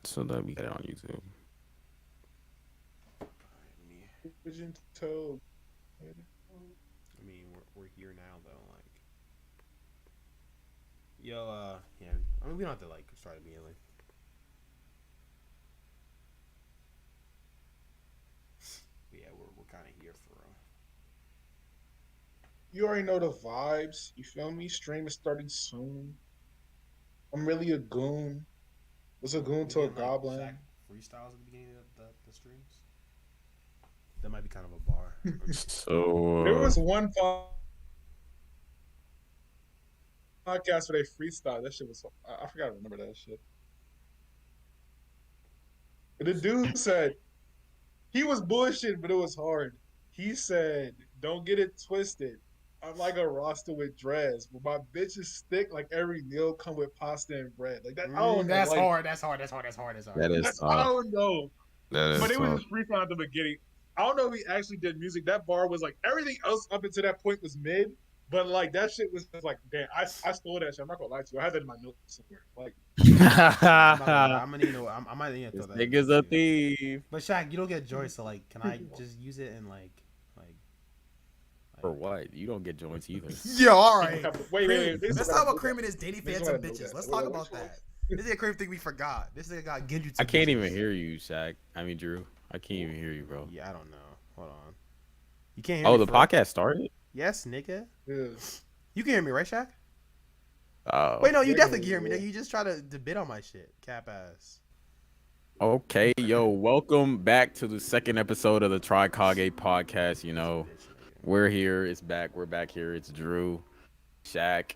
that so that we get it on YouTube. Pigeon toe. I mean, we're here now though. Like, yo, yeah. I mean, we don't have to like start immediately. But yeah, we're kind of here for. You already know the vibes. You feel me? Stream is starting soon. I'm really a goon. Was a goon We to a getting like goblin. Shaq freestyles at the beginning of the streams. That might be kind of a bar. There So was one podcast where they freestyle. That shit was. I forgot to remember that shit. The dude said he was bullshit, but it was hard. He said, "Don't get it twisted. I'm like a roster with dreads, but my bitches stick like every meal come with pasta and bread. Like that. I don't know. That's Like hard. That's hard. That's hard. That's hard. That's hard. that is I tough. don't know. That But is it was tough. just freestyle at the beginning. I don't know if he actually did music. That bar was like everything else up until that point was mid. But like that shit was just like, damn, I stole that shit. I'm not gonna lie to you. I had that in my notes somewhere. Like, I'm gonna need to. I might need to This throw that. nigga's a thief. But Shaq, you don't get joy, so like, can I just use it and like? For what? You don't get joints either. Yo, all right. wait. Let's talk about Cream and his dating This is fans what and I know bitches. that. Let's Wait, talk which about one? that. This is a Cream thing we forgot. This nigga got Genju. I can't even hear you, Shaq. I mean, Drew. I can't even hear you, bro. Yeah, I don't know. Hold on. You can't hear Oh, me. the podcast started? Yes, nigga. Yeah. You can hear me, right, Shaq? Oh. Wait, no, you Yeah, definitely can hear me. yeah. Nigga. You just try to debate on my shit. Cap ass. Okay, yo, welcome back to the second episode of the Trikage podcast. You know, we're here. It's back. We're back here. It's Drew, Shaq,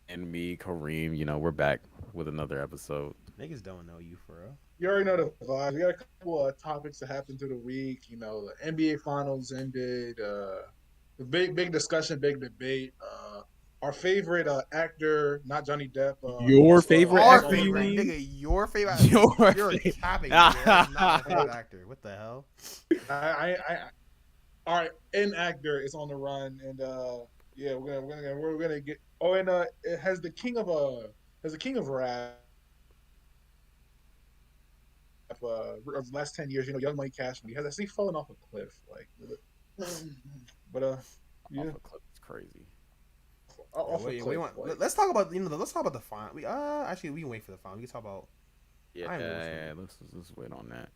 and me, Kareem. You know, we're back with another episode. Niggas don't know you for real. You already know the vibes. We got a couple of topics that happened through the week. You know, the NBA Finals ended. The big discussion, big debate. Our favorite actor, not Johnny Depp. Your favorite Our actor, you favorite, mean? nigga. Your favorite. Your You're favorite. capping. Nigga. That's not my favorite actor. What the hell? All right, an actor is on the run, and yeah, we're gonna get. Oh, and it has the king of rap. Of the last 10 years, you know, Young Money, Cash Money, has actually fallen off a cliff. Like, but yeah, It's crazy. off a Wait, cliff. let's talk about let's talk about the final. We actually we can wait for the final. We can talk about. Yeah, let's wait on that.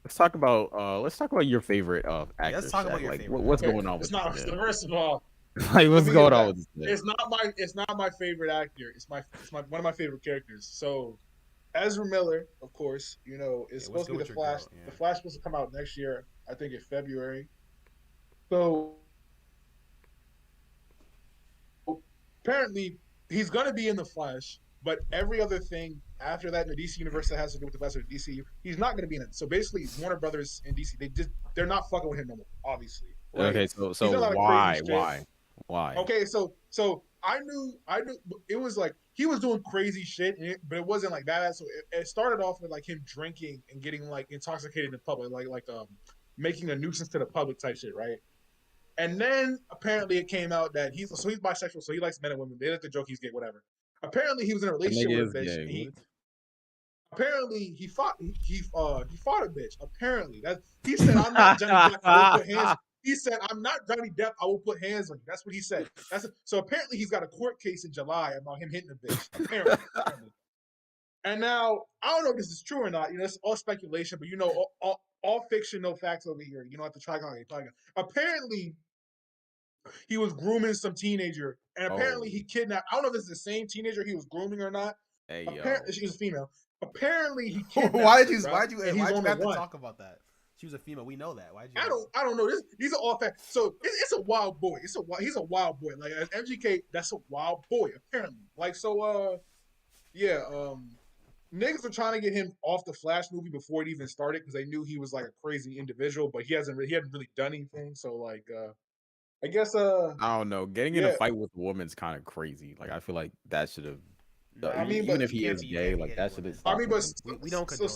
Let's talk about your favorite actor. let's talk about Shaq. your like, favorite. What's Okay, going on with it's not. this? First of all, Like, what's let me going get on back. with this? It's not my favorite actor. It's my one of my favorite characters. So Ezra Miller, of course, you know, is supposed to be the Flash. Yeah. The Flash is supposed to come out next year, I think in February. So apparently he's gonna be in the Flash, but every other thing after that in the DC universe that has to do with the Flash or the DC, he's not gonna be in it. So basically, Warner Brothers and DC, they're not fucking with him no more, obviously. Right? Okay, He's done a so lot of crazy why, shit. why? Okay, so I knew it was like he was doing crazy shit, but it wasn't like that. So it started off with like him drinking and getting like intoxicated in public, like making a nuisance to the public type shit, right? And then apparently it came out that he's bisexual, so he likes men and women. They like to joke he's gay, whatever. Apparently he was in a That relationship nigga with is a bitch. gay. Apparently he fought a bitch. Apparently that he said I'm not Johnny Depp. I will put hands. He said I'm not Johnny Depp. I will put hands on you. That's what he said. So apparently he's got a court case in July about him hitting a bitch. Apparently. And now I don't know if this is true or not. You know, it's all speculation, but you know, all fiction, no facts over here. You don't have to try. Apparently he was grooming some teenager, and apparently he kidnapped. I don't know if this is the same teenager he was grooming or not. Hey, Apparently, she was a female. Apparently, he kidnapped why did her, you and he's on the have to run. talk about that? She was a female. We know that. Why did you? I don't know. These are all facts. So it's a wild boy. He's a wild boy. Like as MGK, that's a wild boy. Apparently, like so. Yeah. Niggas were trying to get him off the Flash movie before it even started because they knew he was like a crazy individual, but he hadn't really done anything. So like, I guess I don't know. Getting in a yeah. fight with a woman's kind of crazy. Like, I feel like that should have. I mean, even but if he is gay, like that should have. but we don't so condone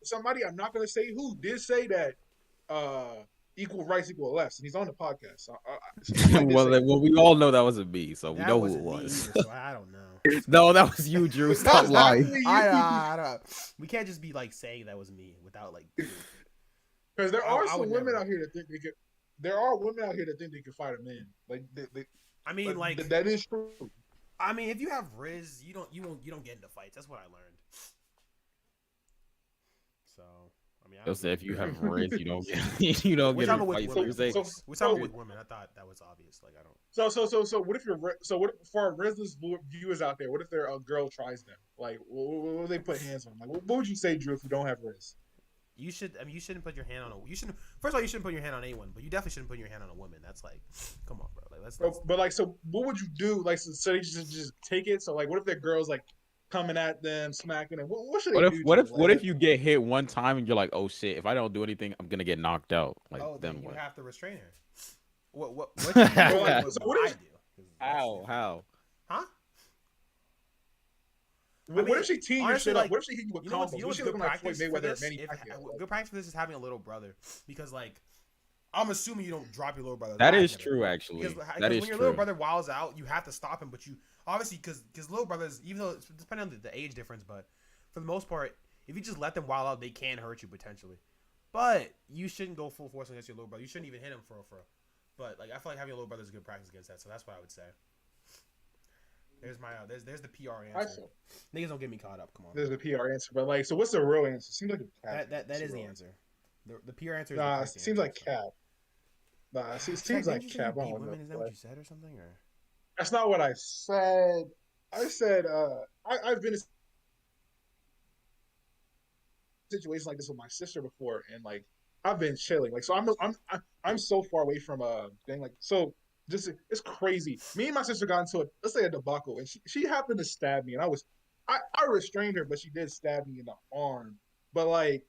somebody I'm not gonna say who did say that equal rights equal less, and he's on the podcast. So, well, we all know that wasn't me, so we That know who it wasn't me was. either, so I don't know. No, that was you, Drew. That Stop was lying. definitely you. I don't. We can't just be like saying that was me without like proof. Because there are I would some women never. out here that think they could. There are women out here that think they can fight a man. Like I mean, like, that is true. I mean, if you have Riz, you don't get into fights. That's what I learned. So, I mean, I Yo don't said get if you into have fights. Riz, you don't get you don't We're get in talking with fights. So women, you're of saying course. We're talking So with women. I thought that was obvious. Like, I don't. so what if you're so what if, for our restless viewers out there? What if their girl tries them? Like, what would they put hands on? Like, what would you say, Drew, if you don't have Riz? You should. I mean, you shouldn't put your hand on a. You shouldn't. First of all, you shouldn't put your hand on anyone. But you definitely shouldn't put your hand on a woman. That's like, come on, bro. Like, let's. But like, so what would you do? Like, so they just take it. So like, what if their girl's like coming at them, smacking them? What should they do to them? What Like, if you get hit one time and you're like, oh shit, if I don't do anything, I'm gonna get knocked out. Like Oh, then then you what? have to restrain her. What do you do? like, What so do what I if do? 'Cause How? How? Huh? I what mean, if she teeing your honestly, shit up? like, What if she hit you with combos? you know What if what's she good looking like Floyd practice for Mayweather or this? Manny If Pacquiao? Like, good practice for this is having a little brother, because like I'm assuming you don't drop your little brother. That I've is never. true, actually. Because That when is your little true. brother wiles out, you have to stop him. But you obviously because little brothers, even though it's depending on the age difference, but for the most part, if you just let them wild out, they can hurt you potentially. But you shouldn't go full force against your little brother. You shouldn't even hit him for real. But like I feel like having a little brother is good practice against that. So that's what I would say. There's my there's the PR I answer. saw. Niggas don't get me caught up. Come on. There's a PR answer, but like, so what's the real answer? Seems like a cap. That is the answer. The PR answer is the Nah, correct it seems answer. like cap. Nah, it Shaq, seems didn't like you say you cap. I beat don't know. women? Is that what you said or something? Or That's not what I said. I said I've been in situations like this with my sister before, and like I've been chilling. Like, so I'm so far away from thing. Like, so just it's crazy. Me and my sister got into let's say a debacle, and she happened to stab me, and I restrained her, but she did stab me in the arm. But like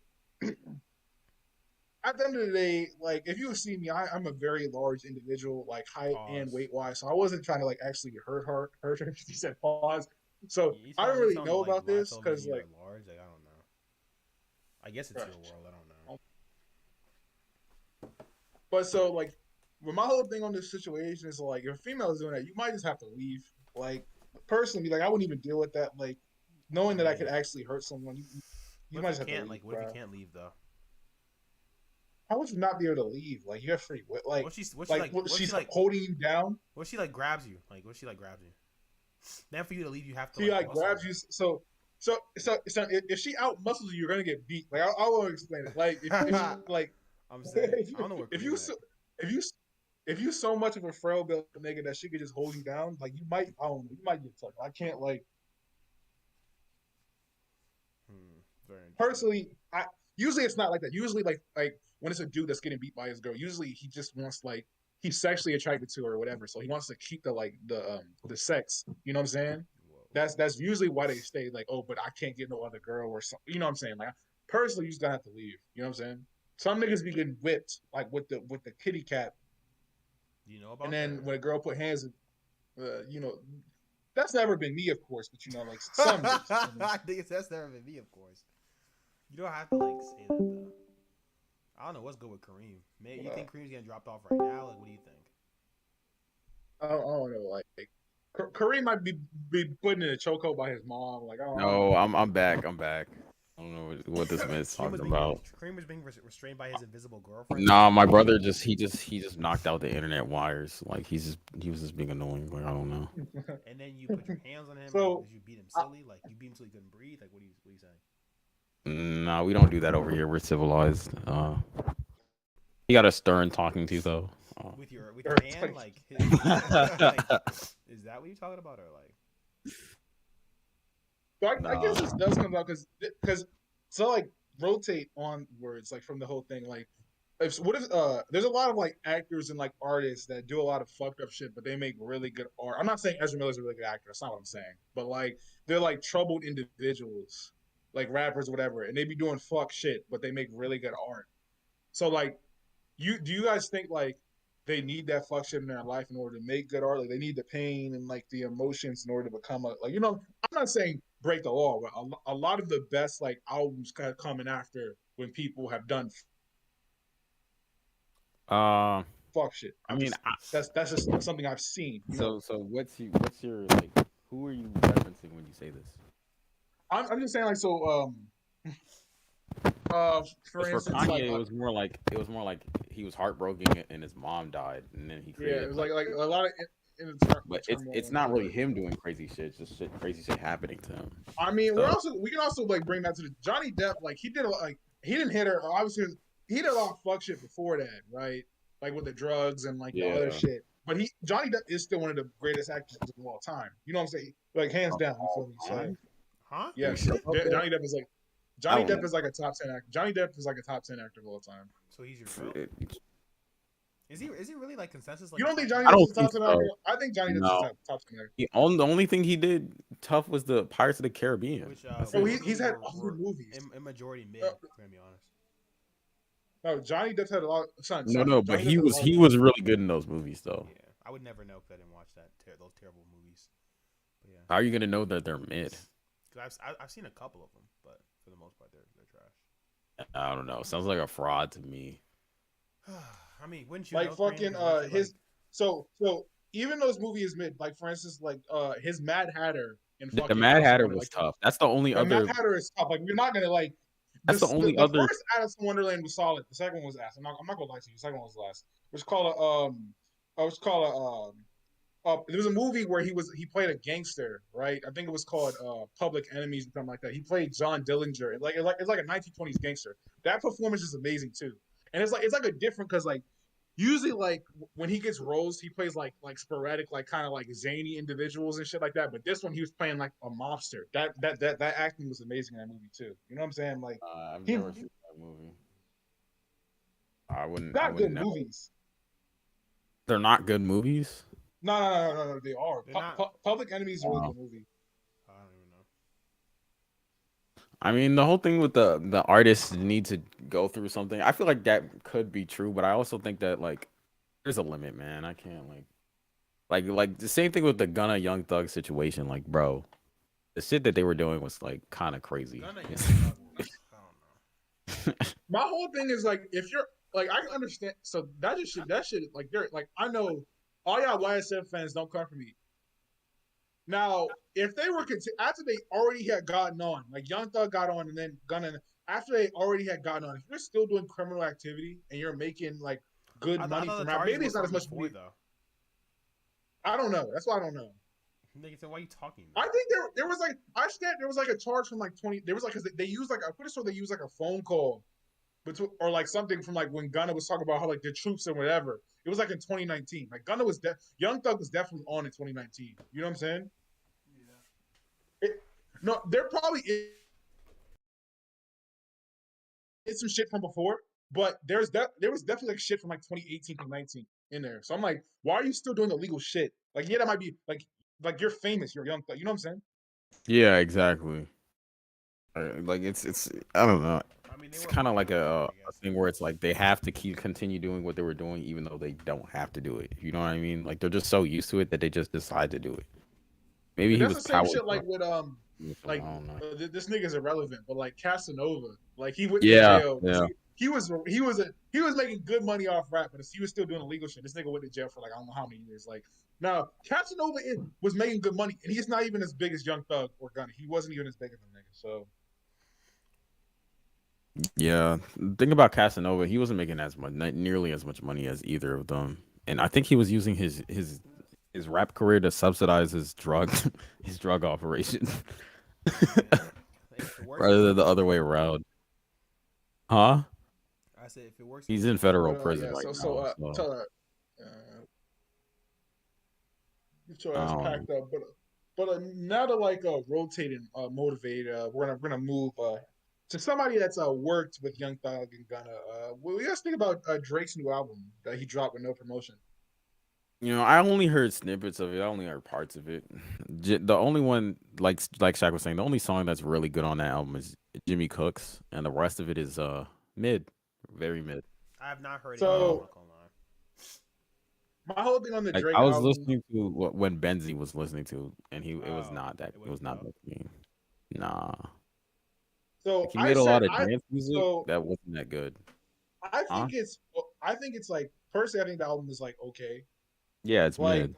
at the end of the day, like if you see me, I'm a very large individual, like height and pause. weight wise. So I wasn't trying to like actually hurt her. She said pause. So You I don't you really telling me know like about live this because television you're like large? Like I don't know. I guess it's your world. I don't know. but so like my whole thing on this situation is like if a female is doing that, you might just have to leave. Like personally, like I wouldn't even deal with that. Like knowing I that I mean, could actually hurt someone, you what might if just you have to can't? leave, Like, what if you bro. can't leave though? How would you not be able to leave? Like you have free will. What she like? What she She's like? holding you down. What she like grabs you? Like what she like grabs you? Then for you to leave, you have to She like like muscle grabs her. you. So if she out muscles you, you're gonna get beat. Like I will explain it. Like if she, like I'm saying I don't know where if Kareem you at. if you if you so much of a frail built nigga that she could just hold you down, like you might, I don't know, you might get touched. I can't like Very interesting. personally. I usually it's not like that. Usually like when it's a dude that's getting beat by his girl, usually he just wants like he's sexually attracted to her or whatever, so he wants to keep the sex. You know what I'm saying? Whoa. That's usually why they stay like, oh, but I can't get no other girl or something. You know what I'm saying? Like personally, you just gotta have to leave. You know what I'm saying? Some niggas be getting whipped like with the kitty cat, Do you know and about that? then when a girl put hands, you know, that's never been me, of course, but you know, like some niggas. You know, I think that's never been me, of course. You don't have to like say that though. I don't know what's good with Kareem. Man, you think Kareem's getting dropped off right now? Like, what do you think? I don't know, like Kareem might be put in a chokehold by his mom. Like I don't No, know. I'm back. I'm back. I don't know what this man's Kareem was talking being about. Kareem was being restrained by his invisible girlfriend. Nah, my brother he just knocked out the internet wires. Like he was just being annoying. Like I don't know. And then you put your hands on him. Or So did you beat him I, silly? Like you beat him so he couldn't breathe. Like what are you saying? Nah, we don't do that over here. We're civilized. He got a stern talking to though. With your hand, like, like is that what you're talking about, or like? so I guess Nah. this does come out because so like rotate on words like from the whole thing like if what if there's a lot of like actors and like artists that do a lot of fucked up shit but they make really good art. I'm not saying Ezra Miller's a really good actor. That's not what I'm saying. But like they're like troubled individuals, like rappers, or whatever, and they be doing fuck shit, but they make really good art. So like you guys think like they need that fuck shit in their life in order to make good art? Like they need the pain and like the emotions in order to become a like you know. I'm not saying break the law, but a lot of the best like albums kind of coming after when people have done Uh, fuck shit. I I'm mean, just that's just something I've seen. You know, so what's your like? Who are you referencing when you say this? I'm just saying like for Because for instance like Kanye, it was more like he was heartbroken and his mom died, and then he yeah, it created was like. like a lot of in But it's turmoil and not shit. really him doing crazy shit. It's just crazy shit happening to him. I mean, So we can also like bring that to the Johnny Depp. Like he did like he didn't hit her. Obviously, he did a lot of fuck shit before that, right? Like with the drugs and like the other yeah. shit. But Johnny Depp is still one of the greatest actors of all time. You know what I'm saying? Like hands down. You feel me? So Fine. Huh? Are you yes, sure about that? Johnny Depp is like I Johnny don't Depp know. is like a top 10 actor. Johnny Depp is like a top 10 actor of all time. So he's your goat. Is he really like consensus like You a don't think top Johnny I ten? Depp's don't a think top 10 actor? so. I think Johnny Depp's a No. top 10 actor. The only thing he did tough was the Pirates of the Caribbean. That's Bro, it. Which he's movies had were other movies. in majority mid. Uh, If I'm gonna be honest. no, Johnny Depp's had a lot. No, Son, no, but Johnny Depp had a lot of he movies. was really good in those movies though. Yeah, I would never know because I didn't watch those terrible movies. But yeah, How are you gonna know that they're mid? because I've seen a couple of them, but for the most part they're trash. I don't know. Sounds like a fraud to me. I mean, wouldn't you Like know, Kareem? fucking Because aren't you like his so even those movies mid, like for instance, like his Mad Hatter in The fucking Mad Alice in Hatter Wonderland. was Like tough. That's the only the Mad other. Hatter is tough. Like we're not gonna like That's the only the other. first Alice in Wonderland was solid. The second one was ass. I'm not gonna lie to you. The second one was last. Which called a was called there was a movie where he played a gangster, right? I think it was called Public Enemies or something like that. He played John Dillinger. It's like a 1920s gangster. That performance is amazing too. And it's like a different because like usually like when he gets roles, he plays like sporadic, like kind of like zany individuals and shit like that. But this one he was playing like a mobster. That acting was amazing in that movie too. You know what I'm saying? Like I've he never seen that movie. I wouldn't. I not good wouldn't know. movies. They're not good movies. No. They are. they're not? Public Enemies is a really Wow. good movie. I don't even know. I mean, the whole thing with the artists need to go through something. I feel like that could be true, but I also think that like there's a limit, man. I can't like the same thing with the Gunna Young Thug situation. Like, bro, the shit that they were doing was like kind of crazy. Gunna Young Thug. I don't know. My whole thing is like if you're like I can understand. So that shit like they're like I know all y'all YSF fans don't come for me. Now if they were after they already had gotten on, like Young Thug got on and then Gunna after they already had gotten on, if you're still doing criminal activity and you're making like good I money thought the from rap, charges maybe were it's not as from much before money. though. I don't know. That's why I don't know. Nigga said, "Why are you talking?" I think there was like I understand there was like a charge from like 20. There was like because they used like I'm pretty sure they used like a phone call between or like something from like when Gunna was talking about how like the troops and whatever. It was like in 2019. Like Gunna was Young Thug was definitely on in 2019. You know what I'm saying? Yeah. No, there probably is some shit from before, but there was definitely like shit from like 2018 to 19 in there. So I'm like, why are you still doing illegal shit? Like yeah, that might be like you're famous, you're Young Thug. You know what I'm saying? Yeah, exactly. Like it's I don't know. I mean, they It's were kind of like popular enough, a I guess. thing where it's like they have to continue doing what they were doing even though they don't have to do it. You know what I mean? Like they're just so used to it that they just decide to do it. Maybe he That's was the same powered shit like up. with I like don't know. this nigga's irrelevant, but like Casanova, like he went to Yeah, jail because yeah. he was making good money off rap, but he was still doing illegal shit. This nigga went to jail for like I don't know how many years. Like now Casanova was making good money, and he's not even as big as Young Thug or Gunna. He wasn't even as big as them niggas. So Yeah, the thing about Casanova, he wasn't making as much, not nearly as much money as either of them, and I think he was using his rap career to subsidize his drug his drug operation Yeah. If it works, it rather than the works. other way around. Huh? I said, if it works, it He's in works. federal but prison yeah, right so now, so tell her get your ass um, packed up. But now to like rotating motivate, we're gonna move to somebody that's worked with Young Thug and Gunna. What do you guys think about Drake's new album that he dropped with no promotion? I only heard snippets of it. I only heard parts of it. The only one, like Shaq was saying, the only song that's really good on that album is Jimmy Cooks, and the rest of it is mid, very mid. I have not heard it yet. I'm Um, So not gonna lie. my whole thing on the like Drake I was album. listening to what when Benzi was listening to, and it was Oh, not that it it was wasn't not dope. that clean. Nah, like So he I made a said lot of dance music so that wasn't that good. I Huh? think it's I think it's like personally I think the album is like okay. Yeah, it's Like mid.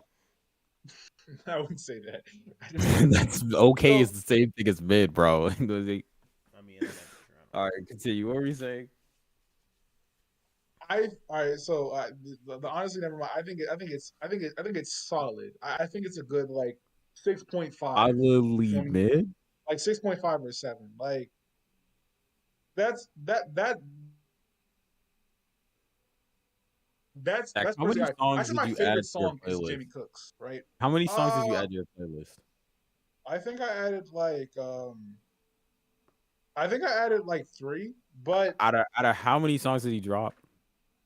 I wouldn't say that. I just think That's okay. so. It's the same thing as mid, bro. I mean, internet for sure. I All don't right, continue. What were you saying? All right. So the honestly, never mind. I think it's solid. I think it's a good like 6.5. Solidly From mid. like 6.5 or 7. Like that Zach, that's how personally many I songs said did my you add favorite to your song is playlist? Jimmy Cooks, right? How many songs did you Uh add to your playlist? I think I added like I think I added like 3, but Out of how many songs did he drop?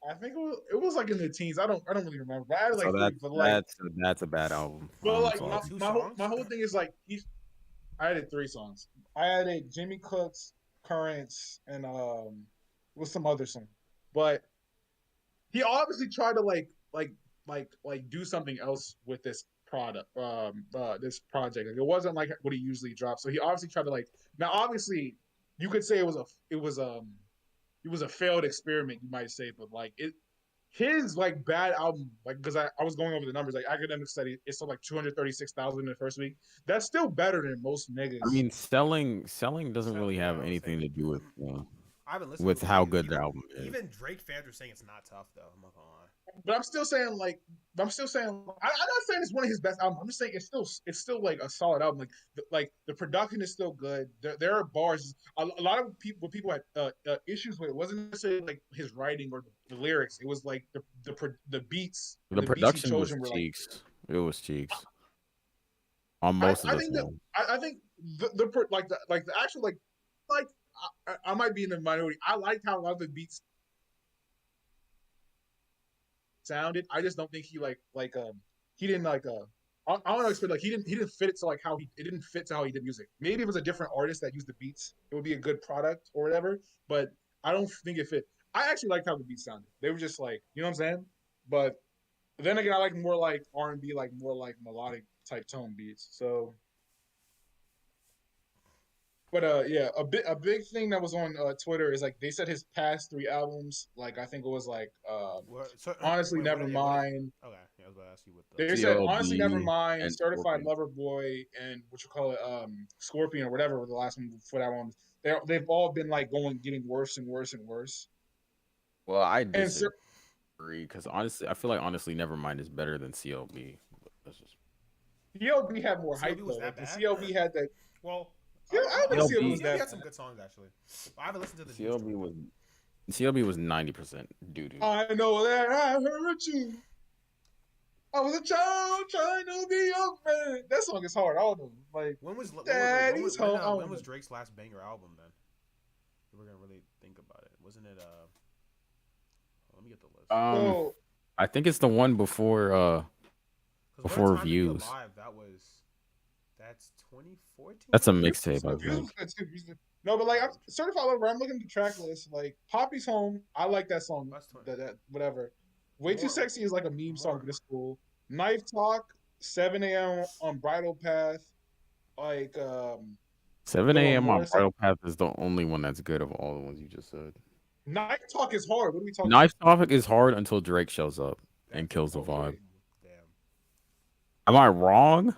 I think it was like in the teens. I don't really remember. But I added So like 3, that's a bad album. but I'm like Only sorry. two my songs? whole thing is like I added 3 songs. I added Jimmy Cooks, Currents, and with some other song. But he obviously tried to do something else with this this project. Like, it wasn't like what he usually drops. So he obviously tried to like now obviously you could say it was a failed experiment, you might say, but like it his like bad album, like because I was going over the numbers, like academic study, it sold like 236,000 in the first week. That's still better than most I niggas. mean, selling doesn't So really yeah, have I was anything saying. to do I haven't listened to with it, but how good the even album is. even Drake fans are saying it's not tough though. I'm not gonna lie. But I'm still saying I'm not saying it's one of his best albums. I'm just saying it's still like a solid album. Like the production is still good. There are bars. A lot of people what people had issues with it wasn't necessarily like his writing or the lyrics. It was like the beats and The the beats he production chose was were like cheeks. It was cheeks on most of I the think that songs. I think like the actual like I might be in the minority. I liked how a lot of the beats sounded. I just don't think he didn't I don't know explain like he didn't fit it to like how he it didn't fit to how he did music. Maybe if it was a different artist that used the beats, it would be a good product or whatever. But I don't think it fit. I actually liked how the beats sounded. They were just like you know what I'm saying. But then again, I like more like R&B, like more like melodic type tone beats. So but yeah, a big thing that was on Twitter is like they said his past 3 albums, like I think it was like What? So honestly wait, what? Yeah, what? Nevermind. Okay, yeah, I was gonna ask you what the. They said honestly CLB Nevermind, and Certified Scorpion. Lover Boy, and what you call it, Scorpion or whatever the last one for that one. They've all been like getting worse and worse and worse. Well, I And disagree because honestly, I feel like honestly, Nevermind is better than CLB. But that's just CLB had more hype CLB was though. that Like the bad? CLB had that. Well, Yeah, I don't think CLB CLB. was CLB that had some bad. good songs actually. I haven't listened to the new CLB stuff though. was CLB was 90% doo doo. I know that I hurt you. I was a child trying to be a man. That song is hard. I don't know. Like Daddy's home. I when don't was know. Drake's last banger album then? If we're gonna really think about it, wasn't it? Let me get the list. So I think it's the one Because what a before time to be Views. alive. That's 2014. That's a Maybe? mixtape, I Views think. was good too. No, but like I'm certified lover. I'm looking at the track list. Like Poppy's home. I like that song. That's 20. That whatever. Way too More, sexy is like a meme song more. for this school. Knife talk. 7 a.m. on Bridal Path. Like 7 Philip a.m. on Morris. Like Bridal Path is the only one that's good of all the ones you just said. Knife talk is hard. What are we talking about? Knife Topic is hard until Drake shows up That, and kills the vibe. Okay. damn. Am I wrong?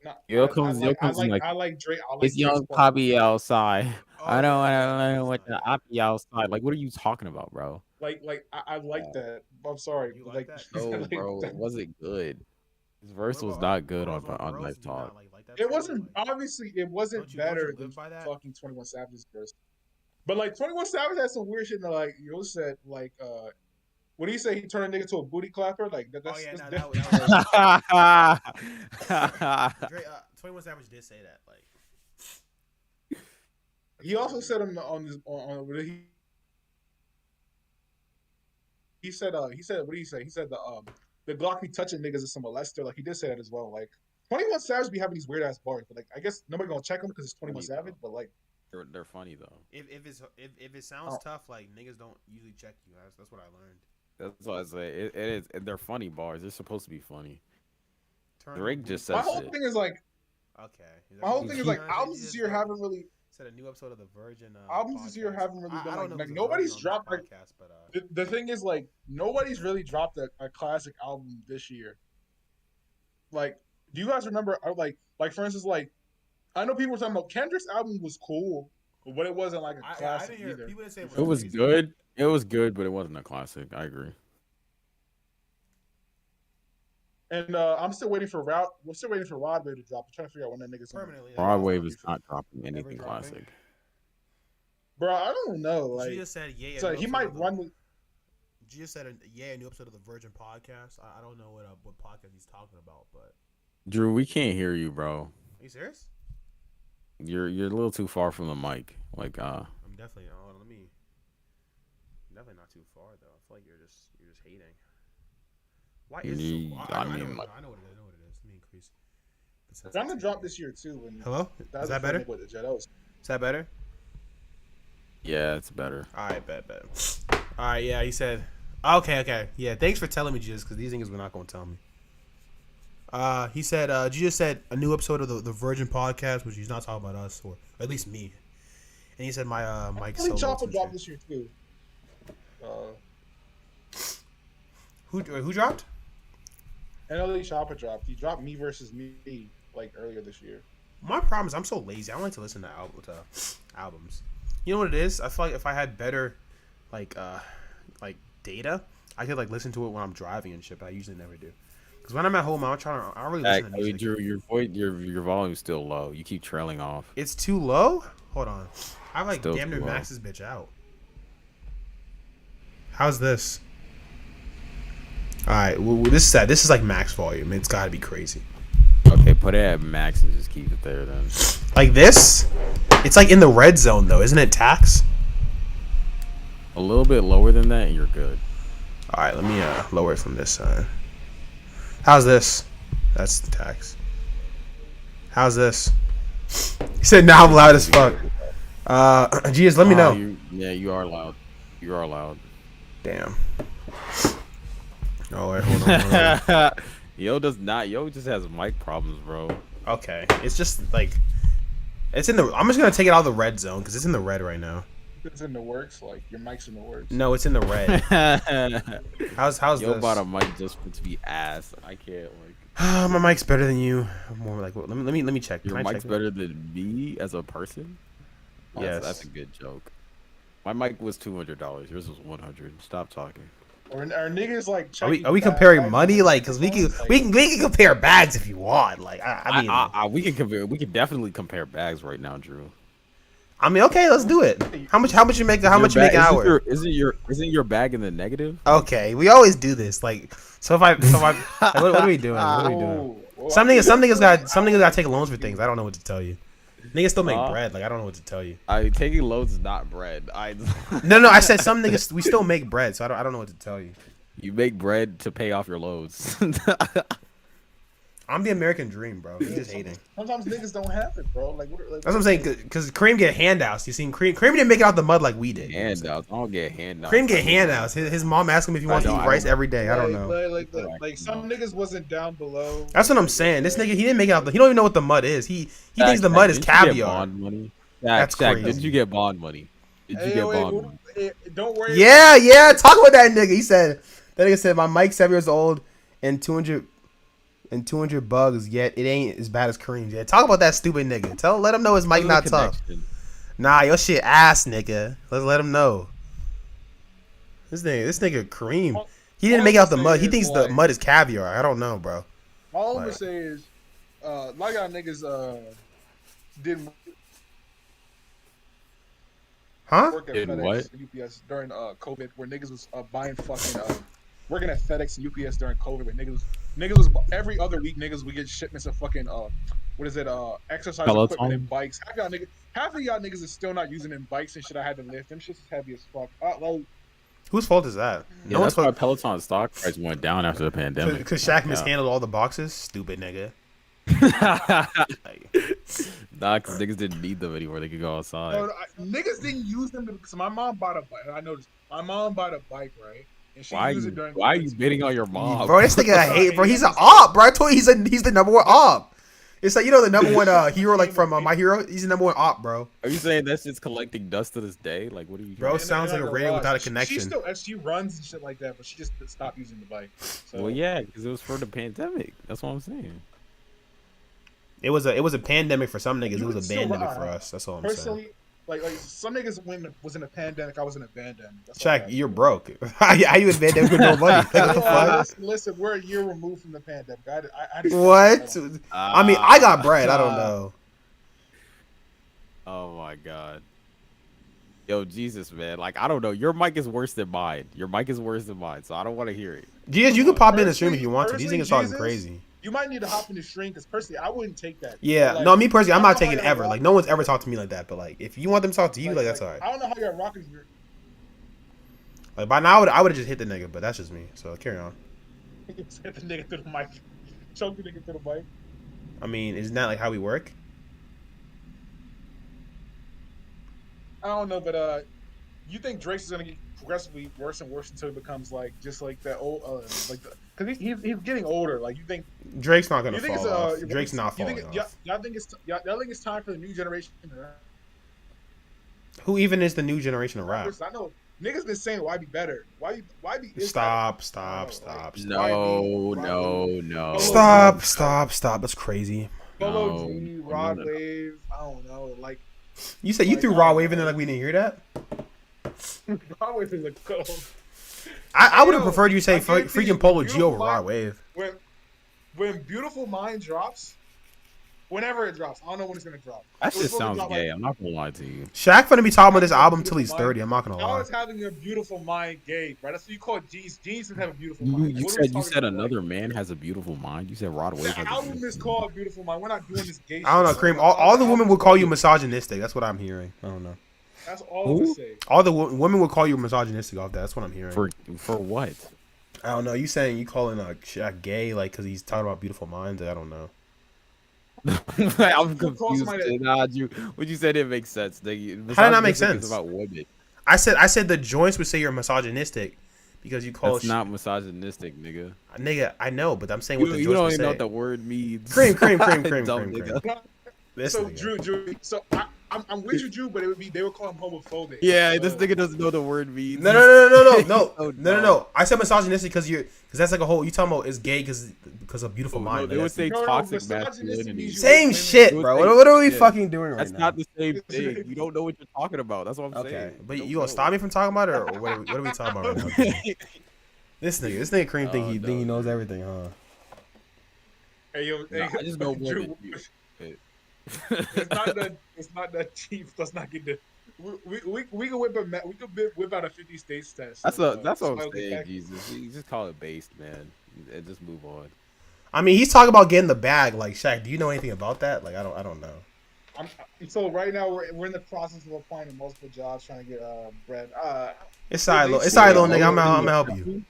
No, Yo comes in like I like Drake. I it's like Drake's young part. Poppy outside. Oh I don't yeah, want yeah. to That learn is what not. the Yeah. Oppie outside. Like, what are you talking about, bro? I like Yeah. that. I'm sorry, You but like like, that? No, like bro, it wasn't good. His What verse was about not good girls on on girls? Knife Do you not Talk. like that it song? wasn't Like, obviously it wasn't don't you better than live by that? fucking 21 Savage's verse. But like 21 Savage had some weird shit that like you said like what do you say he turned a nigga to a booty clapper? Like Oh yeah, that's no, different. that was Like Drake. 21 Savage did say that. Like, he also said on this he said what did he say? He said the Glock be touching niggas is some molester. Like he did say that as well. Like 21 Savage be having these weird ass bars, but like I guess nobody gonna check him because it's 21 Funny Savage. though. But like They're funny though. if it sounds oh, tough, like niggas don't usually check you. That's what I learned. That's what I say. It is. They're funny bars. They're supposed to be funny. Turn your Drake booty just my says whole shit. thing is like Okay. Is my that whole what thing you is like trying to say? albums this year haven't really Said a new episode of the Virgin albums this year podcast. haven't really been I don't know like who's a virgin nobody's on this dropped like podcast, but the thing is like nobody's really dropped a classic album this year. Like Do you guys remember? Like for instance, like I know people were talking about Kendrick's album was cool, but it wasn't like a I classic didn't hear either. people didn't say it It was was amazing. good. It was good, but it wasn't a classic. I agree. And I'm still waiting for Route. We're still waiting for Rodway to drop. I'm trying to figure out when that nigga's gonna Permanently, like drop. Broadway never, is not dropping never anything dropping. classic. Bro, I don't know. Like, Gia said, "Yeah, so he might run with. Gia said, "Yeah, a new episode of the Virgin podcast." I don't know what podcast he's talking about, but Drew, we can't hear you, bro. are you serious? You're a little too far from the mic. Like I'm definitely. Oh, let me. I'm definitely not too far though. I feel like you're just hating. Why is it so? I know what it is. I know what it is. Let me increase. I'm gonna drop this year too. When Hello? Is that better? With the Jet. Is that better? yeah, it's better. All right, bet. All right, yeah. He said, okay. Yeah, thanks for telling me, Jesus, because these niggas were not gonna tell me. He said, Jesus said a new episode of the Virgin podcast, which he's not talking about us or at least me. And he said my Mike I think Solo. Chopper dropped this year too. Who dropped? NLE Chopper dropped. He dropped Me versus Me like earlier this year. My problem is I'm so lazy. I don't like to listen to albums. You know what it is? I feel like if I had better like data, I could like listen to it when I'm driving and shit. But I usually never do. Because when I'm at home, I don't really listen to music. Drew, your volume's still low. You keep trailing off. It's too low. Hold on. I like Still damn near too low. max this bitch out. How's this? All right. Well, this is like max volume. It's got to be crazy. Okay, put it at max and just keep it there then. Like this? It's like in the red zone though, isn't it? Tax. A little bit lower than that, and you're good. All right. Let me lower it from this side. How's this? That's the tax. How's this? He said, "Now I'm loud as fuck." Geez, let me know. You are loud. You are loud. Damn. Oh wait, hold on. Yo just has mic problems, bro. Okay, it's just like it's in the. I'm just gonna take it out of the red zone because it's in the red right now. It's in the works. Like your mic's in the works. No, it's in the red. How's Yo this? bought a mic just for it to be ass. I can't like. My mic's better than you. More like let me check. Your Can I mic's check better than me as a person. Oh, Yes. that's a good joke. My mic was $200. Yours was $100. Stop talking. Or niggas like. Are we comparing money? Like, because we can compare bags if you want. Like, I mean, we can compare. We can definitely compare bags right now, Drew. I mean, okay, let's do it. How much you make? How much you make an hour? Isn't your bag in the negative? Okay, we always do this. Like, so if I like, what are we doing? What are we doing? Some niggas got to take loans for things. I don't know what to tell you. Niggas still make bread. Like, I don't know what to tell you. Taking loans is not bread. No. I said some niggas we still make bread, so I don't know what to tell you. You make bread to pay off your loans. I'm the American dream, bro. You just hating. Sometimes niggas don't have it, bro. Like, That's what I'm saying. Because Kareem get handouts. You seen Kareem didn't make it out the mud like we did. Handouts. I don't get handouts. Kareem get handouts. His mom asked him if he wants to eat rice every day. I don't know. Like some niggas wasn't down below. That's what I'm saying. This nigga, he didn't make it out. He don't even know what the mud is. He thinks the mud is caviar. Bond money? That's crazy. Did you get bond money? Money? Don't worry. Yeah. Talk about that nigga. That nigga said my Mike's 7 years old and 200 bugs. Yet it ain't as bad as Kareem's. Yeah, talk about that stupid nigga. Let him know his mic not tough. Nah, your shit ass, nigga. Let's let him know. This nigga Kareem. He didn't make it out the mud. He thinks the mud is caviar. I don't know, bro. All I'm gonna say is, a lot of y'all niggas didn't work at FedEx and UPS during COVID, where niggas was buying fucking working at FedEx and UPS during COVID, where niggas was every other week niggas would get shipments of fucking exercise equipment and bikes. Half of y'all niggas is still not using them bikes and shit. I had to lift them. Shit's heavy as fuck. Whose fault is that? Yeah, that's why Peloton stock price went down after the pandemic. Because Shaq mishandled all the boxes. Stupid nigga. Nah, because niggas didn't need them anymore. They could go outside. Niggas didn't use them because my mom bought a bike. I noticed my mom bought a bike, right? And she used it during. Why are you bidding on your mom, bro? This nigga I hate, bro. He's an op, bro. I told you he's the number one op. It's like, the number one hero, like from My Hero. He's the number one op, bro. Are you saying that's just collecting dust to this day? Like, what are you? Bro, sounds like a radio without a connection. She runs and shit like that, but she just stopped using the bike. So. Well, yeah, because it was for the pandemic. That's what I'm saying. It was a pandemic for some niggas. It You was a can still pandemic ride. for us. That's all I'm saying. Personally, like some niggas when was in a pandemic, I was in a pandemic. That's all I Shaq, got. you're broke. How you in pandemic with no money? Like, what the fuck? Listen, we're a year removed from the pandemic. I had to stretch my bread What? on. I mean, I got bread. I don't Ah. know. Oh my god. Yo, Jesus, man. Like, I don't know. Your mic is worse than mine. Your mic is worse than mine, so I don't want to hear it. Jesus, you Come can on. pop in the stream if you want to. These Personally, niggas talking Jesus, crazy. you might need to hop in the stream because personally, I wouldn't take that. Yeah, But, like, no, me personally, I'm I not don't know how taking y'all ever. rock- Like, no one's ever talked to me like that. But like, if you want them to talk to you, like that's alright. I don't know how y'all rocking your. Like by now, I would have just hit the nigga, but that's just me. So carry on. Hit the nigga through the mic. Choke the nigga through the mic. I mean, isn't that like how we work? I don't know, but you think Drake's is gonna get progressively worse and worse until he becomes like just like that old like because he's getting older. Like you think Drake's not gonna you think fall it's off. Drake's not you falling think off. y'all think it's time for the new generation to rap? Who even is the new generation of rap? I know niggas been saying why be better. Why be is Stop, better. stop, Like, stop, stop. No, YB, no, Rod no. Wave, Stop. That's crazy. Polo No, G, no, Rod no. Wave. I don't know. Like You said you Like, threw I raw don't wave in there know. like we didn't hear that? Rod Wave is a cold. I would have Yo, preferred you say I guarantee you, freaking Polo G Beautiful over raw Mind- wave. When Beautiful Mind drops, whenever it drops, I don't know when it's gonna drop. That It was shit supposed to sounds drop, gay. like, I'm not gonna lie to you. Shaq finna be talking about this Having a album till he's beautiful 30. I'm not gonna How lie. is having a beautiful mind gay, right? That's what you call G's. G's doesn't have a beautiful You, mind. you What are we said talking about, another like, man has a beautiful mind. You said Rod Wave the has a album beautiful is mind. called Beautiful Mind. We're not doing this gay shit. I don't know, bro. Cream. All the album women is would call called you Beautiful- misogynistic. That's what I'm hearing. I don't know. That's all I'm gonna Who? say. All the women would call you misogynistic off that. That's what I'm hearing. For what? I don't know. You saying you calling Shaq gay like because he's talking about beautiful minds? I don't know. I'm You could call confused. somebody Nah, what you said didn't make sense. Nigga. How did that make Misogynistic sense? is about women. I said the joints would say you're misogynistic because you call That's not misogynistic, nigga. nigga. I know, but I'm saying You, what the you joints don't would even know say. what the word means. Cream. Dumb Cream. nigga. This So nigga. Drew. So I'm with you, Drew, but they would call him homophobic. Yeah, So, this nigga doesn't know the word means. No. I said misogynistic because that's like a whole. You talking about is gay because of beautiful No, mind. they like would that's- say No, toxic misogynistic means masculinity. you- same women- shit, They would bro. say- What are we yeah. fucking doing right That's now? not the same thing. You don't know what you're talking about. That's what I'm Okay, saying. but don't you gonna know. stop me from talking about it, or what are we talking about right now? This nigga Cream think Oh, he no, knows dude. everything, huh? Hey yo, Nah, I just know more Drew, than you. it's not that cheap. Let's not get the. We can whip out a 50 states test. That's of, what I'm smoking saying, crack. Jesus. You just call it based, man, and just move on. I mean, he's talking about getting the bag. Like Shaq, do you know anything about that? Like, I don't know. So right now we're in the process of applying to multiple jobs, trying to get bread. It's sorry, they it's say- sorry, little nigga. Lowe's I'm didn't gonna help accept you,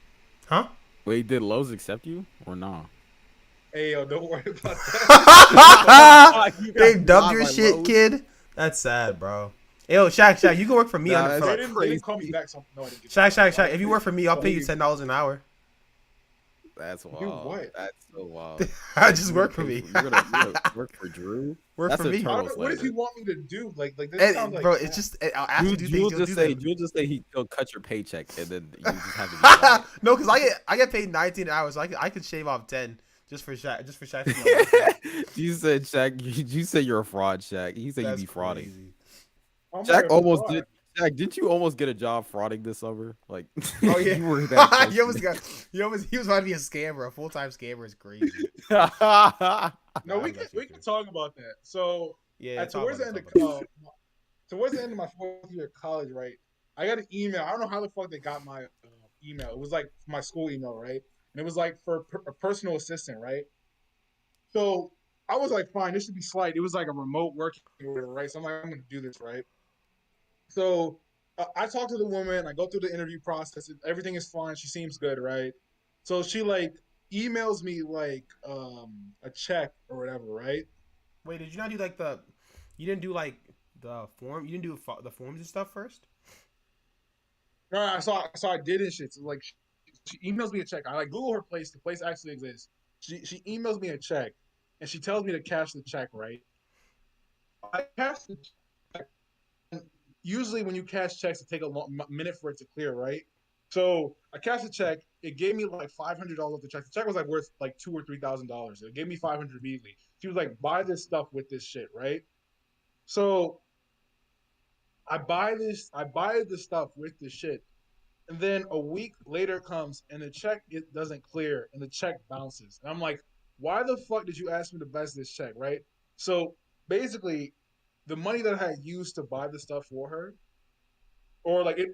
huh? Wait, did Lowe's accept you or not? Hey yo, don't worry about that. They dubbed your shit, kid. That's sad, bro. Yo, Shaq, you can work for me. Nah, on the, that's for, They didn't call me back. So no, I didn't get Shaq. If you work for me, I'll pay you $10 an hour. That's wild. Do what? That's so wild. Just work for me. You're gonna work for Drew? Work That's for a me. I turtle don't know, what does he slander. want me to do? Like this And, sounds like bro, it's just I'll ask you to do things. You'll just say he'll cut your paycheck, and then you just have to be quiet. No, because I get paid 19 hours, so I could shave off 10 just for Shaq. You said Shaq. You said you're a fraud, Shaq. He said you be frauding. Crazy. I'm Shaq like, almost fraud. did. Shaq, didn't you almost get a job frauding this summer? Like, Oh yeah, you were that close he to almost got. He was about to be a scammer. A full-time scammer is crazy. No, Nah, we I'm can actually talk about that. So Yeah. towards the end talk about it. towards the end of my 4th year of college, right? I got an email. I don't know how the fuck they got my email. It was like my school email, right? And it was like for a personal assistant, right? So I was like, fine, this should be slight. It was like a remote working order, right? So I'm like, I'm gonna do this, right? So I talk to the woman. I go through the interview process. Everything is fine. She seems good, right? So she like emails me like a check or whatever, right? Wait, did you not do like the? You didn't do like the form. You didn't do the forms and stuff first. No, so I did and shit. So like she emails me a check. I like Google her place. The place actually exists. She emails me a check, and she tells me to cash the check. Right? I cash the check. Usually, when you cash checks, it take a minute for it to clear. Right? So I cashed the check. It gave me like $500 off the check. The check was like worth like $2,000 or $3,000. It gave me $500 immediately. She was like, buy this stuff with this shit, right? So I buy the stuff with the shit. And then a week later comes and the check it doesn't clear and the check bounces. And I'm like, why the fuck did you ask me to bounce this check, right? So basically, the money that I had used to buy the stuff for her, or like it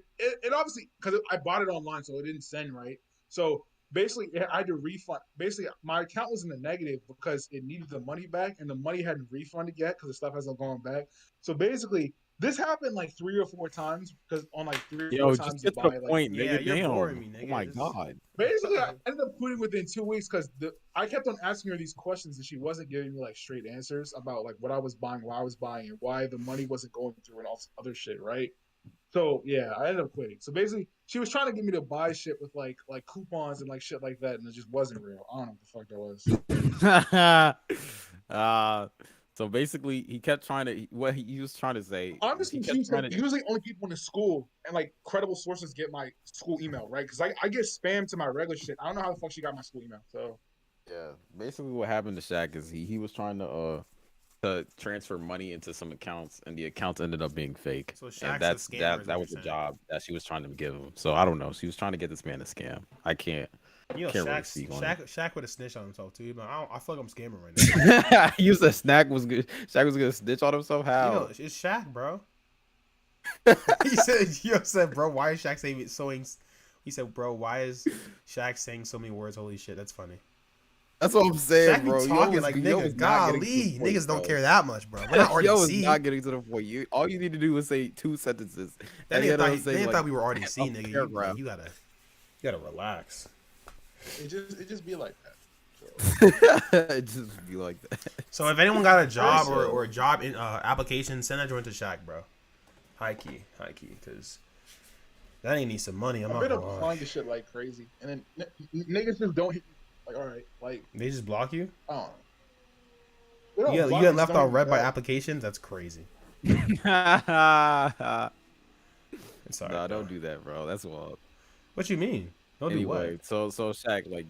obviously because I bought it online, so it didn't send right. So basically, I had to refund. Basically, my account was in the negative because it needed the money back, and the money hadn't refunded yet because the stuff hasn't gone back. So basically, this happened like 3 or 4 times because on like 3 or 4 Yo, just times you get to the buy like point, Yeah, nigga. you're boring Damn. me, Oh nigga. my Just god. basically, I ended up quitting within 2 weeks because I kept on asking her these questions and she wasn't giving me like straight answers about like what I was buying, why I was buying, and why the money wasn't going through and all this other shit, right? So yeah, I ended up quitting. So basically, she was trying to get me to buy shit with like coupons and like shit like that, and it just wasn't real. I don't know what the fuck that was. uh, so basically, he kept trying to. What he was trying to say, he Honestly, kept trying to. usually only people in the school and like credible sources get my school email, right? Because I get spam to my regular shit. I don't know how the fuck she got my school email. So Yeah, basically, what happened to Shaq is he was trying to transfer money into some accounts, and the accounts ended up being fake. so And Shaq's the scammer, is that what was you're the saying. job that she was trying to give him. So I don't know. She was trying to get this man to scam. I You know, can't really speak on Shaq would have snitched on himself too. But I feel like I'm scamming right now. it. You said Snack was good. Shaq was gonna snitch on himself. You know, How? it's Shaq, bro. Said, bro, why is Shaq saying sewing? He said, bro, why is Shaq saying so many words? Holy shit, that's funny. That's what I'm saying, Shaq be bro. talking like Yo nigga, was not getting to the golly, point, niggas don't bro. care that much, bro. We're not Yo is RDC. not getting to the point. All you need to do is say 2 sentences. That And you nigga know thought, what I'm saying? they Like, thought we were RDC, a nigga. paragraph. You gotta relax. it just be like that. It just be like that. So if anyone got a job Also- or a job in application, send that joint to Shaq, bro. High key, because that ain't need some money. I'm I've not been gonna lie. applying to shit like crazy, and then niggas just don't hit. Like, all right, like They just block you. I don't know. They don't You block get me, left don't on even red by know. applications. That's crazy. Nah, It's alright, don't bro. do that, bro. That's wild. What you mean? Don't Anyway, do what? so Shaq, like,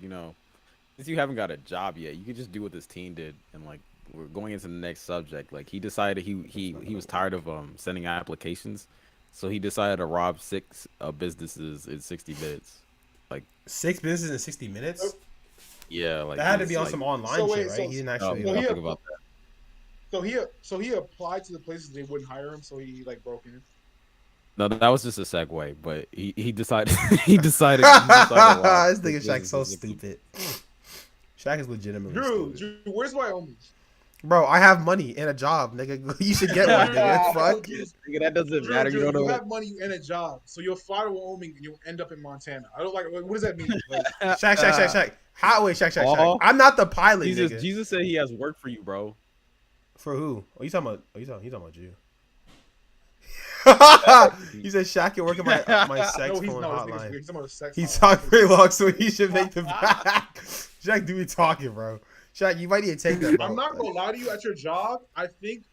since you haven't got a job yet, you could just do what this team did, and like we're going into the next subject. Like he decided he was tired of sending applications, so he decided to rob 6 businesses in 60 minutes. Like 6 businesses in 60 minutes. yeah, like That had to he's be on like, some online So shit, wait, right? so He didn't oh, actually. so he nothing about so he applied to the places they wouldn't hire him, so he like broke in. no, that was just a segue, but he decided he decided to rob This six nigga Shaq's so businesses in 60 stupid. Shaq is legitimately Drew, stupid. Drew, where's Wyoming? Bro, I have money and a job, nigga. You should get one, nigga. Fuck. Nigga, that doesn't Drew, matter. You Drew, don't know you what. have money and a job, so you'll fly to Wyoming and you'll end up in Montana. I don't like. What does that mean? Like, Shaq. How? Wait, Shaq. Aw. I'm not the pilot, nigga. Jesus said he has work for you, bro. For who? Oh, you talking about? Oh, you talking about you? He said Shaq can work at my sex no, he's phone no. This nigga's hotline. weird. He's talking about a sex. He hotline. talked very long, so he should make the back. Shaq, do be talking, bro. Shaq, you might need to take that. I'm not gonna lie to you. At your job, I think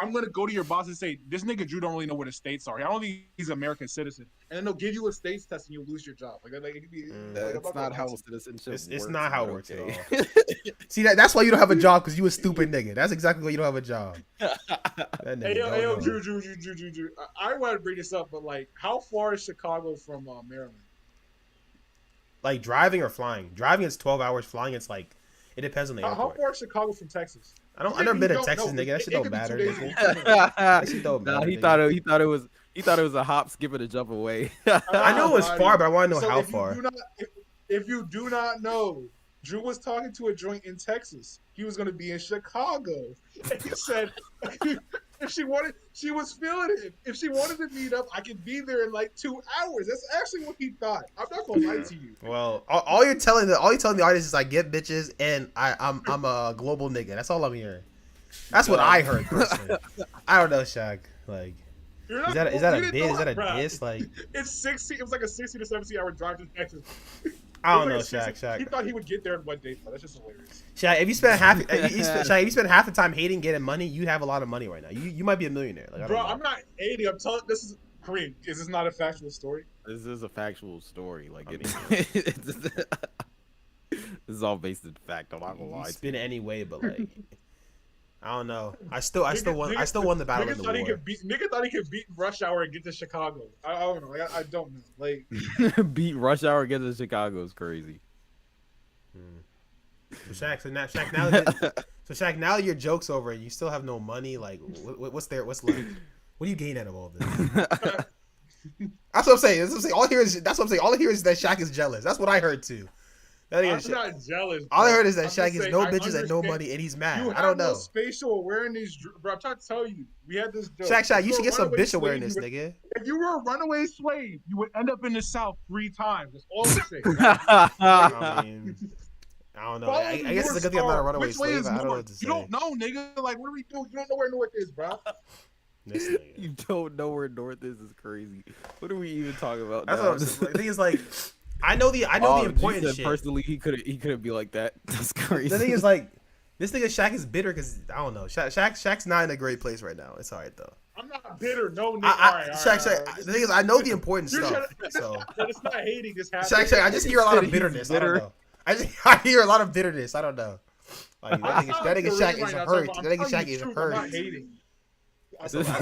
I'm gonna go to your boss and say, "This nigga Drew don't really know where the states are. I don't think he's an American citizen." And then they'll give you a states test and you lose your job. Like it could be. Like, That's not how citizenship It's works. not how it but works at okay. all. See that's why you don't have a job, because you a stupid nigga. That's exactly why you don't have a job. That nigga Hey don't yo, know. Drew. I want to bring this up, but like, how far is Chicago from Maryland? Like driving or flying. Driving it's 12 hours. Flying it's like it depends on the How airport. far is Chicago from Texas? I've never been to Texas, nigga. That shit don't could be matter, 2 days. nigga. That shit don't Nah, matter, he nigga. thought it was a hop, skip, and a jump away. I know it was far, but I want to know So how if you far. do not, if you do not know, Drew was talking to a joint in Texas. He was going to be in Chicago, and he said if she wanted, she was feeling it. If she wanted to meet up, I could be there in like 2 hours. That's actually what he thought. I'm not going to lie to you. Well, all you're telling the audience is I get bitches and I'm a global nigga. That's all I'm hearing. That's what I heard personally. I don't know, Shaq. Like, You're not, is that a you bit? didn't know Is that a that, bruh. diss? Like, It's 60. It was like a 60 to 70 hour drive to Texas. I don't It know, was like a 60 Shaq. He thought he would get there in 1 day. Bro. That's just hilarious. Shaq, if you spend Shaq, if you spend half the time hating getting money, you have a lot of money right now. You might be a millionaire. Like, I don't Bro, know. I'm not 80. I'm telling. This is Kareem. Is this not a factual story? This is a factual story. Like I this is all based in fact. I'm not gonna lie. You spin it anyway, but like, I don't know. I still won the battle in the war. Nigga thought he could beat Rush Hour and get to Chicago. I don't know. I don't know. Like Beat Rush Hour against Chicago is crazy. So Shaq, Shaq, now that your joke's over and you still have no money, like, what's left? What do you gain out of all this? That's what I'm saying. That's what I'm saying. All I hear is that Shaq is jealous. That's what I heard too. I'm not jealous. All I heard is that Shaq has no bitches and no money, and he's mad. I don't know. Spatial awareness, bro. I'm trying to tell you, we had this joke. Shaq, you should get some bitch awareness, nigga. If you were a runaway slave, you would end up in the South 3 times. That's all I'm saying. I mean, I don't know. I guess it's a good thing I'm not a runaway slave. I don't know what to say. You don't know, nigga. Like, what do we do? You don't know where north is, bro. You don't know where north is crazy. What are we even talking about? That's what I'm saying. The thing is, like, I know the important shit. Personally, he couldn't be like that. That's crazy. The thing is, like, this nigga Shaq is bitter because I don't know. Shaq's not in a great place right now. It's alright though. I'm not bitter, no nigga. Shaq. The thing is, I know the important stuff. So it's not hating this happening. Shaq, I just hear a lot of bitterness. I don't know. I hear a lot of bitterness. I don't know. Like that nigga Shaq is hurt. That nigga Shaq is hurt. I'm not hating.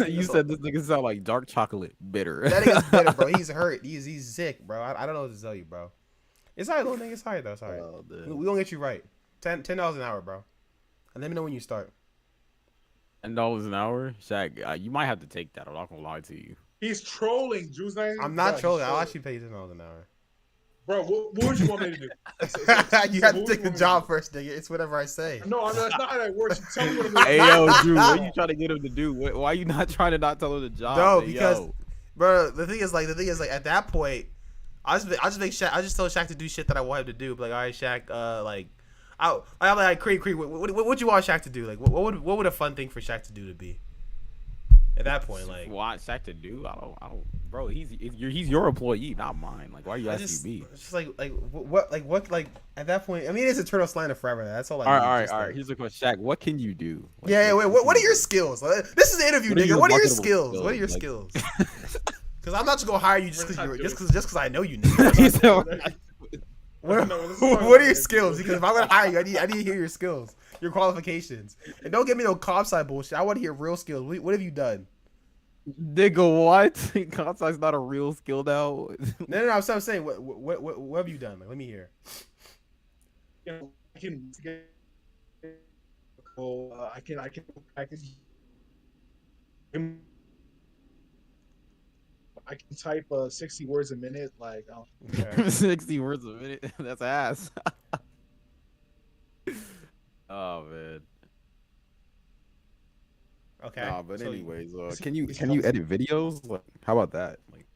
You said this nigga sound like dark chocolate bitter. That nigga's bitter, bro. He's hurt. He's sick, bro. I don't know what to tell you, bro. It's alright, little nigga. It's alright though. It's alright. We gonna get you right. $10 an hour, bro. And let me know when you start. $10 an hour, Shaq. You might have to take that. I'm not gonna lie to you. He's trolling, Juice. I'm not trolling. I'll actually pay you $10 an hour. Bro, what would you want me to do? You have to take the job first, nigga. It's whatever I say. No, that's not how that works. You tell me what I'm Hey, yo, Drew, what are you trying to get him to do? Why are you not trying to not tell him the job? No, because, bro, the thing is, like, at that point, I just tell Shaq to do shit that I want him to do. But, like, all right, Shaq, I'm like, Creed, what you want Shaq to do? Like, what would a fun thing for Shaq to do to be? At that point, like, what Shaq to do? I don't, bro. He's your employee, not mine. Like, why are you asking me? It's just like at that point. I mean, it's eternal slander forever. That's all. All right. Here's the question, Shaq. What can you do? Like, wait. What are your skills? This is the interview, nigga. What are your skills? What are your skills? Because I'm not just gonna hire you just because I know you, nigga. What are your skills? Because if I'm gonna hire you, I need to hear your skills, your qualifications, and don't give me no comp sci bullshit. I want to hear real skills. What have you done? Nigga, what? Comp sci's not a real skill now. No. I'm saying, what have you done? Like, let me hear. I can type 60 words a minute, like 60 words a minute. That's ass. Oh man. Okay. Nah, but so anyways, can you edit videos? Like, how about that? Like,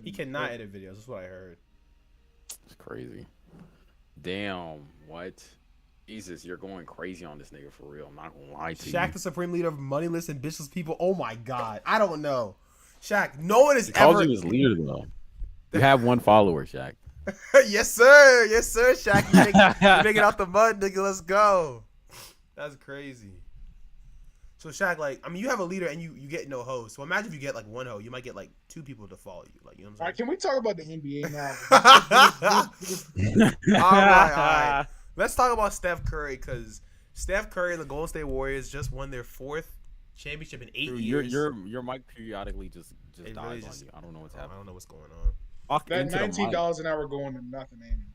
he cannot edit videos. That's what I heard. It's crazy. Damn. What? Jesus, you're going crazy on this nigga for real. I'm not gonna lie to you. Shaq, the supreme leader of moneyless and bitchless people. Oh my god, I don't know. Shaq, no one is he ever. Calls you his leader though. You have one follower, Shaq. Yes, sir. Shaq, you make it out the mud, nigga. Let's go. That's crazy. So Shaq, like, I mean, you have a leader and you get no host. So imagine if you get like one host, you might get like 2 people to follow you. Like, you know what I'm saying? All right, can we talk about the NBA now? All right. Let's talk about Steph Curry, because Steph Curry and the Golden State Warriors just won their 4th championship in 8 years. Your mic periodically just dies really on you. I don't know what's happening. I don't know what's going on. That $19 an hour going to nothing, Amy.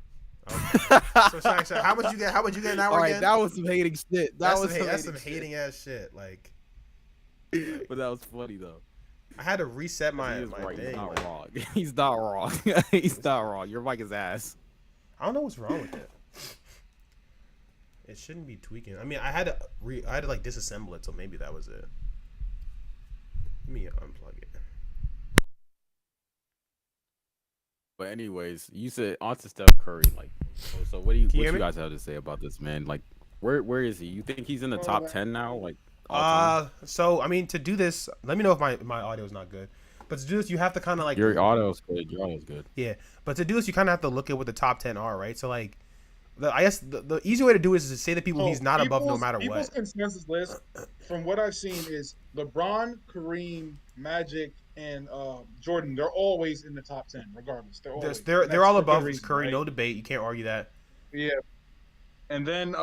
Okay. So Shaq, how much you get? How much you get an hour? All right, again? that was some hating shit. That's some hating ass shit. Like, but that was funny though. I had to reset my right. thing. He's not wrong. He's not wrong. He's not wrong. Your mic is ass. I don't know what's wrong with it. It shouldn't be tweaking. I mean, I had to like disassemble it, so maybe that was it. Let me unplug it. But anyways, you said onto Steph Curry. Like, so what you guys have to say about this man? Like, where is he? You think he's in the top 10 now? Like, so I mean, to do this, let me know if my audio is not good. But to do this, you have to kind of like your audio's good. Your audio's good. Yeah, but to do this, you kind of have to look at what the top 10 are, right? So like, I guess the easy way to do it is to say the people he's not above no matter what. People's consensus list, from what I've seen, is LeBron, Kareem, Magic, and Jordan. They're always in the top 10, regardless. They're all above Curry, right? No debate. You can't argue that. Yeah. And then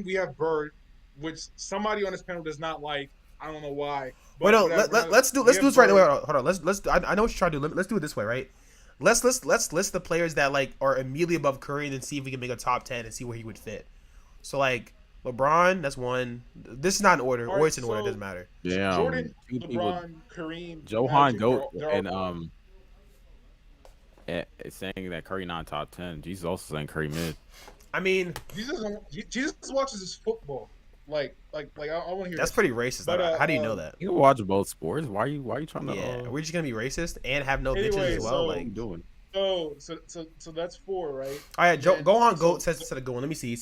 we have Bird, which somebody on this panel does not like. I don't know why, Wait, but no, whatever. let's do We have this right away. Bird. Hold on, let's. I know what you're trying to do. Let's do it this way, right? Let's list the players that like are immediately above Curry, and then see if we can make a top 10 and see where he would fit. So like LeBron, that's one. This is not in order, All or right, it's in order. It doesn't so matter. Yeah, Jordan, two people, LeBron, Kareem, Johan Magic, Goat they're all and good. saying that Curry not top 10. Jesus also saying Curry mid. I mean, Jesus watches his football. I want to hear that's that pretty shit. racist. But How do you know that? You can watch both sports. Why are you trying to? Yeah, we're just gonna be racist and have no bitches anyway, as well. What are Like, you doing? so that's four, right? all right, Then go on. so Goat says instead of going. Let me see.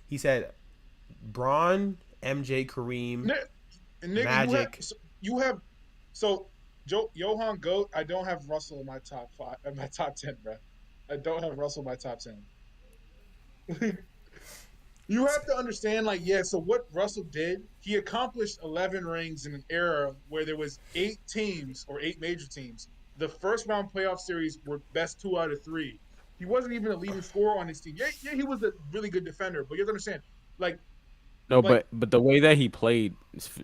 He said, Braun, MJ, Kareem, nigga, Magic. you have so Johan Goat. I don't have Russell in my top five, in my top 10, bro. I don't have Russell in my top 10. You have to understand, like, yeah. So what Russell did, he accomplished 11 rings in an era where there was 8 teams or 8 major teams. The first round playoff series were best 2 out of 3. He wasn't even a leading scorer on his team. Yeah, he was a really good defender, but you have to understand, like, No, like but the way that he played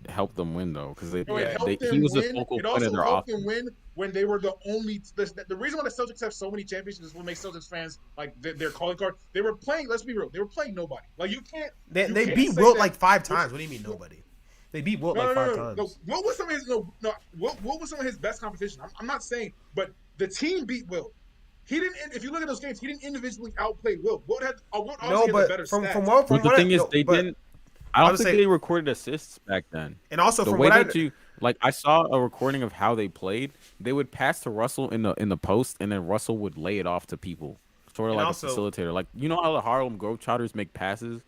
helped them win though, because bro, it helped he them was the win. focal It point of also their helped them offense. win when they were the only. The reason why the Celtics have so many championships is what makes Celtics fans like their calling card. They were playing. Let's be real. They were playing nobody. Like you They can't beat say Wilt that. like 5 times. What do you mean nobody? They beat Wilt like five No. times. What was some of his what was some of his best competition? I'm not saying, but the team beat Will. He didn't. If you look at those games, he didn't individually outplay Will. Wilt No, obviously had the but better stats. But the what I thing is, no, they but didn't. I I don't would think say, they recorded assists back then. and also The from way what I that you like, I saw a recording of how they played. They would pass to Russell in the post, and then Russell would lay it off to people, sort of and like a also facilitator. Like you know how the Harlem Globetrotters make passes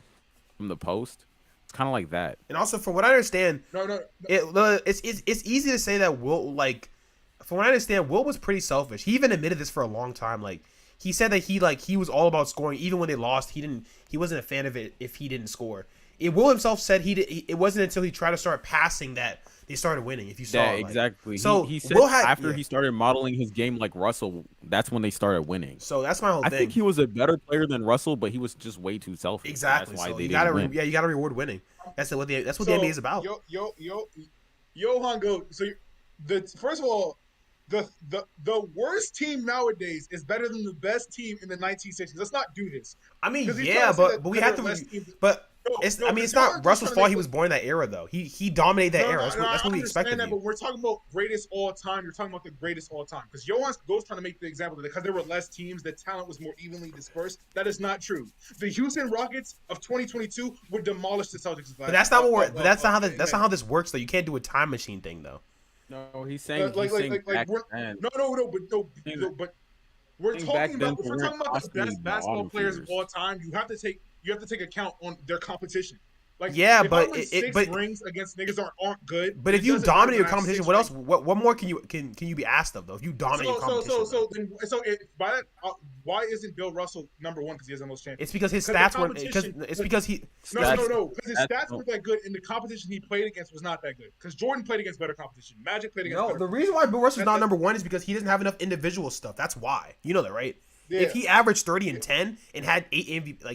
from the post. It's kind of like that. from what I understand, No. it's easy to say that Wilt like from what I understand, Wilt was pretty selfish. He even admitted this for a long time. Like he said that he was all about scoring even when they lost. He wasn't a fan of it if he didn't score. Will himself said it wasn't until he tried to start passing that they started winning. If you saw Yeah, it, like, exactly. so He said Will had after he started modeling his game like Russell, that's when they started winning. So that's my whole I thing. think he was a better player than Russell, but he was just way too selfish. Exactly. That's why So they you didn't gotta win. you gotta reward winning. That's what the NBA is about. Johan Goat. So the first of all, the worst team nowadays is better than the best team in the 1960s. Let's not do this. I mean, Because he's yeah, trying to say but we that have there are to. less teams. But No, it's because y'all not are just Russell's trying to fault. make He the was born in that era though. He dominated that era. no, That's I what we expect understand of that, but you. we're talking about greatest all time. You're talking about the greatest all time. Because Johan Goat's trying to make the example that because there were less teams, the talent was more evenly dispersed. That is not true. The Houston Rockets of 2022 would demolish the Celtics. But that's not what we're. But that's that's not how this works though. You can't do a time machine thing though. No, he's saying back we're, then. but we're Back talking then, about if they we're weren't talking about the constantly best the basketball auto players of shooters. all time. You have to take account on their competition. Like Yeah, if I but win six rings against niggas aren't good, but then if it you doesn't matter dominate that your I have competition, 6 what else? rings. What more can you be asked of though? If you dominate your competition, By that, why isn't Bill Russell number one? Because he has the most it's championships. because his Because the stats weren't. Because competition. it's because he. No. Because his That's stats weren't that good, and the competition he played against was not that good. Because Jordan played against better competition. Magic played against No, better the reason competition. why Bill Russell's not That- number one is because he doesn't have enough individual stuff. That's why. You know that, right? yeah. If he averaged 30 and 10 and had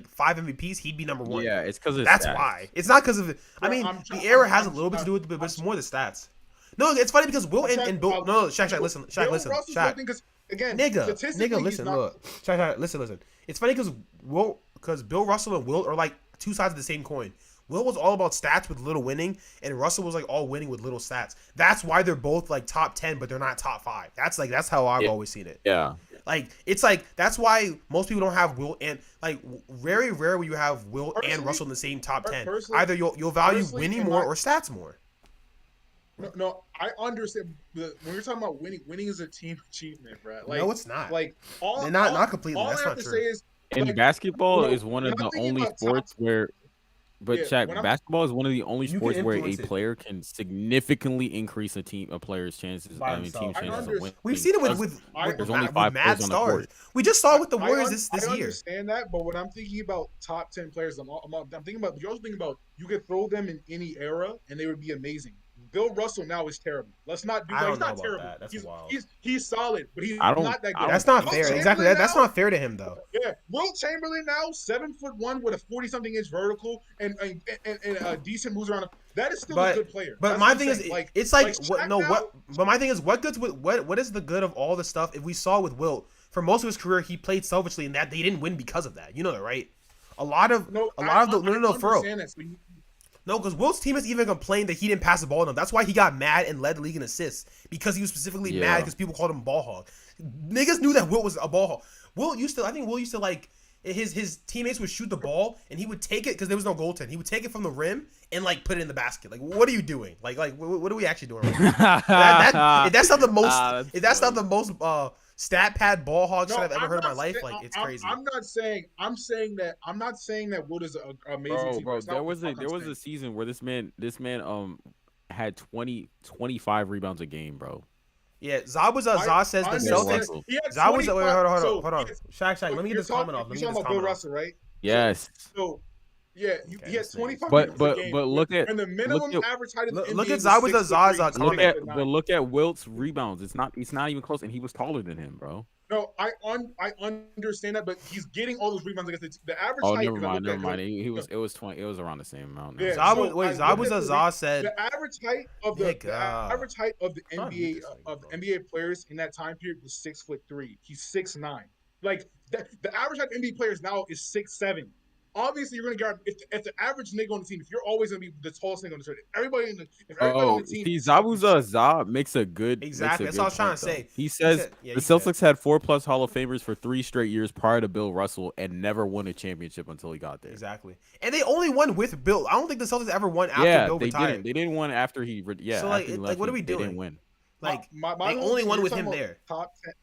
5 MVPs, he'd be number one. Yeah, it's because That's why. It's not because of. I Bro, mean, I'm try- the era has a I'm- little bit to do with it, but I'm- it's more the stats. No, it's funny because Will and Bill. No, Shaq, listen, Bill listen, Russell's Shaq. one thing because again, Nigga, statistically, he's listen, not. look. Shaq, listen. It's funny because Bill Russell and Will are like two sides of the same coin. Will was all about stats with little winning, and Russell was like all winning with little stats. That's why they're both like top 10, but they're not top 5. That's how I've always seen it. Yeah. Like it's like that's why most people don't have Will and like very rare when you have Will and Russell in the same top 10. Either you'll value winning more or stats more. No, I understand. When you're talking about winning is a team achievement, bro. Like, No, it's not. Like all, not completely. All That's I have not to true. say is, And basketball is one of when I'm the thinking only about sports where, but Yeah, Shaq, when I'm- basketball is one of the only You can sports where a influence it. player can significantly increase a player's chances. By I mean, team himself. chances I of winning. We've seen it Because with there's only 5 mad players on the stars. court. We just saw it with the I Warriors this year. understand that, but when I'm thinking about top 10 players, I'm thinking about. You're also thinking about you could throw them in any era and they would be amazing. Bill Russell now is terrible. Let's not do I that. He's don't know not about terrible. that. That's He's wild. he's he's solid, but he's I don't. not that I good. That's don't not think fair. so. Exactly. Chamberlain That's now, not fair to him though. yeah, Will Chamberlain now 7'1" with a 40-something inch vertical and decent moves around him. That is still a good player. But That's my what I'm thing is, saying. Like it's like what? Shaq No, now, what? But my thing is, what goods with what? What is the good of all the stuff? If we saw with Wilt for most of his career, he played selfishly, and that they didn't win because of that. You know that, right? A lot of no, a lot of the I no, for real. understand that. So No, because Wilt's teammates even complained that he didn't pass the ball enough. That's why he got mad and led the league in assists because he was specifically mad because people called him a ball hog. Niggas knew that Wilt was a ball hog. I think Wilt used to like his teammates would shoot the ball and he would take it because there was no goaltend. He would take it from the rim and like put it in the basket. Like, what are you doing? Like what are we actually doing right now? If that's not the most, if that's not the most stat pad ball hog shit I've ever heard in my life, like it's crazy. I'm not saying. I'm not saying that Wood is an amazing team. Bro, there was a season where this man had 25 rebounds a game, bro. Yeah, Zah says the Celtics. Zah was hold on. Shaq, let me get this comment off. Let me get this comment Bill off. Russell, right? Yes. So yeah, he had 25 but game, look at and the minimum average height of the NBA look at was Zah's comment. Look at Wilt's rebounds. It's not even close, and he was taller than him, bro. No, I understand that, but he's getting all those rebounds against the average Oh, height. never mind. It was 20. It was around the same amount. Yeah, Zah said the average height of the average height of the NBA players in that time period was 6'3". He's 6'9". Like the average height of NBA players now is 6'7". Obviously, you're gonna guard if the average nigga on the team. If you're always gonna be the tallest nigga on the team, everybody on the team. See, Zah makes a good exactly. That's what I was trying to say. He says the Celtics had 4+ Hall of Famers for 3 straight years prior to Bill Russell and never won a championship until he got there. Exactly, and they only won with Bill. I don't think the Celtics ever won after Bill retired. They didn't win after he. Yeah. So like what are we doing? They didn't win. Like they only won with him there. Top 10.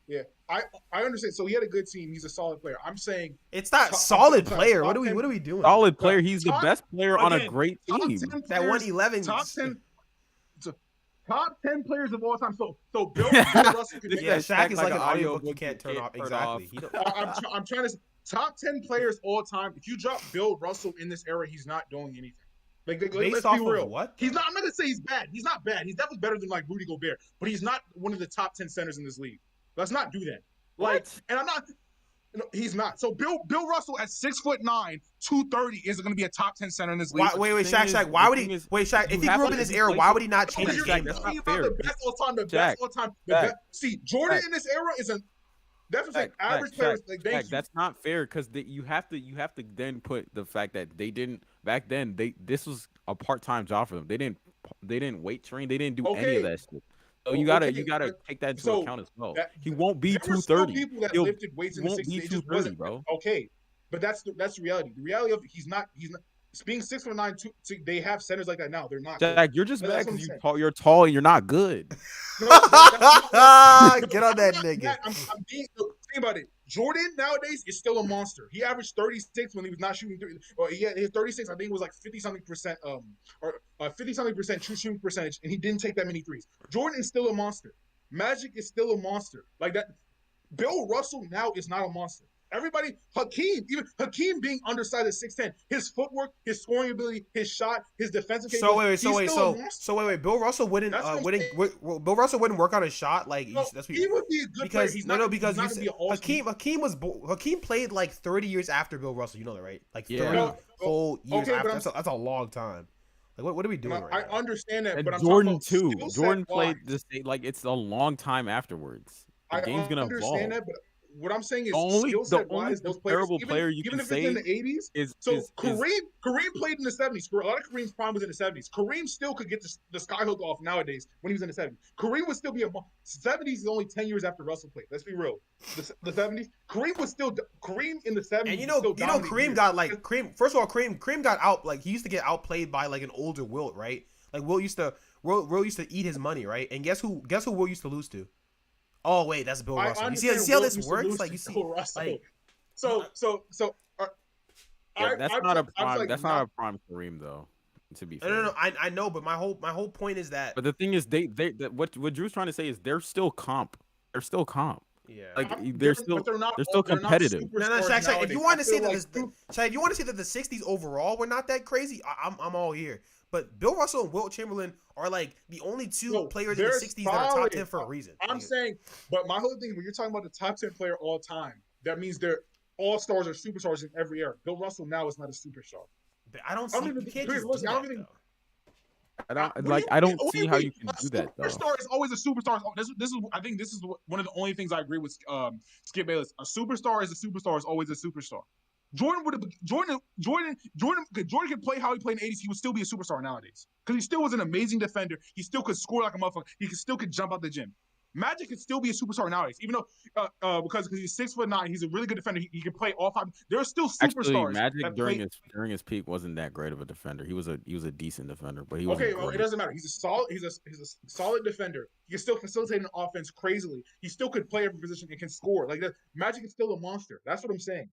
Yeah, I understand. So he had a good team. He's a solid player. I'm saying it's not solid player. What are we doing? Solid player. He's the best player on a great team. That 111. Top 10 players of all time. So Bill Russell. Yeah, Shaq is like an audiobook you can't turn off. Exactly. I'm trying to top 10 players all time. If you drop Bill Russell in this era, he's not doing anything. Like let's be real. What? He's not. I'm not gonna say he's bad. He's not bad. He's definitely better than like Rudy Gobert, but he's not one of the top 10 centers in this league. Let's not do that. Like, and I'm not. No, he's not. So Bill Russell at 6'9", 230 is going to be a top 10 center in this league. Wait, Shaq. Why would he? Wait, Shaq. If he grew up in this era, why would he not change his game? That's not fair. The best all time. The best all time. See, Jordan in this era is definitely average players. Like that's not fair because you have to then put the fact that they didn't back then. This was a part-time job for them. They didn't weight train. They didn't do any of that shit. So you gotta take that into account as well. He won't be 230. People that lifted weights in the 60s. He won't be 230, bro. Okay, but that's the reality. The reality of he's not being 6'9". They have centers like that now. They're not. Jack, you're just mad because you're tall and you're not good. No, get on that nigga. I'm being think about it. Jordan nowadays is still a monster. He averaged 36 when he was not shooting three. Or his 36, I think it was like 50-something% or 50-something% true shooting percentage, and he didn't take that many threes. Jordan is still a monster. Magic is still a monster. Like that. Bill Russell now is not a monster. Everybody, even Hakeem being undersized at 6'10", his footwork, his scoring ability, his shot, his defensive capability. So wait. Bill Russell wouldn't Bill Russell wouldn't work on his shot like he would be a good player. Because Hakeem played like 30 years after Bill Russell. You know that, right? Like 30 whole years after. That's a long time. Like what are we doing right now? I understand that, but I'm Jordan too. Jordan played the same. Like it's a long time afterwards. The game's gonna evolve. I understand that, but what I'm saying is skill set wise, those players, even if it's in the 80s, Kareem played in the 70s. A lot of Kareem's prime was in the 70s. Kareem still could get the skyhook off nowadays when he was in the 70s. Kareem would still be 70s is only 10 years after Russell played. Let's be real. The 70s, Kareem in the 70s. And you know Kareem got like Kareem. First of all, Kareem got out like he used to get outplayed by like an older Wilt, right? Like Wilt used to eat his money, right? And guess who Wilt used to lose to? Oh wait, that's Bill Russell. You see how this works? Like you see, like that's not a prime. That's not a prime Kareem though. To be fair. No. I know, but my whole point is that. But the thing is, what Drew's trying to say is they're still comp. They're still comp. Yeah. Like But they're still they're not competitive. No, superstars Shaq, Shaq, if nowadays. you want I to say feel that like Shaq, if you want to say that the '60s overall were not that crazy, I'm all here. But Bill Russell and Wilt Chamberlain are like the only two no, players in the they're '60s that are top solid. 10 for a reason. I'm saying, but my whole thing when you're talking about the top 10 player all time, that means they're all stars or superstars in every era. Bill Russell now is not a superstar. But I don't I see. don't You even can't here's just do listen, I don't that even though. what I do don't you see how mean? you can A do that though. superstar is always a superstar. This is I think this is one of the only things I agree with Skip Bayless. A superstar is always a superstar. Jordan would have Jordan could play how he played in the 80s. He would still be a superstar nowadays because he still was an amazing defender. He still could score like a motherfucker. Still could jump out the gym. Magic could still be a superstar nowadays, even though because he's 6'9", he's a really good defender. He can play all five. There are still Actually, superstars Magic that play. during his peak wasn't that great of a defender. He was a decent defender, but he wasn't Okay, well, it great. doesn't matter. He's a solid defender. He can still facilitate an offense crazily. He still could play every position and can score. Like that, Magic is still a monster. That's what I'm saying.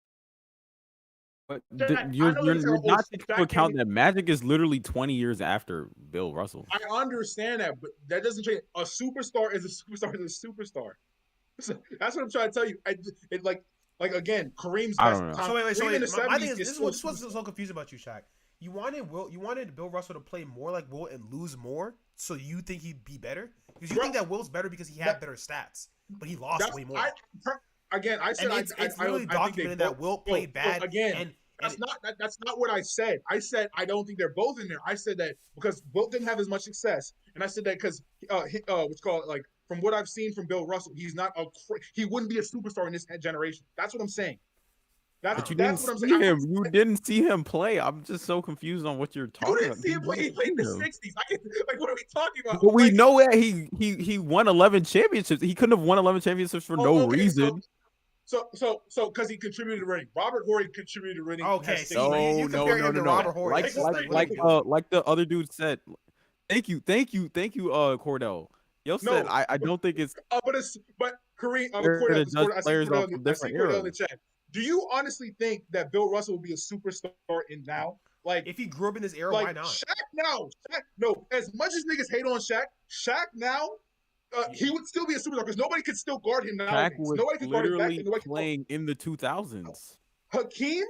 But Shaq, I know you're that not taking into Shaq account that Magic is literally 20 years after Bill Russell. I understand that, but that doesn't change. A superstar is a superstar is a superstar. So that's what I'm trying to tell you. It like again, Kareem's I best don't know. time. So wait. Kareem in the My thing 70s is is this still a is what's superstar. so confused about you, Shaq. You wanted Bill Russell to play more like Wilt and lose more, so you think he'd be better because you think that Wilt's better because he had better stats, but he lost way more. Again, I said and it's literally I think they documented that Wilt played bad. Again, that's not what I said. I said I don't think they're both in there. I said that because Wilt didn't have as much success, and I said that because what's called like from what I've seen from Bill Russell, he's not he wouldn't be a superstar in this generation. That's what I'm saying. But you didn't That's what I'm saying. see him. You didn't see him play. I'm just so confused on what you're You talking didn't about. see him play. He played in the '60s. Like, what are we talking about? But we Like, know that he won 11 championships. He couldn't have won 11 championships for no okay, reason. so because he contributed to winning. Robert Horry contributed to winning. Okay, has see, you comparing him to Robert Horry. Like It's just like, what are we doing? like the other dude said. Thank you, Cordell. Yo said No, I don't think it's but Kareem, fair to judge I see players Cordell, off from I see different Cordell in the eras. chat. Do you honestly think that Bill Russell will be a superstar in now? Like, If he grew up in this era, why not? Shaq now, no. As much as niggas hate on Shaq now, he would still be a superstar because nobody could still guard him Shaq nowadays. was Nobody could guard him back then. literally Nobody could guard playing in the 2000s. Hakeem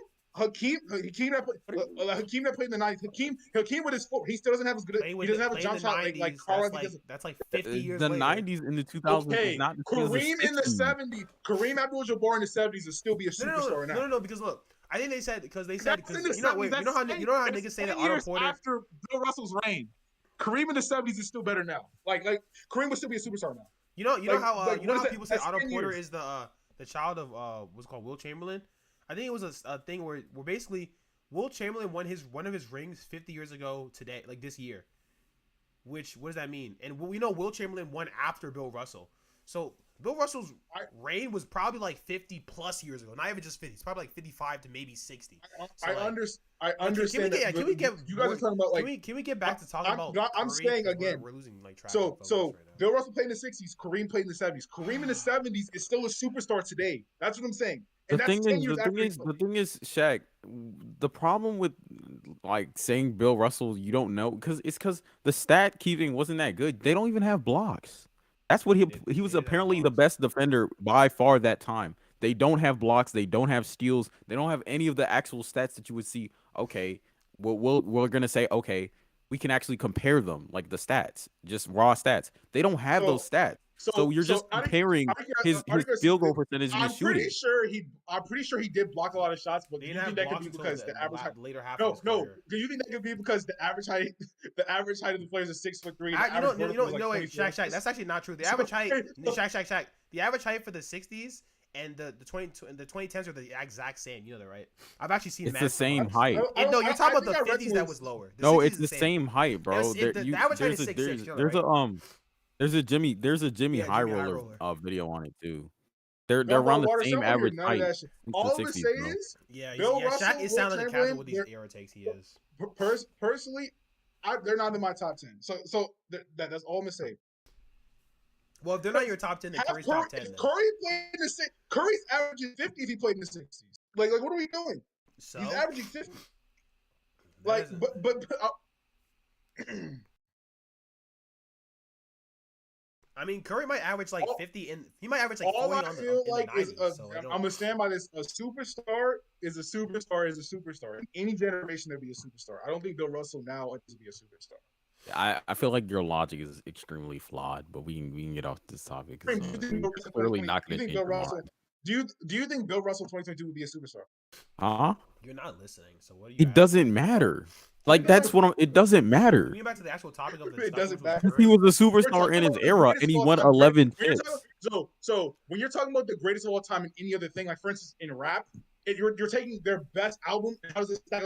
that played in the '90s. Hakeem with his foot, he still doesn't have as good. He doesn't have a jump shot like Carl. That's like 50 years The later. 90s and the 2000s is Okay, not the same as the Kareem in the 60s. '70s, Kareem Abdul-Jabbar in the '70s will still be a superstar now. No, because look, I think they said because That's in the you know 70s, wait, that's you know how 10 niggas say that 10 Otto years Porter after Bill Russell's reign. Kareem in the '70s is still better now. Like Kareem would still be a superstar now. you know how what is how that? people say That's Otto 10 Porter years. is the child of what's called Wilt Chamberlain. I think it was a thing where basically Wilt Chamberlain won one of his rings 50 years ago today, like this year. Which what does that mean? And we know Wilt Chamberlain won after Bill Russell. So Bill Russell's reign was probably like 50 plus years ago. Not even just 50. It's probably like 55 to maybe 60. I understand that. Can we get you guys are talking about like can we get back to talking about I'm Curry? saying 'Cause again. we're losing like track of So focus right now. Bill Russell played in the '60s. Kareem played in the '70s. Kareem in the '70s is still a superstar today. That's what I'm saying. And The that's thing 10 is, years after the thing is, Shaq. The problem with like saying Bill Russell, you don't know, because the stat keeping wasn't that good. They don't even have blocks. That's what he was did have apparently the blocks. best defender by far that time. They don't have blocks. They don't have steals. They don't have any of the actual stats that you would see. Okay, we're gonna say okay, we can actually compare them like the stats, just raw stats. They don't have those stats. So you're just comparing his field goal percentage and his shooting. I'm pretty sure he did block a lot of shots, but do They you didn't have think that could blocks be until because the average height? later half of his No. career. Do you think that could be because the average height of the players is 6'3"? Shaq. That's actually not true. The average height, Shaq. The average height for the '60s and the 2010s are the exact same. You know that, right? I've actually seen. It's the same height. No, you're talking about the '50s that was lower. No, it's the same height, bro. The average height is 6'6". There's a Jimmy High Roller video on it too. They're around the same average height. All I'm gonna say is, Bill Russell, Shaq is sounding like casual with these era takes. He is. Personally, they're not in my top 10. So that's all I'm gonna say. Well, if they're not your top 10, then Curry's top 10. Curry played in the Curry's averaging 50 if he played in the 60s. Like what are we doing? So he's averaging 50. Like, but I mean, Curry might average like All, 50, and he might average like all 40 I on the feel in the like is 90s. So it I'm don't. gonna stand by this. A superstar is a superstar is a superstar. In any generation, there'll be a superstar. I don't think Bill Russell now is to be a superstar. I feel like your logic is extremely flawed, but we can get off this topic I because mean, do you think Bill you're Russell clearly 2020? not Do you going to think change Bill your mind. Russell? Do you think Bill Russell 2022 would be a superstar? Huh? You're not listening. So what are you It asking? doesn't matter. Like It that's what it doesn't We matter. get back to the actual topic of the It discussion, doesn't which was matter. He Curry. was a We're superstar talking in his about the era, greatest and of he all won time. 11 When you're talking, chips. so when you're talking about the greatest of all time in any other thing, like for instance in rap, you're taking their best album and how does it stack?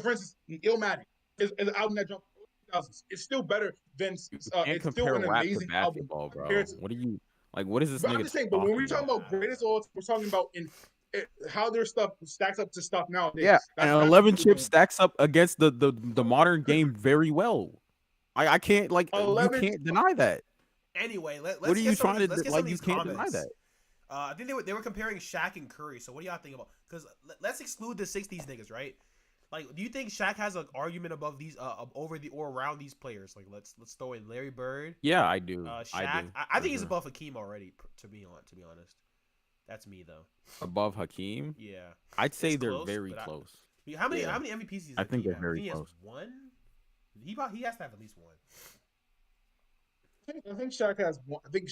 For instance, Illmatic is an album that dropped in the 2000s. It's still better than You can't it's still compare an rap to amazing album basketball, compared bro. to. What are you like? What is this But I'm nigga just saying. But when talking we're talking about? about greatest of all time, we're talking about in how their stuff stacks up to stuff Yeah, nowadays. and That's 11 what we're chips doing. stacks up against the modern game very well. I can't like you 11. can't deny that. Anyway, What let's are get you some of trying these. to Let's get some like? of You these can't deny comments. that. I think they were comparing Shaq and Curry. So what do y'all think about? Because let's exclude the '60s niggas, right? Like, do you think Shaq has an argument above these over the or around these players? Like, let's throw in Larry Bird, Yeah, I do. I Shaq. do. I For think he's sure. above Hakeem already. To be honest, that's me though. Above Hakeem, Yeah, I'd it's say they're close. very But close. how many Yeah, MVPs I do think you they're have? I very think he has close. one. He has to have at least one. I think Shaq has one. I think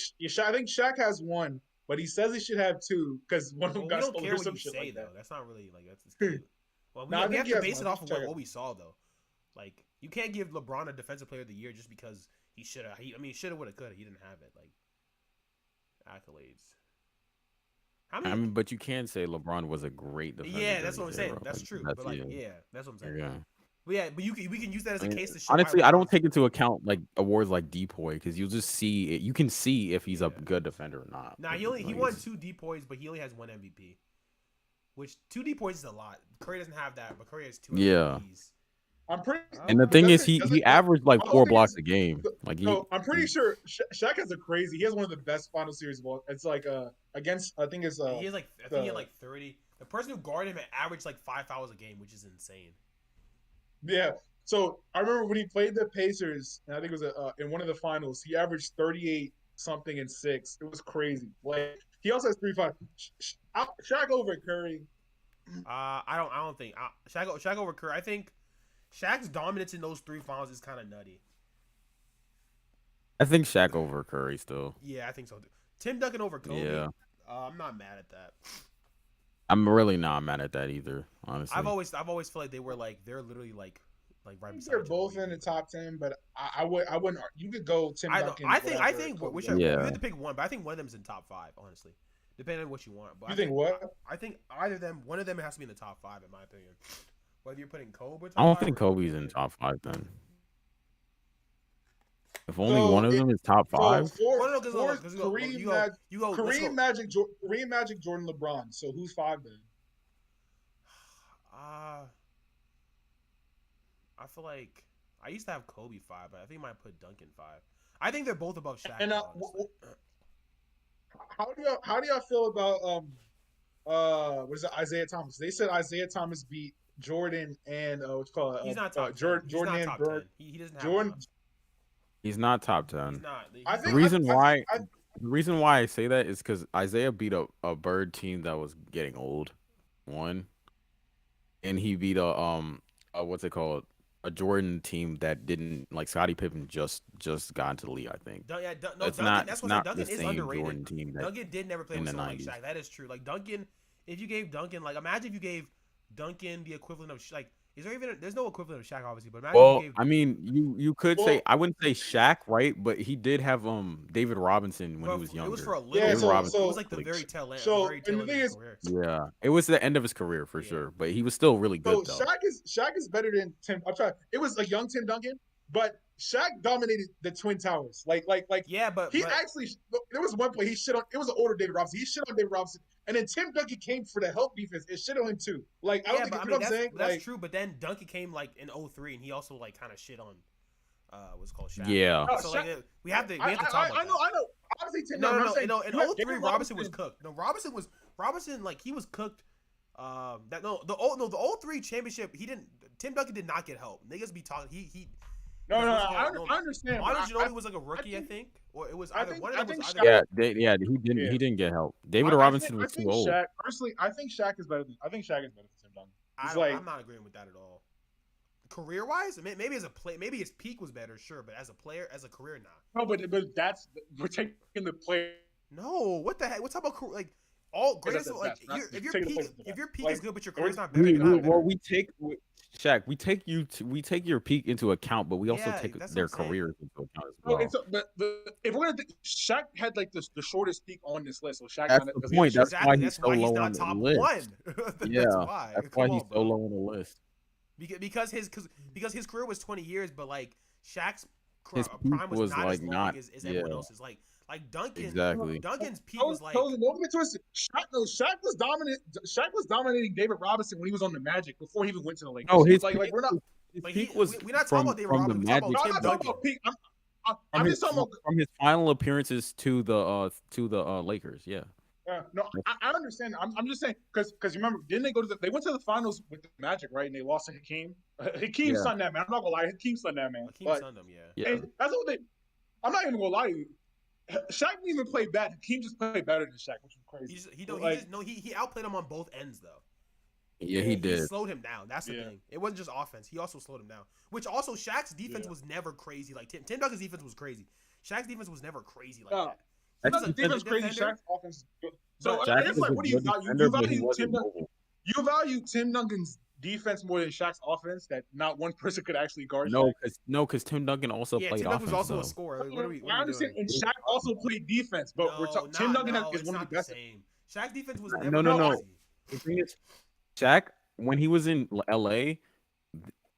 Shaq has one, but he says he should have two because one of them Well, we got don't stolen care or what some you shit say like though. that. That's not really like that's. Well, No, I we think have he to has base one. it off of Check what we saw though. Like you can't give LeBron a Defensive Player of the Year just because he should have. I mean, should have, would have, could have. He didn't have it. Like accolades. How I many? mean, but you can say LeBron was a great defender. Yeah, that's what during I'm his saying. era. That's Like, true. that's But like, yeah. yeah, that's what I'm saying. Yeah. But yeah, but we can use that as I a mean, case to show why honestly, I don't LeBron's. take into account like awards like Depoy because you'll just see it. You can see if he's a Yeah. good defender or not. Nah, he Like, won it's- 2 DPOYs, but he only has 1 MVP. Which 2 DPOYs is a lot. Curry doesn't have that, but Curry has 2 Yeah. MVPs. I'm pretty. And the But thing is, doesn't he no, averaged like my whole 4 thing blocks is a game. Like so I'm pretty he sure Shaq has a crazy. He has one of the best final series of all. It's like against I think it's Yeah, he has like I think he had the like 30. The person who guarded him averaged like 5 fouls a game, which is insane. yeah. So I remember when he played the Pacers, and I think it was in one of the finals. He averaged 38 something and 6. It was crazy. Like he also has 3-5. Shaq over Curry. I don't think Shaq over Curry. I think Shaq's dominance in those 3 finals is kind of nutty. I think Shaq over Curry still. Yeah, I think so. Tim Duncan over Kobe. Yeah. I'm not mad at that. I'm really not mad at that either, honestly. I've always felt like they're literally like right beside They're each other. both in the top 10, but I wouldn't. You could go Tim Duncan. I think Kobe which Bryant. you Yeah. have to pick one, but I think one of them is in top 5, honestly. Depending on what you want. But You think what? I think either one of them has to be in the top 5 in my opinion. Whether you're putting Kobe. I don't top think 5 or Kobe's in top 5 then. If only So one of them is top So 5, Well, no, because Kareem Magic, Jordan, LeBron. So who's 5 then? I feel like I used to have Kobe 5, but I think I might put Duncan 5. I think they're both above Shaq. And honestly. how do y'all feel about what is it, Isaiah Thomas? They said Isaiah Thomas beat Jordan and what's it called He's not top 10. Jordan He's not and top Bird. 10. He doesn't have Jordan. enough. he's not top He's 10. not. I The think reason why I, the reason why I say that is because Isaiah beat a Bird team that was getting old, one, and he beat a what's it called, a Jordan team that didn't like Scottie Pippen just got into the league. I think No, that's Duncan. not That's it's what not Duncan the is same underrated. Jordan team that Duncan did never play in with the someone like 90s. Shaq. That is true. Like Duncan, if you gave Duncan, like imagine if you gave Duncan the equivalent of like, is there even? There's no equivalent of Shaq, obviously, but imagine if Well, you gave. I mean, you could say well, I wouldn't say Shaq, right? But he did have David Robinson when But he was it was younger. for a little. Yeah, David so- Robinson it so- was like the like, very tail end. so, the very tail and the end of his thing career. yeah, it was the end of his career for Yeah. sure, but he was still really good so though. Shaq is better than Tim. I'm trying. It was a young Tim Duncan, but Shaq dominated the Twin Towers. Like Yeah, but he actually. There was one play he shit on. It was an older David Robinson. He shit on David Robinson, and then Tim Duncan came for the help defense and shit on him too. Like I don't yeah, think but you I know mean what I'm saying. that's Like, true. But then Duncan came like in 03, and he also like kind of shit on what's it called Shaq. Yeah, no, So Shaq- like we have to talk I about know. that. I know. Obviously, Tim. No, I'm no, saying no. In you had 03, David Robinson was cooked. No, Robinson like he was cooked. The 03 championship, he didn't. Tim Duncan did not get help. Niggas be talking. No, Because no, what's it called? No, I understand. Manu But Ginobili was like a rookie, I think, or it was either one of I them was think either. Shaq. Yeah, Yeah. he didn't get help. David Robinson I was too think old. Shaq. Personally, I think Shaq is better than. I think Shaq is better than Tim Duncan. I It's don't. I'm like not agreeing with that at all. Career wise, maybe as a play, maybe his peak was better, sure, but as a player, as a career, nah. no, but that's we're taking the player No, what the heck? What's about like all at greatest? their Like best, not if your taking the peak, place at the if best. your peak Like is good, but your we're, career's not better, you're not better. Shaq, we take your peak into account, but we also Yeah, take that's what their I'm saying. careers into account as no, well. but if we're gonna think, Shaq had like the shortest peak on this list, so Shaq That's not the does he have point. the That's shortest why Exactly. peak? he's That's so why he's low on not the top list. one. That's Yeah, why. that's why Come he's on, so bro. low on the list. Because his career was 20 years, but like Shaq's His peak prime was was not like as long not. as Yeah, everyone else's. Like exactly. Duncan's peak was like Don't get twisted. Shaq was dominant. Shaq was dominating David Robinson when he was on the Magic before he even went to the No, Lakers. Like we're not. his like peak was we're not talking about David from the Robinson. We're talking Magic about No, I'm Tim not talking Duncan. about peak. from I'm his just talking about. from his final appearances to the Lakers. Yeah. No, I understand. I'm just saying because remember, didn't they go to they went to the finals with the Magic, right? And they lost to Hakeem. Hakeem Yeah. son that man. I'm not gonna lie, Hakeem son that man. Hakeem But Sundom, yeah. Yeah. and that's what they. I'm not even gonna lie to you. Shaq didn't even play bad. Hakeem just played better than Shaq, which is crazy. He outplayed him on both ends though. Yeah, he He did. slowed him down. That's the thing. It wasn't just offense. He also slowed him down. Which also Shaq's defense was never crazy. Like Tim Duncan's defense was crazy. Shaq's defense was never crazy like that. That's defense crazy. Shaq's offense is good. So Shaq I guess was like, a what do you good value? defender, but he wasn't Tim. mobile. You value Tim Duncan's defense more than Shaq's offense. That not one person could actually guard. No, Shaq? because Tim Duncan also Yeah, played Tim Duncan offense. was also though. a scorer. Like, I understand, and Shaq also played defense, but Tim Duncan is one of the best. Same. Shaq's defense was never No. crazy. The thing is, Shaq, when he was in LA,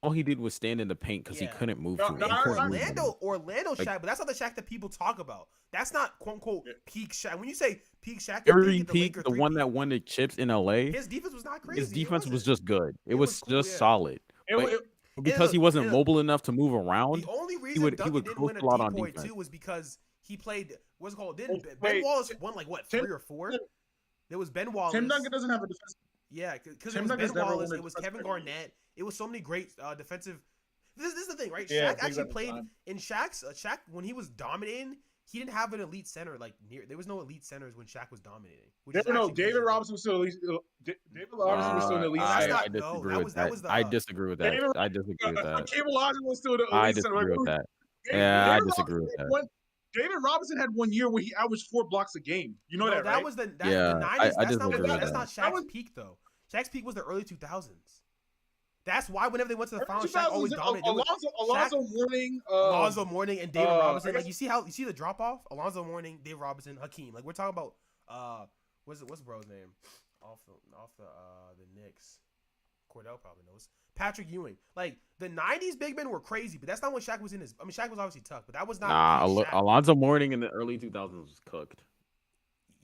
all he did was stand in the paint because he couldn't move. Orlando Shaq, but that's not the Shaq that people talk about. That's not quote unquote peak Shaq. When you say peak Shaq, Every peak, the one that won the chips in LA, his defense was not crazy. his defense was just good. It was cool, just solid. It, Because he wasn't mobile enough to move around, The only reason he would Duncan didn't win a coast a lot on depoy defense. too was because he played what's it called? Didn't Ben Wait, Wallace won like what 3 or 4? There was Ben Wallace. Tim Duncan doesn't have a defense. Yeah, because it Tim was Duncan's Ben never Wallace. won a It was defensive Kevin player. Garnett. It was so many great defensive. This is the thing, right? Yeah, Shaq actually exactly. played in Shaq when he was dominating. He didn't have an elite center there was no elite centers when Shaq was dominating. David Robinson was still elite. David Robinson was still an elite. I disagree with that. I disagree with that. I disagree with that. David Robinson was still the elite. I disagree with that. Yeah, I disagree with that. David Robinson had 1 year where he averaged 4 blocks a game. You know that, right? That was the Yeah, 90s. I That's not disagree with that's that. not Shaq's peak though. Shaq's peak was the early 2000s. That's why whenever they went to the finals, Shaq always dominated. Alonzo Mourning, Alonzo Mourning and David Robinson. I Like you see the drop off? Alonzo Mourning, David Robinson, Hakeem. Like we're talking about what's bro's name? Off the Knicks. Cordell probably knows. Patrick Ewing. Like the 90s big men were crazy, but that's not when Shaq was in his. I mean, Shaq was obviously tough, but that was not. Alonzo Mourning in the early 2000s was cooked.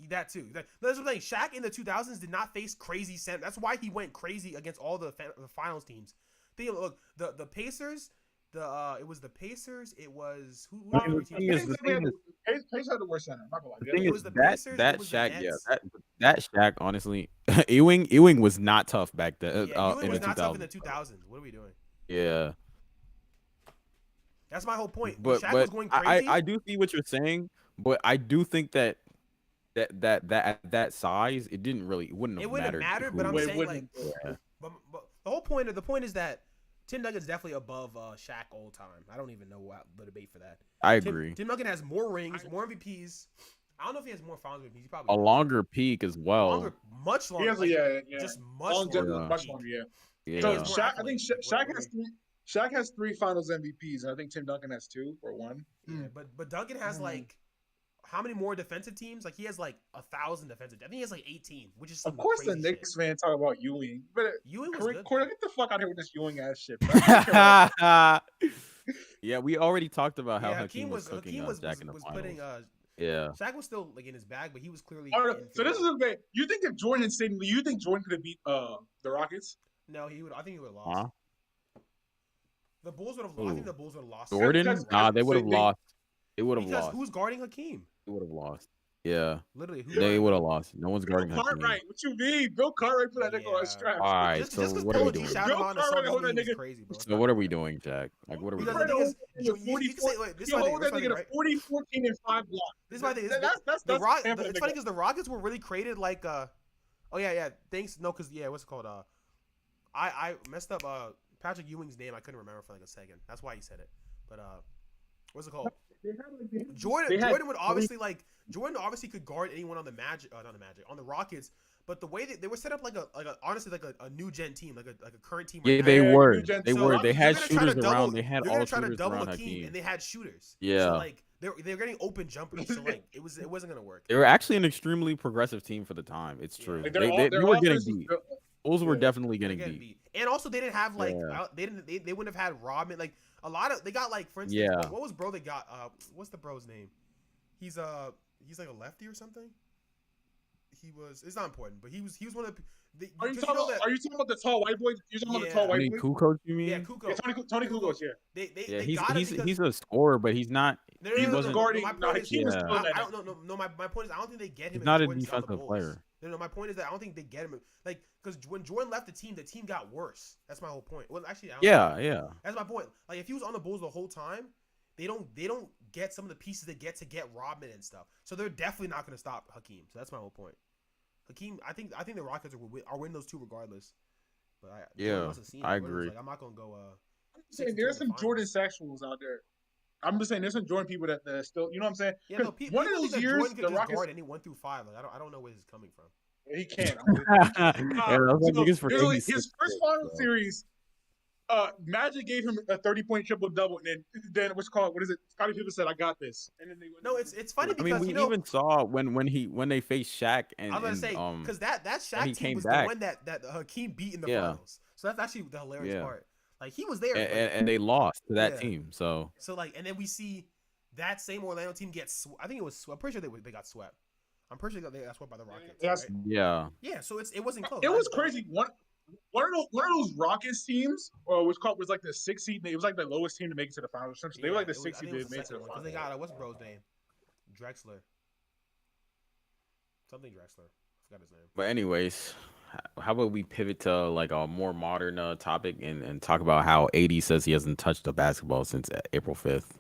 That too. That's what I'm saying. Shaq in the 2000s did not face crazy center. That's why he went crazy against all the finals teams. Look, the Pacers. It was the Pacers. It was who? Pacers had the worst center. I'm not gonna lie. The thing It is was the that Pacers, that it was the Shaq, yeah, Nets. that Shaq. Honestly, Ewing was not tough back then. Ewing In was the not tough in 2000s. the 2000s. What are we doing? Yeah, That's my whole point. but Shaq was going crazy. I do see what you're saying, but I do think that at that size, it wouldn't have mattered. But I'm Wait, saying wouldn't- like, but the point is that Tim Duncan's definitely above Shaq all time. I don't even know what the debate for that. I agree. Tim Duncan has more rings, more MVPs. I don't know if he has more finals MVPs. He A probably longer peak as well. much longer. He has, Just much much longer. longer. Yeah. Yeah. So More Shaq, I think accolades. Shaq has 3. Shaq has 3 Finals MVPs, and I think Tim Duncan has 2 or 1. Yeah, but Duncan has like how many more defensive teams? Like he has like 1,000 defensive. I think he has like 18, which is Of course, the crazy Knicks fan talk about Ewing, but Ewing was good. Corey, get the fuck out of here with this Ewing ass shit. Bro. Yeah, we already talked about how Yeah, Hakeem was cooking Shaq in the finals. putting Yeah. Shaq was still like in his bag, but he was clearly. All right, so this is a debate. You think if Jordan had stayed in the league, you think Jordan could have beat the Rockets? No, he would. I think he would have lost. Huh? The Bulls would have. I think the Bulls would have lost. Jordan? Because- Nah, they would have they- lost. They would have Because lost. who's guarding Hakeem? They would have lost. Yeah, Literally, who's they guarding would him? have lost. No one's Bill guarding Hakeem. Cartwright. What you mean? Bill Cartwright put that nigga on Yeah. straps. All right, Just so because what are we Polo G doing? shouted him Bill out in the song Cartwright doesn't hold mean that he was nigga. crazy, bro. It's So not what are fair. we doing, Jack? Like, what are we Bill Because the doing? thing Cartwright is, hold that nigga you can say, 44. wait, this is You my thing. hold This is that my thing, nigga to right? 40, 14, and 5 blocks. This is my thing. That's paying for the It's nigga. funny because the Rockets were really created like oh yeah, thanks. No, because yeah, what's it called? I messed up Patrick Ewing's name. I couldn't remember for like a second. That's why he said it. But what's it called? They had Jordan would obviously Jordan obviously could guard anyone on the Magic, not the Magic, on the Rockets. But the way they were set up like a honestly like a new gen team, like a current team right Yeah, now. they the were. new gen They team. were. So They you're had gonna try to shooters double. around. They had You're all gonna try to shooters double around Hakeem, and Hakeem. they had shooters. So Yeah, like they're getting open jumpers. So like it wasn't gonna work. they were actually an extremely progressive team for the time. It's Yeah, true. Like They their were getting offense is beat. built. Bulls were Yeah. definitely they're getting getting beat. beat. And also they didn't have like Yeah. they wouldn't have had Rodman like a lot of they got like for instance Yeah. what was bro they got what's the bro's name? He's like a lefty or something. It's not important, but he was one of the Are you 'cause talking know about? that Are you talking about the tall white boy? You're talking about the tall yeah white Tony boy? Kukoc, you yeah mean? Kuko Yeah, Tony Kukoc. Yeah, Yeah, they he's got him he's because he's a scorer, but he's not. he's He wasn't. no. My guarding. No, point is Hakeem is Yeah, killing that. I don't know. No, my point is I don't think they get him he's if not a Jordan's on the defensive Bulls. player. No, my point is that I don't think they get him like because when Jordan left the team got worse. That's my whole point. Well, actually, I don't Yeah, yeah. that's my point. Like if he was on the Bulls the whole time, they don't get some of the pieces they get to get Rodman and stuff. So they're definitely not going to stop Hakeem. So that's my whole point. Hakeem, I think the Rockets are win those two regardless. But Jordan Yeah, must have seen it. I Jordan was agree. like, I'm not gonna go. I'm saying 6-2 there's in the some Jordan finals. sexuals out there. I'm just saying there's some Jordan people that still, you know what I'm saying? Yeah, Because no. People one of think those that years, Jordan could the just Rockets, guard any 1 through 5. Like I don't know where this is coming from. he can't. Yeah, those like So niggas for there's only 86. his first final series. Magic gave him a 30-point triple double, and then what's called what is it? Scottie Pippen said, "I got this," and then they went. No, it's funny I mean, because we even saw when they faced Shaq I was gonna say because that when he Shaq team came was back. the one that Hakeem beat in the Yeah, finals. So that's actually the hilarious yeah, part. Like he was there. and, Like and they lost to that yeah. team. So So like and then we see that same Orlando team get. I think it was. I'm pretty sure they got swept. I'm pretty sure they got swept by the Rockets. Yes. Right? yeah, Yeah. So it wasn't close. It was crazy. One of those Rockets teams, was like the 6th seed. It was like the lowest team to make it to the finals. So they were like the 6th seed that made it to the because finals. they got what's bro's name? Drexler. Something Drexler. I forgot his name. but anyways, how about we pivot to like a more modern topic and talk about how AD says he hasn't touched a basketball since April 5th.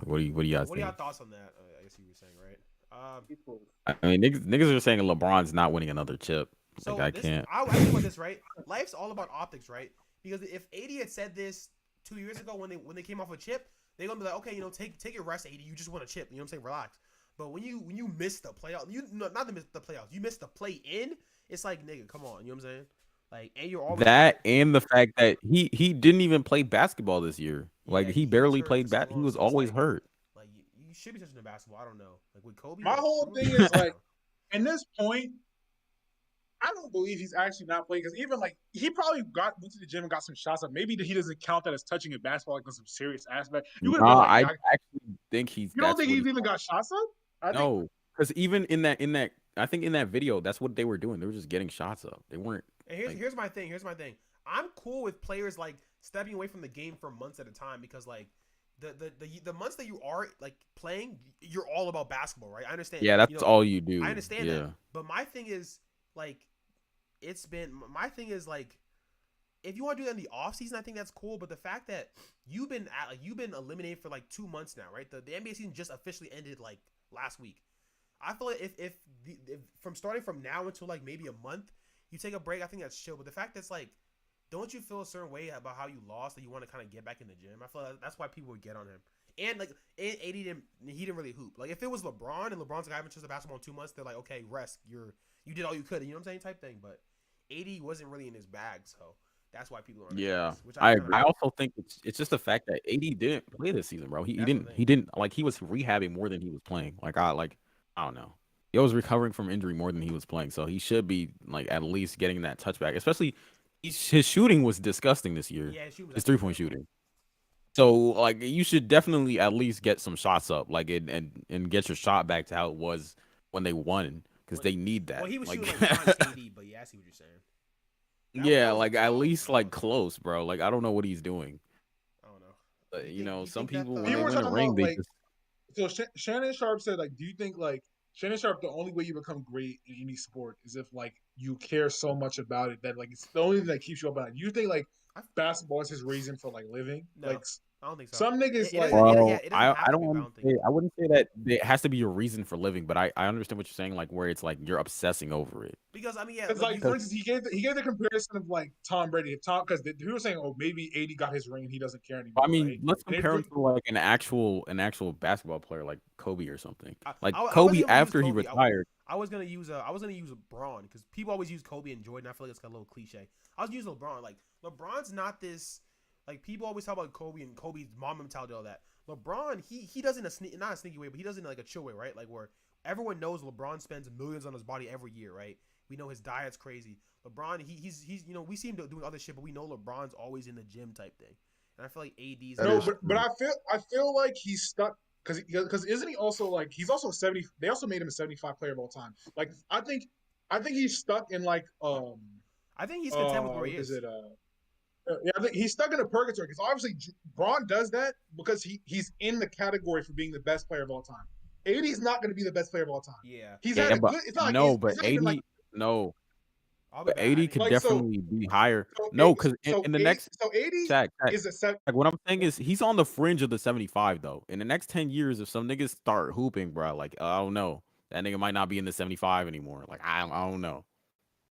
What do you guys What are your think? thoughts on that? I guess you were saying right. I mean, niggas are saying LeBron's not winning another chip. So Like I can't. I think about this right. Life's all about optics, right? Because if AD had said this 2 years ago when they came off a chip, they're gonna be like, okay, take your rest, AD. You just want a chip. You know what I'm saying? Relax. But when you miss the playoff, not the miss the playoffs, you miss the play in. It's like nigga, come on. You know what I'm saying? Like, and you're already That and the fact that he didn't even play basketball this year. Like yeah, he was barely hurt played for so He long, was so it's always like, hurt. Like you should be touching the basketball. I don't know. Like with Kobe. My whole thing is like, in this point, I don't believe he's actually not playing because even like he probably went to the gym and got some shots up. Maybe he doesn't count that as touching a basketball like on some serious aspect. You would have been like, I yeah, actually think he's. you don't That's think what he's even got shots up? I think no, because even in that I think in that video, that's what they were doing. They were just getting shots up. They weren't. And here's my thing. I'm cool with players like stepping away from the game for months at a time because like the months that you are like playing, you're all about basketball, right? I understand. Yeah, that's all you do. I understand yeah. that. But my thing is like if you want to do that in the off season, I think that's cool. But the fact that you've been eliminated for like 2 months now, right? The NBA season just officially ended like last week. I feel like if from starting from now until like maybe a month, you take a break, I think that's chill. But the fact that's like, don't you feel a certain way about how you lost that you want to kind of get back in the gym? I feel like that's why people would get on him. And like, and AD didn't really hoop. Like if it was LeBron and LeBron's like I haven't touched the basketball in 2 months, they're like, okay, rest. You did all you could. You know what I'm saying? Type thing. But AD wasn't really in his bag, so that's why people are. Yeah, which I agree. I also think it's just the fact that AD didn't play this season, bro. He didn't like he was rehabbing more than he was playing. I don't know. He was recovering from injury more than he was playing, so he should be like at least getting that touchback. Especially his shooting was disgusting this year. Yeah, his 3-point shooting. So like you should definitely at least get some shots up, like and get your shot back to how it was when they won, because they need that. Well, he was like, shooting like non-KD, but yeah, I see what you're saying. Yeah, like at least like close, bro. Like I don't know what he's doing. I don't know. But, you know, you some think that people the- when they People were win a talking ring, about they like just so Shannon Sharp said like, do you think like Shannon Sharp, the only way you become great in any sport is if like you care so much about it that like it's the only thing that keeps you up at night. You think like I, basketball is his reason for like living? no, I don't think so. Some niggas It like doesn't. Yeah, Well, it doesn't have I to be, don't but I want don't to think. say I wouldn't say that it has to be your reason for living, but I understand what you're saying, like where it's like you're obsessing over it. Because I mean, yeah, it's like like you. for instance he gave the comparison of like Tom Brady. If Tom because he was saying maybe 80 got his ring and he doesn't care I anymore, mean, right? let's And compare him to like an actual basketball player like Kobe or something. Like I Kobe wasn't gonna use after he Kobe. retired. I was gonna use LeBron because people always use Kobe and Jordan. I feel like it's kind of a little cliche. I was using LeBron. Like LeBron's not this. Like people always talk about Kobe and Kobe's mom mentality, all that. LeBron, he does it in not a sneaky way, but he does it in like a chill way, right? Like where everyone knows LeBron spends millions on his body every year, right? We know his diet's crazy. LeBron, he's we see him doing other shit, but we know LeBron's always in the gym type thing. And I feel like AD's That no, is not. but true. I feel like he's stuck because isn't he also like he's also 70? They also made him a 75 player of all time. Like I think he's stuck in like I think he's content with where he what is is. it yeah, I think he's stuck in a purgatory because obviously Braun does that because he's in the category for being the best player of all time. AD's not going to be the best player of all time. Yeah, He's had Yeah, a but good. It's not like no, but it's not even like 80 no, I'll be but back. I 80 didn't could even. like definitely be higher. so No, because in the 80 next so 80 Shaq, is a set. like what I'm saying is he's on the fringe of the 75 though. In the next 10 years, if some niggas start hooping, bro, like I don't know, that nigga might not be in the 75 anymore. Like I don't know.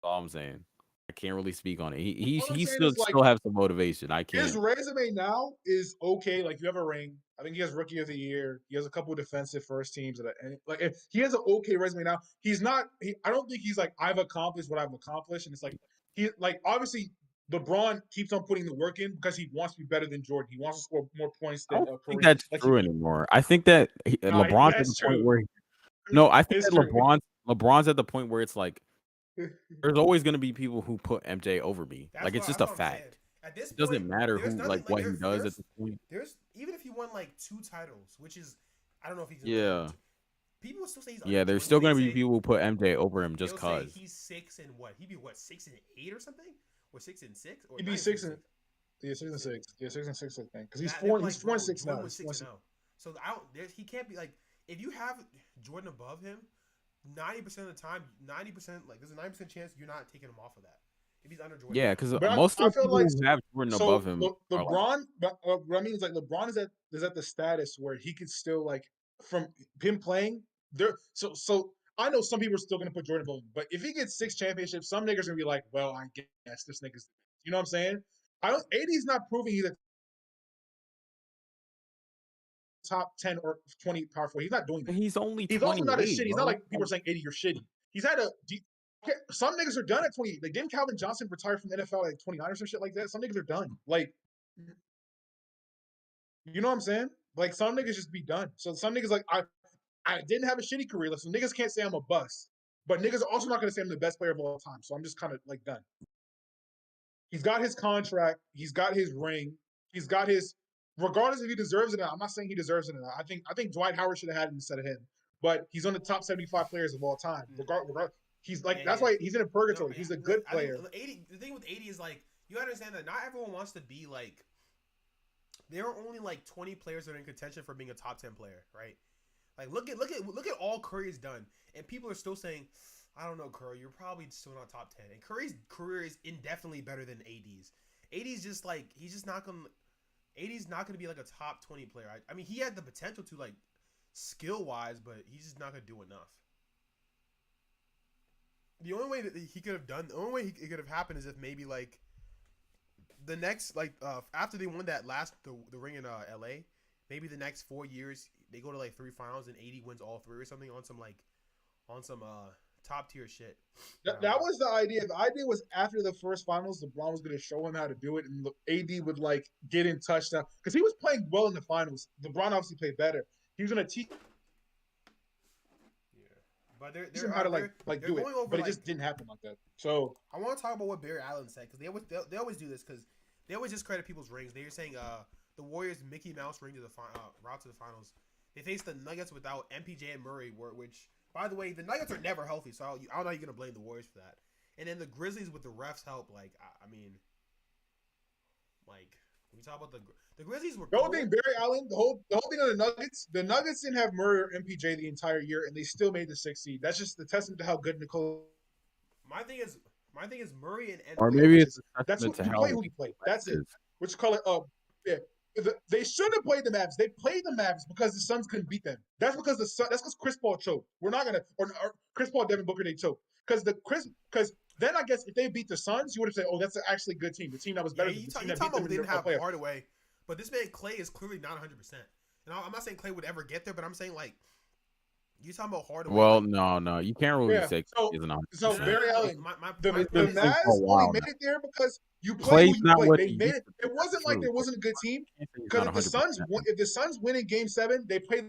That's all I'm saying. I can't really speak on it. All I'm He saying still is like still has some motivation. I his can't. resume now is okay. Like you have a ring. I think he has rookie of the year. He has a couple of defensive first teams. And like he has an okay resume now. He's not. I don't think he's like I've accomplished what I've accomplished. And it's like he like obviously LeBron keeps on putting the work in because he wants to be better than Jordan. He wants to score more points I than don't think Kareem. that's Like true anymore. I think that LeBron's at the that's point true. where no, I think It's that true. LeBron's at the point where it's like there's always gonna be people who put MJ over me. That's Like it's what just that's a what I'm saying. fact. At this It point, doesn't matter there's who nothing like like what he does at this point. there's even if he won like 2 titles, which is I don't know if he's gonna win. Yeah. People will still say he's under Yeah, there's Jordan, still but gonna be people who put MJ over him just they'll say cause. he's 6 and what? He'd be what 6-8 or something, or 6-6 or He'd not be even 6 six and and 6. yeah, 6 and 6. Yeah, 6 and 6, I think. Because That they were he's like, four and bro, six Jordan now. was He's four 6 and and six. 0. So I don't. He can't be like if you have Jordan above him, 90% of the time, 90% like there's a 90% chance you're not taking him off of that if he's under Jordan. Yeah, because But most of I the feel people like who have Jordan above him are like, LeBron. What I mean is like LeBron is at the status where he could still like from him playing there. So I know some people are still gonna put Jordan above him, but if he gets 6 championships, some niggas are gonna be like, well, I guess this nigga's. You know what I'm saying? I don't. 80's not proving he's a top 10 or 20 power forward. He's not doing that. he's only He's also not as 28, shitty. He's not bro. like people are saying 80, you're shitty. He's had a. Okay, some niggas are done at 20. Like, didn't Calvin Johnson retire from the NFL at 29 or some shit like that? Some niggas are done. Like, you know what I'm saying? Like, some niggas just be done. So some niggas like I didn't have a shitty career. Like, so niggas can't say I'm a bust, but niggas are also not gonna say I'm the best player of all time. So I'm just kind of like done. He's got his contract. He's got his ring. He's got his. Regardless if he deserves it or not, I'm not saying he deserves it or not. I think Dwight Howard should have had it instead of him. But he's on the top 75 players of all time. He's like Yeah, that's he why is. he's in a No, purgatory. He's a good I think player. 80. The thing with 80 is like you gotta understand that not everyone wants to be like. There are only like 20 players that are in contention for being a top 10 player, right? Like look at all Curry's done, and people are still saying, I don't know, Curry, you're probably still not top 10. And Curry's career is indefinitely better than AD's. AD's just like he's just not gonna. AD's not gonna be like a top 20 player. I mean, he had the potential to like skill wise, but he's just not gonna do enough. The only way that he could have done, the only way it could have happened is if maybe like the next like after they won that last the ring in LA, maybe the next 4 years they go to like 3 finals and 80 wins all 3 or something on some top tier shit. That was the idea. The idea was after the first finals, LeBron was going to show him how to do it, and AD would like get in touchdown because he was playing well in the finals. LeBron obviously played better. He was going to teach Yeah, but him how to like do it, going over but it like just didn't happen like that. So I want to talk about what Barry Allen said because they always do this because they always discredit people's rings. They're saying the Warriors Mickey Mouse ring to the route to the finals. They faced the Nuggets without MPJ and Murray, which by the way the Nuggets are never healthy, so I don't know how you're gonna blame the Warriors for that. And then the Grizzlies with the refs help, like I mean, like We talk about the Grizzlies were The whole cool. thing, Barry Allen, the whole thing of the Nuggets didn't have Murray or MPJ the entire year, and they still made the 6th seed. That's just the testament to how good Nikola My thing is Murray and Or maybe Jokic it's is. a That's testament what to he how played. Who he played. That's it. is. Which call it. Yeah. They shouldn't have played the Mavs. They played the Mavs because the Suns couldn't beat them. That's because That's because Chris Paul choked. We're not gonna or Chris Paul, Devin Booker, they choked because then I guess if they beat the Suns, you would have said, oh, that's actually a good team. The team that was Yeah, better than the team you that talking beat them about in didn't the have playoff. Hardaway, but this man Clay is clearly not 100%. And I'm not saying Clay would ever get there, but I'm saying like you talking about Hardaway. Well, Like, no, you can't really Yeah. say So he's not. so no, no, Barry no, no. Allen, My the point Been is playing for a Mavs only while made now. it there because you play who Clay's you not play. what They he made used it. to It be. That's wasn't like true. there wasn't a good team. I can't say he's Because not if the 100%. Suns win in Game 7, they play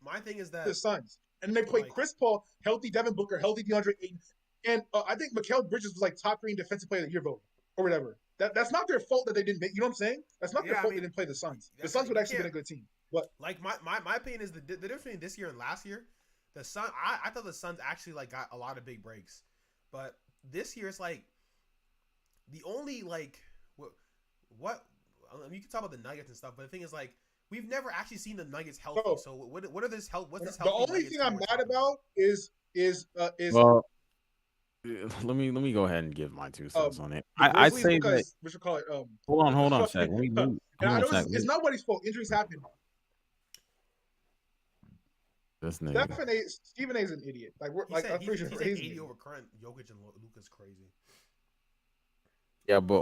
my thing is the that Suns, and they play like Chris Paul, healthy Devin Booker, healthy DeAndre Ayton, and I think Mikal Bridges was like top 3 in defensive player of the year vote or whatever. That's not their fault that they didn't make. You know what I'm saying? That's not their yeah, I fault mean they didn't play the Suns. The that's Suns would you actually been can't a good team, but like my opinion is the difference between this year and last year. The Sun I thought the Suns actually like got a lot of big breaks, but this year it's like the only like what I mean, you can talk about the Nuggets and stuff, but the thing is like we've never actually seen the Nuggets healthy. so So what are this help? What's this the healthy only Nuggets thing team I'm we're mad talking about is Well, let me go ahead and give my 2 cents on it. the I'd Grizzlies say that. because we should call it Hold on, Shaq. fucking and Hold I on, know Shaq. it's nobody's fault. Injuries happen. This nigga. Stephen A is an idiot. Like we're He like said I'm pretty sure he said he's an 80 idiot. over current Jokic and Luka's crazy. Yeah, but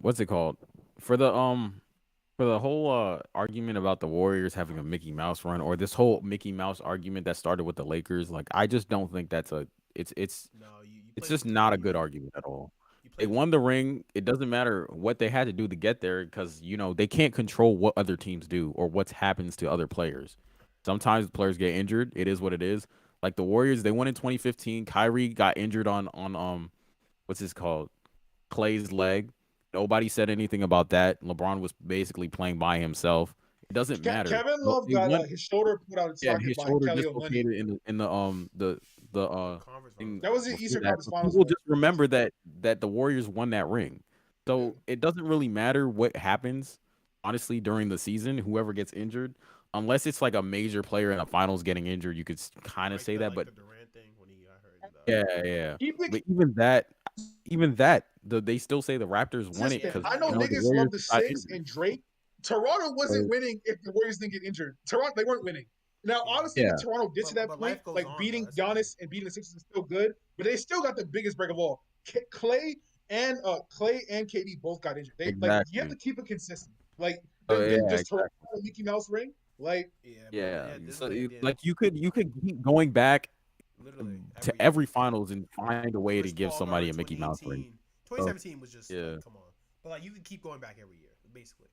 what's it called? For the whole argument about the Warriors having a Mickey Mouse run, or this whole Mickey Mouse argument that started with the Lakers, like I just don't think that's a No, you it's played just with not a you, good argument at all. you They played with won the ring. It doesn't matter what they had to do to get there because they can't control what other teams do or what happens to other players. Sometimes players get injured. It is what it is. Like the Warriors, they won in 2015. Kyrie got injured on what's this called? Clay's leg. Nobody said anything about that. LeBron was basically playing by himself. It doesn't matter. Kevin No, Love they got won. his shoulder put out of Yeah, socket his by shoulder Kelly Olynyk. dislocated in the conference thing finals. That was the before Eastern that. Conference But Finals people though. just remember that the Warriors won that ring. Yeah. So it doesn't really matter what happens, honestly, during the season. Whoever gets injured, unless it's like a major player in the finals getting injured, you could kind of Like say that. like But the Durant thing when he got hurt. yeah. Keep it But even that, they still say the Raptors won it consistent. because I know the niggas Warriors love the got six injured. and Drake. Toronto wasn't So winning if the Warriors didn't get injured. Toronto, they weren't winning. Now, Yeah, honestly, yeah, if Toronto gets to that but point, life goes like on though. beating That's the thing. Giannis and beating the Sixers is still good, but they still got the biggest break of all. Clay and KD both got injured. They like you have exactly. to keep it consistent. Like Oh then yeah, does Toronto exactly. have a Mickey Mouse ring? Like Yeah, but Yeah. yeah, this is So the thing. Yeah, like you could keep going back literally to every year. every finals and find a way to Chris give Paul got somebody in a Mickey Mouse ring. 2018. So 2017 was just yeah, like, come on. But like you can keep going back every year, basically.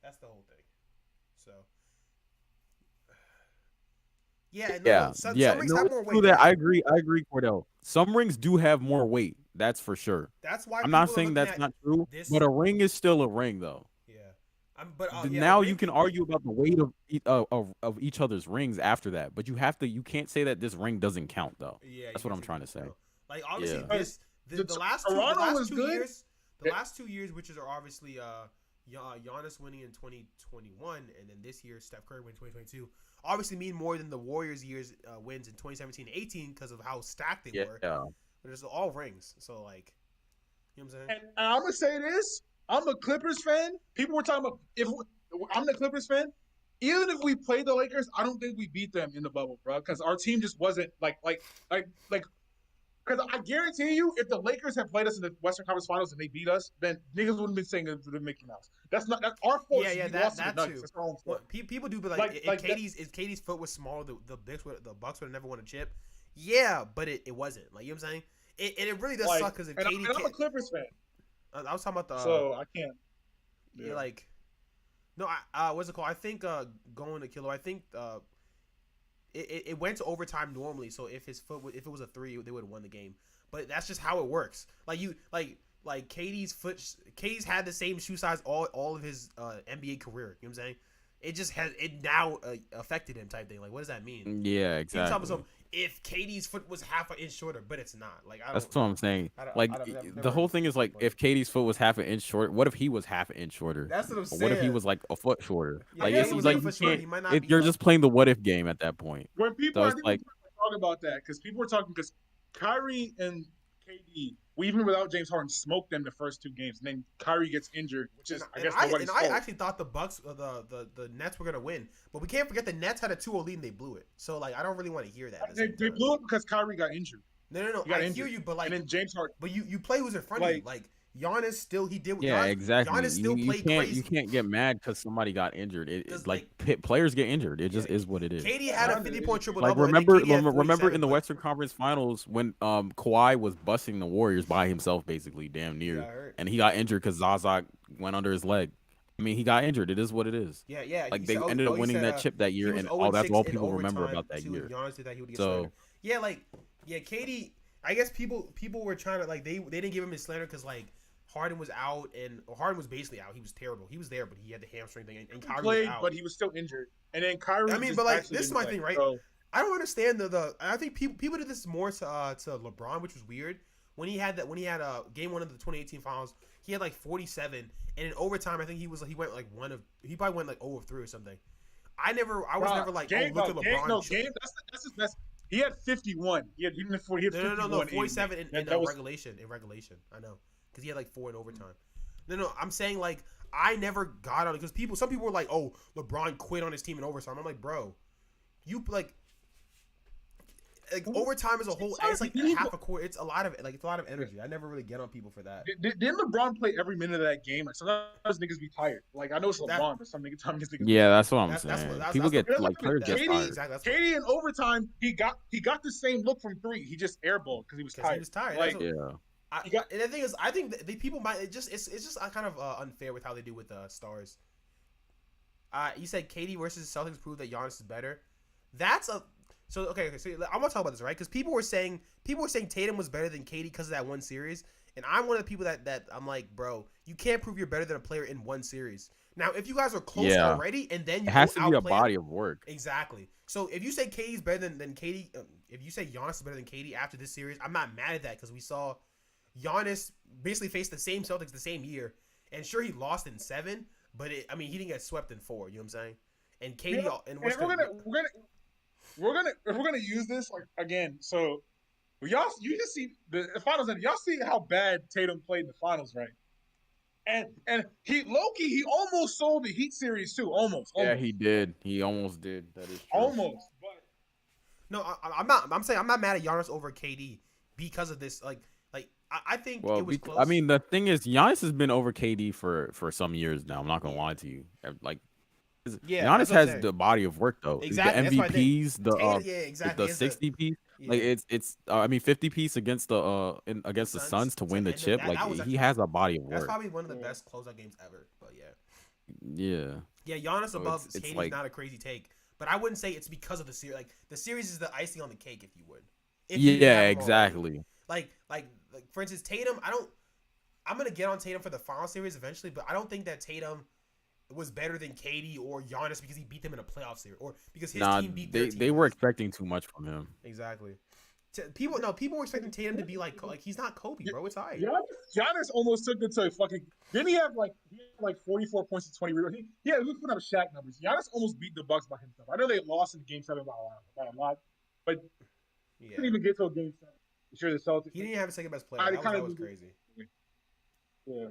That's the whole thing. So yeah, no, some rings No, have it's more true weight. that I agree, Cordell. Some rings do have more weight. That's for sure. That's why I'm not people are saying looking that's at not true, this. but a ring is still a ring, though. Yeah, but yeah, a Now you ring can can. argue about the weight of each other's rings after that, but you can't say that this ring doesn't count, though. Yeah, you That's what can I'm say trying to this say. now. Like obviously Yeah, this the, the Toronto last was two good. years, the Yeah. last 2 years, which is are obviously Giannis winning in 2021, and then this year Steph Curry winning 2022. Obviously mean more than the Warriors years wins in 2017-18 because of how stacked they were. yeah. But it's all rings, so like, you know what I'm saying? And I'm gonna say this: I'm a Clippers fan. People were talking about I'm the Clippers fan. Even if we played the Lakers, I don't think we beat them in the bubble, bro. Because our team just wasn't like. Because I guarantee you, if the Lakers had played us in the Western Conference Finals and they beat us, then niggas wouldn't been saying it the Mickey Mouse. That's our fault. Yeah, We that lost to the Nuggets. too. That's our own Well, fault. people do be like, Like, like that, if Katie's foot was smaller, the Bucks would have never won a chip. Yeah, but it wasn't. Like, you know what I'm saying? It really does like, suck because if and Katie I'm a can't, Clippers fan, I was talking about the so I can't. yeah, like no, what's it called? I think going to Kilo, I think it went to overtime normally. So if if it was a 3, they would have won the game. But that's just how it works. Like Katie's had the same shoe size all of his NBA career. You know what I'm saying? It just has it now affected him type thing. Like, what does that mean? Yeah, Even exactly. so, if KD's foot was half an inch shorter, but it's not. Like I That's don't. what I'm saying. I Like don't the never whole thing is understood like, the point. if KD's foot was half an inch short, what if he was half an inch shorter? That's what I'm Or what if he saying. was like a foot shorter? Yeah, Like if it's he was like like a you foot shorter, can't. he might not be. You're just playing the what if game at that point. When people, So I it's think like, people talk about that because people were talking because Kyrie and KD, even without James Harden, smoked them the first 2 games, and then Kyrie gets injured, which is I guess nobody's and I fault. actually thought the Bucks, the Nets were gonna win, but we can't forget the Nets had a 2-0 lead and they blew it. So like, I don't really want to hear that. At the same They time. blew it because Kyrie got injured. No. He got I injured. hear you, but like, And then James Harden, but you play who's in front of you. Like Giannis still he did. yeah, exactly. Giannis still You played can't crazy. get mad because somebody got injured. Because Like like players get injured. It yeah, just is what it is. KD had a 50-point triple Like double, and then KD had 47, remember in the but Western Conference Finals when Kawhi was busting the Warriors by himself, basically damn he near, got hurt. and he got injured because Zaza went under his leg. I mean, he got injured. It is what it is. Yeah. Like He they said, ended up he winning said, that chip that he year, was and 0 all that's 6 all in people remember overtime about that too. year. Giannis did that, he would get So slandered. Yeah, like KD. I guess people were trying to like they didn't give him his slander because like Harden was out and Harden was basically out. He was terrible. He was there, but he had the hamstring thing, and he Kyrie played, was out. but he was still injured. And then Kyrie, I mean, just but like actually this is didn't my play. thing, right? So, I don't understand the. I think people did this more to LeBron, which was weird. When he had game 1 of the 2018 finals, he had like 47, and in overtime, I think he went like he probably went like 0 of 3 or something. I was never like, game, oh, look at LeBron. that's his best. He had 51. He had 51. No, 47 in that was regulation. In regulation, I know, because he had like 4 in overtime. No, I'm saying like I never got on it because some people were like, oh, LeBron quit on his team in overtime. I'm like, bro, you like overtime as a whole. It's like half a quarter. It's a lot of energy. I never really get on people for that. Didn't LeBron play every minute of that game? Like sometimes niggas be tired. Like I know it's LeBron, but some niggas yeah, that's what I'm That's saying. what People get that's like players get tired. Exactly. KD in overtime, he got the same look from 3. He just airballed because he was tired. He was tired. Like, and the thing is, I think the people might it's just kind of unfair with how they do with stars. You said KD versus Celtics proved that Giannis is better. That's a so okay. So I'm gonna talk about this, right? Because people were saying Tatum was better than KD because of that one series, and I'm one of the people that I'm like, bro, you can't prove you're better than a player in one series. Now, if you guys are close already, and then you it has to be a body him, of work. Exactly. So if you say KD's better than KD, if you say Giannis is better than KD after this series, I'm not mad at that because we saw Giannis basically face the same Celtics the same year, and sure he lost in 7, but he didn't get swept in 4. You know what I'm saying? And KD we're gonna use this like again. So you just see the finals, and y'all see how bad Tatum played in the finals, right? And he Loki, he almost sold the Heat series too, almost. Yeah, he did. He almost did. That is true. Almost, but no, I'm not. I'm saying I'm not mad at Giannis over KD because of this. Like I think it was close. I mean, the thing is, Giannis has been over KD for some years now. I'm not gonna lie to you. Like, Giannis has the body of work though. Exactly. The MVPs, exactly. the 60 piece. Yeah. Like it's I mean 50 piece against the Suns to win the chip. Like he has a body of work. That's probably one of the best closeout games ever. But yeah. Giannis above KD is not a crazy take, but I wouldn't say it's because of the series. Like the series is the icing on the cake, if you would. Exactly. Like for instance, Tatum. I'm gonna get on Tatum for the final series eventually, but I don't think that Tatum was better than KD or Giannis because he beat them in a playoff series or because his team beat their team. They were expecting too much from him. Exactly. People were expecting Tatum to be like he's not Kobe, bro. It's alright. Giannis almost took it to a fucking. Didn't he have like 44 points and 20 rebounds? He was putting up Shaq numbers. Giannis almost beat the Bucks by himself. I know they lost in Game 7 by a lot, but he didn't even get to a Game 7. Sure, the Celtics. He didn't have a second best player. That was crazy. Yeah.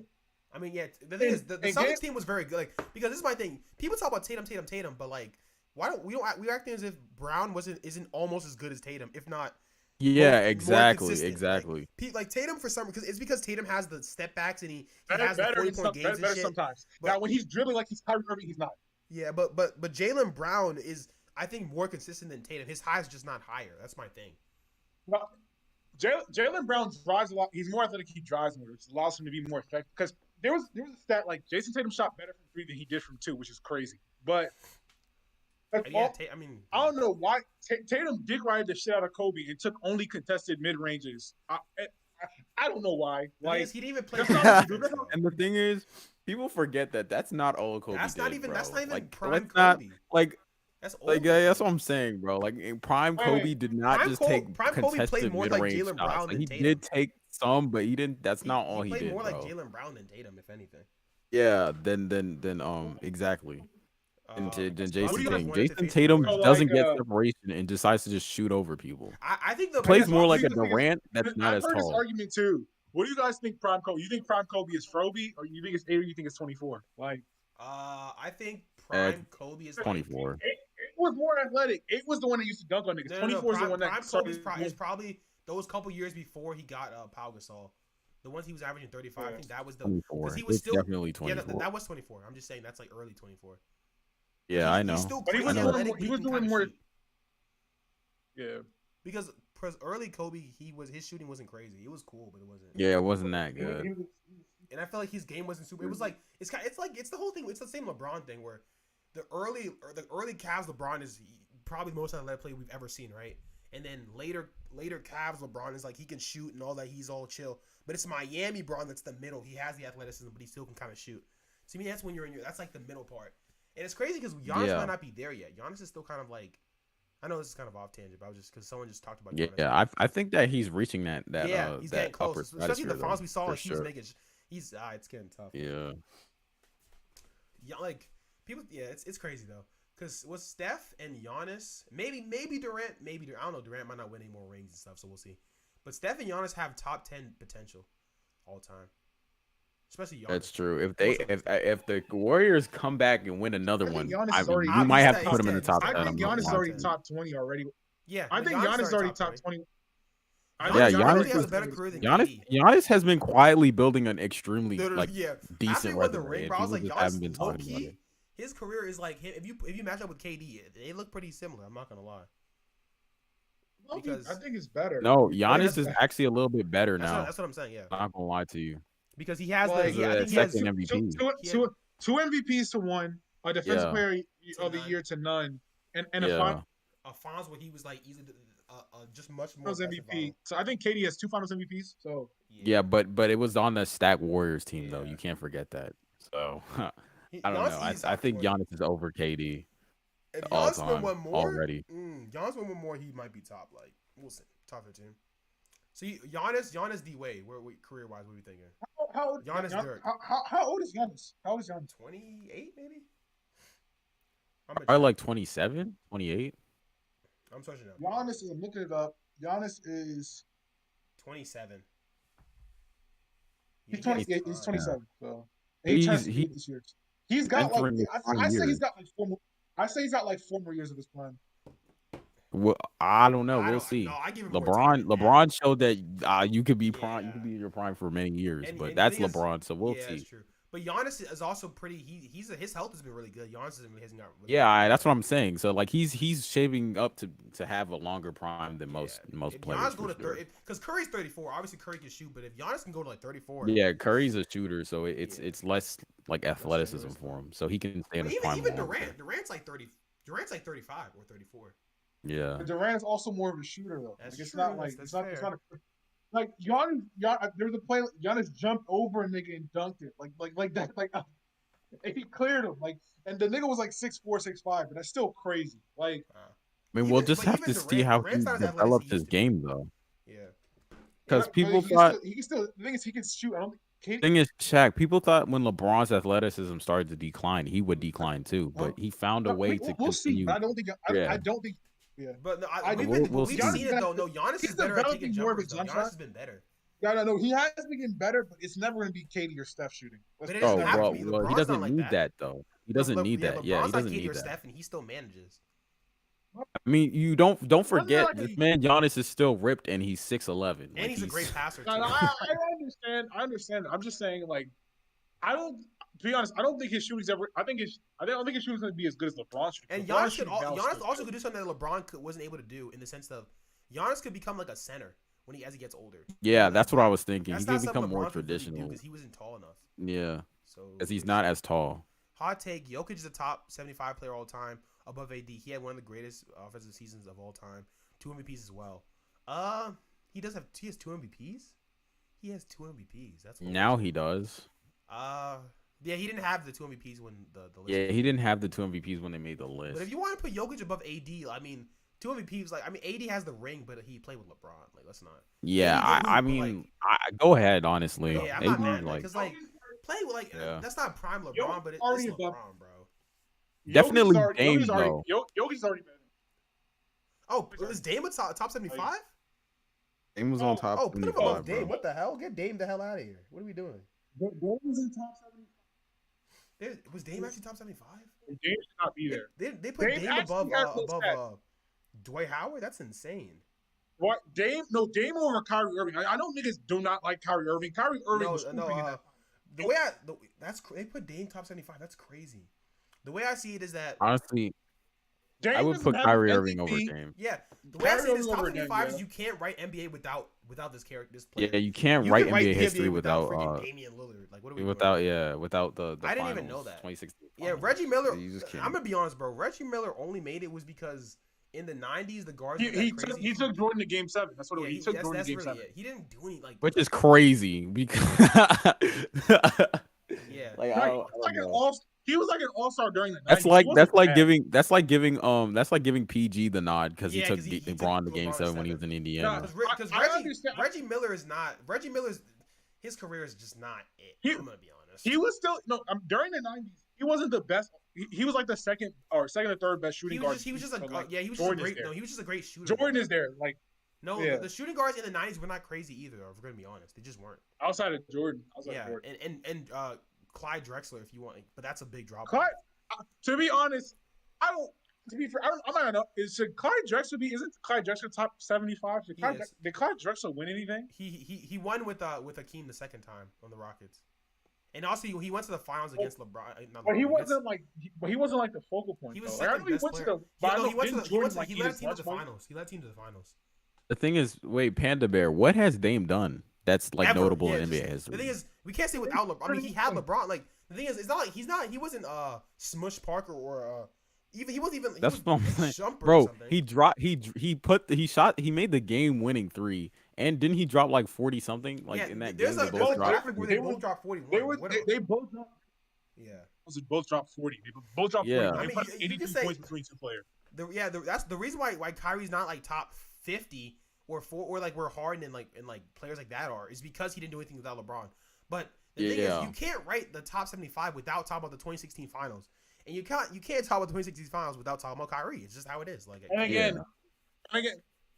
I mean, yeah. The thing is, the Celtics team was very good. Like, because this is my thing. People talk about Tatum, but like, we're acting as if Brown isn't almost as good as Tatum, if not. Yeah, exactly. Like Tatum for some because Tatum has the step backs and he better, has the 40-point games and shit. Sometimes. But now when he's dribbling like he's Kyrie Irving, he's not. Yeah, but Jaylen Brown is I think more consistent than Tatum. His high is just not higher. That's my thing. Well, Jaylen Brown drives a lot. He's more athletic. He drives more, which allows him to be more effective. Because there was a stat like Jason Tatum shot better from 3 than he did from 2, which is crazy. But I don't know why Tatum dick rided the shit out of Kobe and took only contested mid ranges. I don't know why. Like he didn't even play. And the thing is, people forget that that's not all Kobe. That's not even like, prime Kobe. Like That's Like old yeah, though. that's what I'm saying, bro. Like Prime Wait. Kobe did not just take Prime Kobe played contested more mid like range Jalen shots. Brown Like than he Tatum. did take some, but he didn't. That's not He all he played did, more like bro. Jalen Brown than Tatum, if anything. Yeah, then exactly. And Um, then What plus do Jason he you got guys? Tatum. one to Jason face the Tatum Warriors So now. like, doesn't get separation and decides to just shoot over people. I think He the I plays guess more problem what like do a you guys think is? Durant that's not I've as heard this tall. argument too. What do you guys think Prime Kobe? You think Prime Kobe is Froby, or you think it's 8, or you think it's 24? Like, I think At Prime Kobe is like 24. it was more athletic. It was the one that used to dunk on niggas. no. 24 is the Prime one that Prime Kobe's started is doing. probably those couple years before he got Pau Gasol. The ones he was averaging 35. I Yeah. think that was the because 24. he was It's still definitely yeah twenty-four. that was 24. I'm just saying that's like early 24. But Yeah, I he's know. still But he I was crazy know. doing athletic. more. And He he was can kind doing of more. shoot Yeah. because early Kobe his shooting wasn't crazy. It was cool, but it wasn't. Yeah, it wasn't that He was, good. he was, And I felt like his game wasn't super. It was like it's the whole thing. It's the same LeBron thing where the early Cavs LeBron is probably the most athletic player we've ever seen, right? And then later Cavs LeBron is like he can shoot and all that. He's all chill. But it's Miami LeBron that's the middle. He has the athleticism, but he still can kind of shoot. To me, that's when that's like the middle part. And it's crazy because Giannis Yeah. might not be there yet. Giannis is still kind of like I know this is kind of off tangent, but I was just because someone just talked about Yeah, Giannis. I think that he's reaching that He's that getting upper close, especially the stratosphere finals though, we saw. for Like he was sure. making, it's getting tough. Yeah. Yeah, like people. Yeah, it's crazy though. Because with Steph and Giannis, maybe Durant, I don't know. Durant might not win any more rings and stuff, so we'll see. But Steph and Giannis have top 10 potential all time, especially Giannis. That's true. If Most they of them. if the Warriors come back and win another I think one, Giannis I is mean, already. you might He's have to he's put him in the 10. top I 10. think I'm not Giannis gonna is lie already to you. top 20 already. Yeah, I no, think Giannis is already already top 20. Giannis Yeah, already Giannis has is a better career than Giannis. KD. Giannis has been quietly building an extremely Literally, like yeah. After decent he won the resume, ring, and bro, I was people like, just haven't been Giannis, low talking about it. key, his career is like him. If you match up with KD, they look pretty similar. I'm not gonna lie. Because I think it's better. No, I think Giannis it's is better. actually a little bit better that's now. what I'm saying. Yeah, Not gonna lie to you, because he has Like, because of I that think he has second MVP. he had, two MVPs to one, a defensive Yeah, player to of the none. year to none, and a yeah. Fonz where he was like easily just much more finals impressive. MVP. So I think KD has 2 finals MVPs. So Yeah, but it was on the stacked Warriors team though. Yeah. You can't forget that. So I don't Giannis know. easy I top think 20. Giannis is over KD If all Giannis win time one more, already. Giannis win one more, he might be top. Like we'll see, top 15. So Giannis D Wade, where career wise, what are we thinking? how old? Giannis Dirk. How old is Giannis? How old is Giannis? 28 maybe. I'm Probably like 27, 28. I'm searching up. Giannis is. I'm looking it up. Giannis is. 27. He's Yeah, he has 28. He's time. 27. So and he turns 28 this year. He's got like. entering his prime I say years. he's got like 4 more. I say he's got like 4 more years of his prime. Well, I don't know. I We'll don't- see. no, I give him more time than that. LeBron showed that you could be prime. You Yeah. could be in your prime for many years, And but the that's thing is- LeBron. So we'll yeah, see. that's true. But Giannis is also pretty. His health has been really good. Giannis hasn't got. Really Yeah, that's what I'm saying. So like he's shaping up to have a longer prime than most If players. Giannis go For to sure. 30, because Curry's 34. Obviously Curry can shoot, but if Giannis can go to like 34, Yeah, Curry's a shooter, so it's Yeah. it's less like athleticism for him, so he can stay in But his prime even longer. Durant's like 30. Durant's like 35 or 34. Yeah, But Durant is also more of a shooter though. That's Like, it's true. not like That's it's not fair. a like Giannis. There was a play. Giannis jumped over a nigga and dunked it like that. And he cleared him. Like, and the nigga was like 6'4", 6'5", but that's still crazy. Like, I mean, we'll just have to see how he Durant's not as athletic as develops he his used to be. game though, Yeah. because but people he thought. can still. The thing is, he can shoot. I don't think. Thing is, Shaq, people thought when LeBron's athleticism started to decline, he would decline too, but he found a way to We'll see. continue. But I don't think. Yeah. I don't think. Yeah. But no, I- we'll we've see. seen it though. No, Giannis He's is better at taking developing more of jumpers. his Though. jump Giannis shot. has been better. Yeah, no, he has been getting better, but it's never going to be KD or Steph shooting. But it Oh doesn't have to well, be. well, he LeBron's doesn't not like need that. that though. He doesn't need that. Yeah, he LeBron's not doesn't KD or need that. Steph, and he still manages. I mean, you don't forget like this a- man Giannis is still ripped and he's 6'11". And he's a great passer too. No, I understand. I'm just saying, like, I don't. To be honest, I don't think his shooting's ever. I don't think his shooting's going to be as good as LeBron's shooting. And LeBron's Giannis shooting also could do something that LeBron wasn't able to do in the sense of Giannis could become like a center as he gets older. Yeah, that's what I was thinking. That's He not can something become more LeBron could really do traditional. because he wasn't tall enough. Yeah, So because he's not as tall. hot take: Jokic is a top 75 player all time, above AD. He had one of the greatest offensive seasons of all time. 2 MVPs as well. He has 2 MVPs. He has 2 MVPs. That's Now he does. Yeah, he didn't have the 2 MVPs when the list. Yeah, he didn't have the 2 MVPs when they made the But list. if you want to put Jokic above AD, I mean, 2 MVPs. Like, I mean, AD has the ring, but he played with LeBron. Like, let's not. Yeah, AD did I hoop, but like, mean, go ahead. Honestly, yeah, I'm AD not mad at that like because like playing with like yeah, that's not prime Jokic LeBron, but it's already above. LeBron, bro. definitely Dame though. Jokic is already better. Oh, is Dame a top 75? Dame was on top Oh, put him 75, above Dame. bro. What the hell? Get Dame the hell out of here. What are we doing? Dame is in top 70. Was Dame actually top 75? Dame should not be there. They put Dame above has no stats. Dwight Howard. That's insane. What Dame? No, Dame over Kyrie Irving. I know niggas do not like Kyrie Irving. Kyrie Irving was hooping in that. The way they put Dame top 75. That's crazy. The way I see it is that Honestly, Dame I would put Kyrie Irving over Dame. yeah, the way I see it is top 75 is you can't write NBA without this character, this player. Yeah, you can't You write can NBA history without freaking Damian Lillard. Like, what are we without doing? without the I didn't finals, even know that. 2016. Yeah, Reggie Miller. You just can't. I'm gonna be honest, bro. Reggie Miller only made it was because in the 90s the guards he took Jordan to Game 7. That's what he took Jordan to Game 7. Yeah, he didn't do any like. Which is crazy because yeah, like Right. He was like an all-star during the 90s. that's like giving PG the nod because he took LeBron to Game 7 when he was in Indiana. Because Reggie Miller is not his career is just not it. I'm gonna be honest. He was still during the 90s. He wasn't the best. He was like the second or third best shooting guard. He was just a great shooter. Jordan is there. Like no, yeah. the shooting guards in the 90s were not crazy either. If we're gonna be honest, they just weren't. Outside of Jordan. And Clyde Drexler, if you want, but that's a big drop. To be honest, I don't. To be fair, I'm not know. Should Clyde Drexler be? Isn't Clyde Drexler top 75? Did Clyde Drexler win anything? He won with Hakeem the second time on the Rockets, and also he went to the finals against LeBron. But he wasn't like the focal point. He was second best player. He led a team to the finals. He led a team to the finals. The thing is, wait, Panda Bear, what has Dame done that's like notable in NBA history? The thing is, we can't say without LeBron. I mean, he had LeBron. Like the thing is, it's not like he wasn't Smush Parker or he wasn't even. That's what I'm saying, bro. He made the game winning 3, and didn't he drop like 40 something in that game? They both dropped 41. They both dropped. Yeah, they both dropped 40. They both dropped 40. I mean, they put 82 points between two players. That's the reason why Kyrie's not like top 50 or like where Harden and like players like that are is because he didn't do anything without LeBron. But the thing is, you can't write the top 75 without talking about the 2016 finals, and you can't talk about the 2016 finals without talking about Kyrie. It's just how it is. Like again,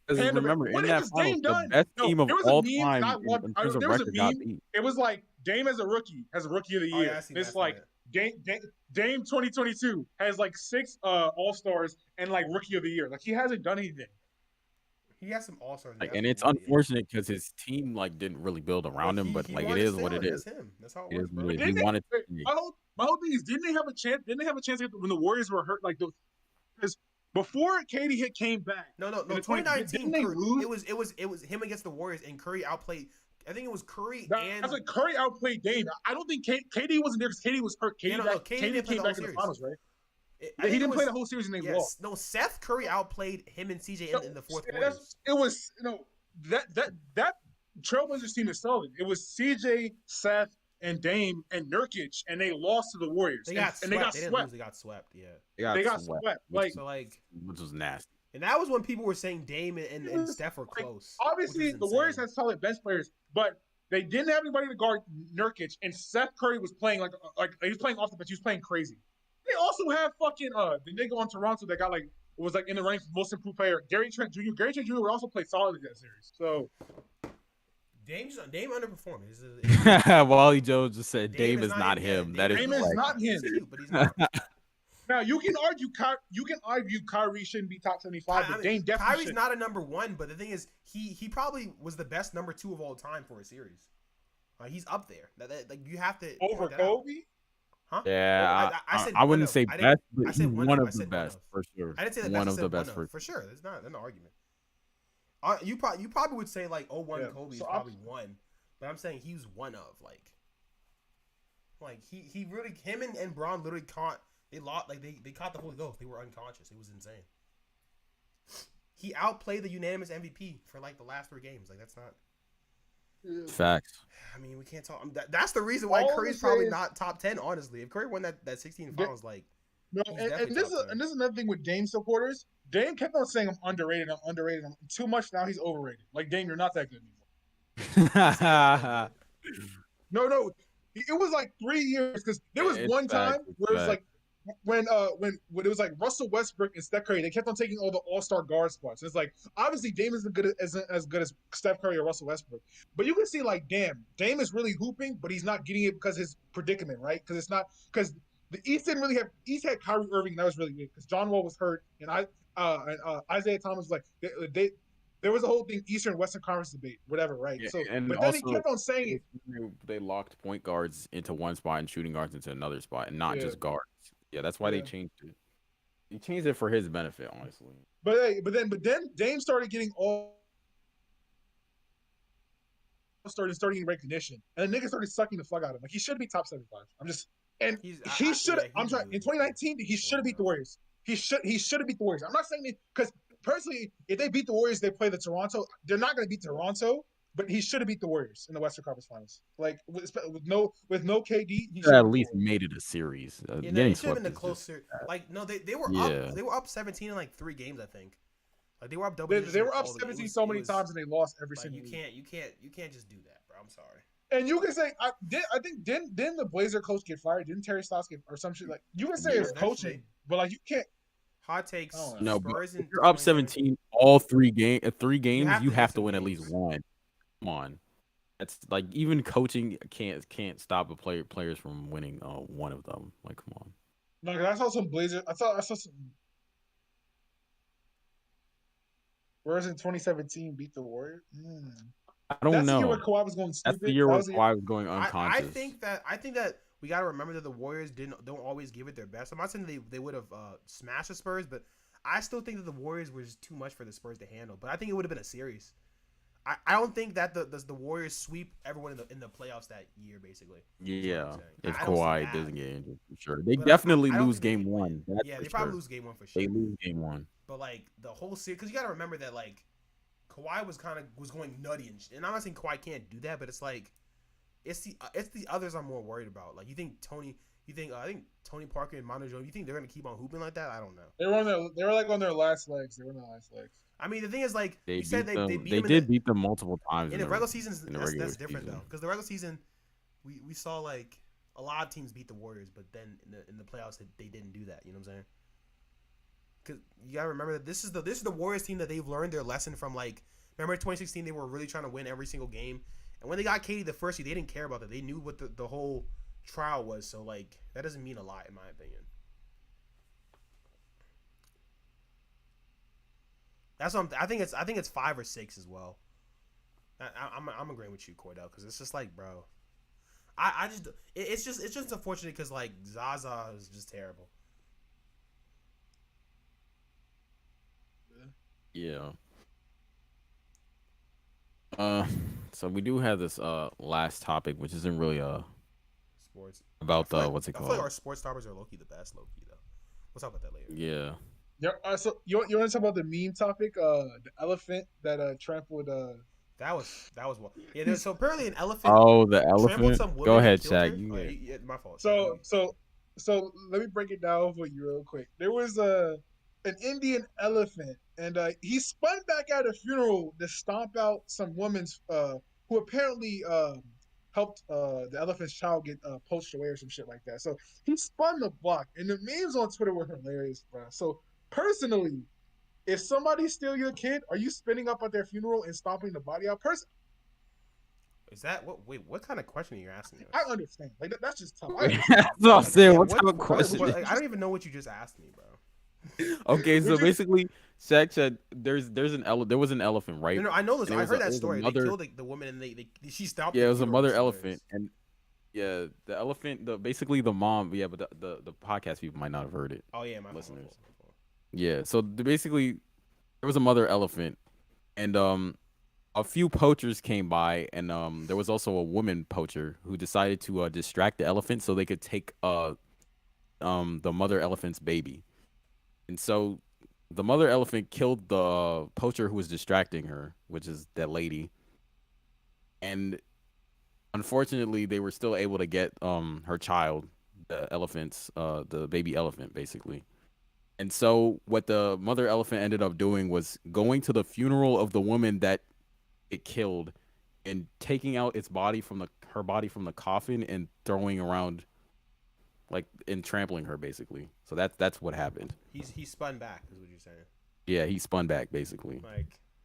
remember in that finals, the best team of all time in terms of record got beat. It was like Dame as a rookie of the year. It's like Dame 2022 has like 6 All-Stars and like rookie of the year. Like he hasn't done anything. He has some all-stars, and it's unfortunate because his team like didn't really build around him. But like it is what it is. That's him. That's how it works. He wanted. My whole thing is, didn't they have a chance? Didn't they have a chance when the Warriors were hurt? Like because before KD came back. No. 2019. It was him against the Warriors, and Curry outplayed. I think it was Curry and. That's like Curry outplayed Dame. I don't think KD wasn't there because KD was hurt. KD came back in the finals, right? He didn't play the whole series and they lost. No, Seth Curry outplayed him and CJ in the fourth quarter. It was that Trailblazers team is solid. It was CJ, Seth, and Dame and Nurkic, and they lost to the Warriors. They got swept. They got swept. Yeah, they got swept. Which was nasty. And that was when people were saying Dame and Steph were close. Obviously, the Warriors had solid bench players, but they didn't have anybody to guard Nurkic, and Seth Curry was playing like he was playing off the bench. He was playing crazy. They also have fucking the nigga on Toronto that got was in the running for most improved player. Gary Trent Jr. Gary Trent Jr. would also play solid in that series. So Dame underperformed. Wally Joe just said Dame is not him. That is Dame is not him. But he's not. Now you can argue Kyrie shouldn't be top 75, but Dame definitely Kyrie's should. not a number 1, but the thing is he probably was the best number 2 of all time for a series. He's up there. Like you have to over Kobe. Huh? Yeah, I wouldn't say best, but he's one of the best for sure. I didn't say one of the best for sure. There's not an argument. You probably would say like 01 Kobe is probably 1, but I'm saying he was one of like he really him and Braun literally caught they caught the Holy Ghost. They were unconscious. It was insane. He outplayed the unanimous MVP for like the last 3 games. Like that's not. Yeah. Facts. I mean, we can't talk. That's the reason why All I'm gonna Curry's say probably is, not top 10. Honestly, if Curry won that 16 Da- finals, like no, he's definitely top 10. and this is another thing with Dame supporters. Dame kept on saying I'm underrated. I'm underrated. I'm too much now. He's overrated. Like Dame, you're not that good anymore. He's saying that though, but No, no, it was like 3 years because there was It's one time facts. It's where it was facts. like when it was like Russell Westbrook and Steph Curry, they kept on taking all the All Star guard spots. It's like obviously Dame isn't as good as Steph Curry or Russell Westbrook, but you can see like damn, Dame is really hooping, but he's not getting it because his predicament, right? Because it's not because the East didn't really have East had Kyrie Irving, and that was really good because John Wall was hurt, and Isaiah Thomas was like there was a whole thing Eastern Western Conference debate, whatever, right? Yeah, So, and but then he also kept on saying it. they locked point guards into one spot and shooting guards into another spot, and not Yeah, just guards. Yeah, that's why they yeah. changed it. He changed it for his benefit, honestly. But hey, but then Dame started getting all started getting recognition, and the nigga started sucking the fuck out of him. Like he should be top 75. I'm just and he's he should. yeah, I'm he'd be sorry. In good. Yeah, 2019, he should have wouldn't beat the know. Warriors. He should have beat the Warriors. I'm not saying it because personally, if they beat the Warriors, they play the Toronto. They're not going to beat Toronto, but he should have beat the Warriors in the Western Conference Finals. Like with no KD, he Should should at have beat the least Warriors. made it a series. Yeah, no, Getting it should have swept been a is just closer. Like no, they were up. yeah. They were up 17 in like 3 games, I think. Like they were up double They, digits they in were up all the. 17 It so many was times and they lost every like single week. you can't just do that, bro. I'm sorry. And you can say I think didn't the Blazer coach get fired? Didn't Terry Stotts get or some shit like you can say Yeah. it's coaching, Eventually, but like you can't. hot I takes. don't know. No, but Spurs if in you're up 2017. 17 all three You games, have you to win have to some win at least games. one. Come on. That's like even coaching can't stop players from winning one of them. Like come on. Like I saw some Blazer. I saw some. Whereas in 2017 beat the Warriors. I don't That's the year where know. Kawhi was going That's the stupid. year That where was the year. Kawhi was going I unconscious. think that we got to remember that the Warriors don't always give it their best. I'm not saying they would have smashed the Spurs, but I still think that the Warriors was too much for the Spurs to handle. But I think it would have been a series. I don't think that the Warriors sweep everyone in the playoffs that year. Basically, is what I'm Yeah, saying. if I don't see Kawhi that. doesn't get injured for sure. They But definitely I don't lose think they game would win. one. That's Yeah, for they probably sure. lose game 1 for They sure. lose game one. But like the whole series, because you got to remember that like Kawhi was going nutty and I'm not saying Kawhi can't do that, but it's like it's the others I'm more worried about. Like I think Tony Parker and Manu Ginobili, you think they're gonna keep on hooping like that? I don't know. They were like on their last legs. They were on their last legs. I mean, the thing is like They you said beat they them. beat They them did beat them multiple times in in the regular season. the regular That's different though, season. because the regular season we saw like a lot of teams beat the Warriors, but then in the playoffs they didn't do that. You know what I'm saying? Because you gotta remember that this is the Warriors team that they've learned their lesson from. Like remember 2016 they were really trying to win every single game, and when they got KD the first year they didn't care about that. They knew what the whole trial was. So like that doesn't mean a lot in my opinion. That's what I think it's 5 or 6 as well. I'm agreeing with you, Cordell, because it's just like, bro, I just it's just unfortunate because like Zaza is just terrible. Yeah. Uh, so we do have this last topic, which isn't really Sports. about the what's it I feel like called? our sports topics are low key the best, low key though. We'll talk about that later. Yeah. Yeah. So you want to talk about the meme topic? The elephant that trampled. That was what. Yeah. So apparently an elephant Oh, the trampled elephant. some Go woman and ahead, killed her. Shaq. You Oh, get it. yeah, my fault. So so so let me break it down for you real quick. There was an Indian elephant, and he spun back at a funeral to stomp out some woman's who apparently helped the elephant's child get poached away or some shit like that. So he spun the block, and the memes on Twitter were hilarious, bro. So personally, if somebody steal your kid, are you spinning up at their funeral and stomping the body out? Is that what? Wait, what kind of question are you asking us? I understand. Like that's just tough. I understand. That's what I'm saying. Yeah, What type of question? like, I don't even know what you just asked me, bro. Okay, so Would you- basically, Shaq said there was an elephant, right? No, I know this. And I heard it that was a story. They mother. killed the woman and she stopped. Yeah, the it was a funeral. mother It's elephant, hilarious. and yeah, the elephant. Basically the mom. Yeah, but the podcast people might not have heard it. Oh yeah, my fault, Listeners. my fault. Yeah, so basically there was a mother elephant, and a few poachers came by, and there was also a woman poacher who decided to distract the elephant so they could take the mother elephant's baby. And so the mother elephant killed the poacher who was distracting her, which is that lady. and unfortunately, they were still able to get her child, the baby elephant, basically. And so, what the mother elephant ended up doing was going to the funeral of the woman that it killed, and taking out its body from her body from the coffin and throwing around like and trampling her basically. So that's what happened. He spun back, is what you're saying. Yeah, he spun back basically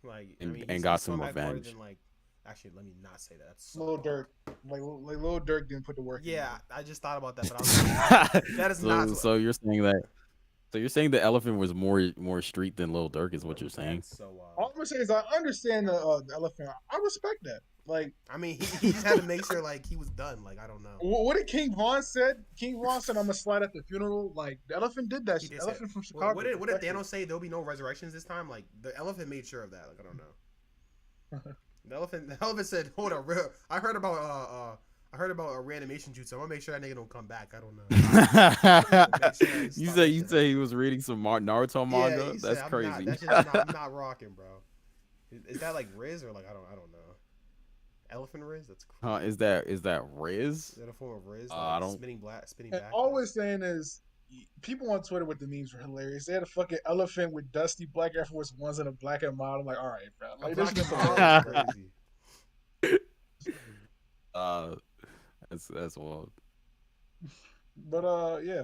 Like I and mean, and he got spun some back harder revenge. than like. Actually, let me not say that. That's so Lil wrong. Durk, like Lil Durk didn't put the work in. Yeah, I just thought about that, but I was like, that is not. So you're saying that so you're saying the elephant was more street than Lil Durk is what you're saying? That's so All wild. I'm gonna say is I understand the elephant. I respect that. Like, I mean, he just had to make sure like he was done. Like I don't know. what did King Von said? King Von said, "I'm gonna slide at the funeral." Like, the elephant did that. He Shit. did say. Elephant from What, Chicago. what did Respect Thanos say? There'll be no resurrections this time. Like the elephant made sure of that. Like I don't know. it. The elephant said, "Hold on, real. I heard about a reanimation jutsu. I'm gonna make sure that nigga don't come back. I don't know." Make sure I You stop say that you shit. say he was reading some Naruto Yeah, manga? he said, That's "I'm not. crazy. That shit, I'm not rocking, bro." Is that like Riz or like I don't know. Elephant Riz? That's crazy. Is that Riz? Is that a form of Riz? I Like don't. spinning And back? all Like, we're saying is, people on Twitter with the memes were hilarious. They had a fucking elephant with dusty black Air Force Ones and a black and mild. I'm like, all right, bro. a Like, this black is and mild is hilarious. crazy. uh, that's wild. But yeah.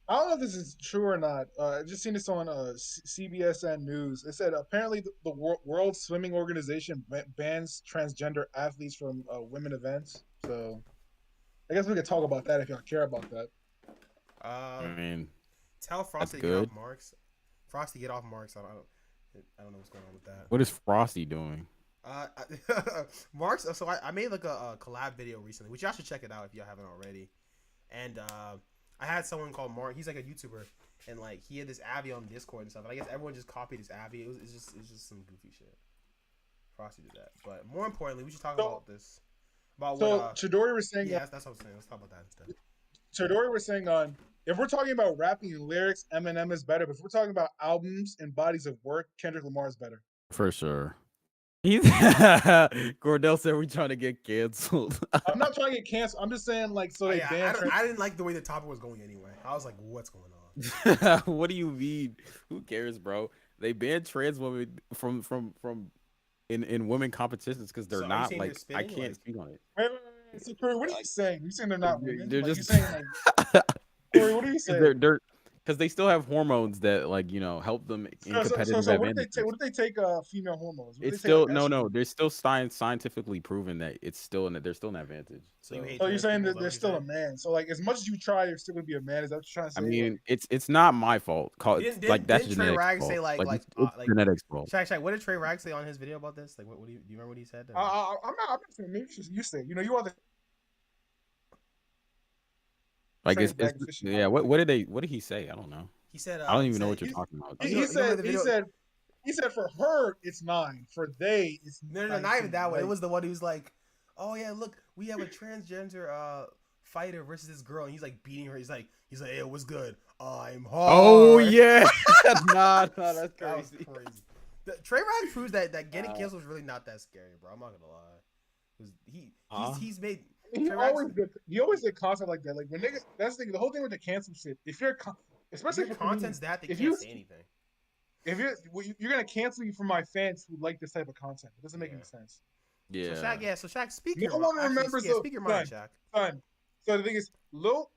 I don't know if this is true or not. I just seen this on CBSN News. It said apparently the World Swimming Organization bans transgender athletes from women events. So I guess we could talk about that if y'all care about that. I Um, mean, tell that's Frosty to get good. off Marks. Frosty get off Marks. I don't know what's going on with that. What is Frosty doing? Uh, Marks. So I made like a collab video recently, which y'all should check it out if y'all haven't already. And I had someone called Mark. He's like a YouTuber, and like he had this Abby on Discord and stuff. And I guess everyone just copied his Abby. It's just some goofy shit. Frosty did that. But more importantly, we should talk So, about this. About so what? Chidori was saying, Yeah, that's what I'm saying. Let's talk about that instead. Chidori was saying on if we're talking about rapping and lyrics, Eminem is better. But if we're talking about albums and bodies of work, Kendrick Lamar is better. For sure. He's Cordell said we're trying to get canceled. I'm not trying to get canceled. I'm just saying like so they Yeah, ban. I didn't like the way the topic was going anyway. I was like, what's going on? What do you mean? Who cares, bro? They banned trans women from in women competitions because they're So are you not saying like they're spitting, I can't like- speak on it. Wait. So Corey, what are you saying? You saying they're not women? They're Like, just you saying like Corey, what are you saying? they're because they still have hormones that like help them in competitive So what did they advantages. take? What did they take? Female hormones. What did It's they take? still Like no. estrogen? There's still scientifically proven that it's still there's still an advantage. So you hate So you're trans saying people? that Is that they're what still you're a man. So like as much as you try, you're still gonna be a man. Is that what you're trying to I say? mean, it's not my fault. saying? Like that's Didn't Trey genetics Rag fault. say like It's like genetics fault. Shaq, what did Trey Rag say on his video about this? Like, do you remember what he said? I'm not saying maybe you say. You know, you are the Like train it's brag yeah. aficionado. What did he say? I don't know. He said, I don't he even know said, what you're talking about. Oh, you He don't remember said the he video? said he said for her it's 9, for they it's No, 19. not even that one. It Like, was the one who's like, "Oh yeah, look, we have a transgender fighter versus this girl, and he's like beating her. He's like, hey, it was good. I'm hard." Oh yeah, nah, that's that was crazy. crazy. Trey Rag proves that getting canceled is really not that scary, bro. I'm not gonna lie, because he's made. he Trey Rag's- always did content like that. Like when niggas, that's the thing. The whole thing with the cancel shit. If you're If especially your for content's comedians, that, they if can't you say anything. if you're gonna cancel you from my fans who like this type of content, it doesn't make Yeah. any sense. Yeah. So Shaq, speak No your one mind. remembers Speak your mind, Shaq. son. So the thing is, Lil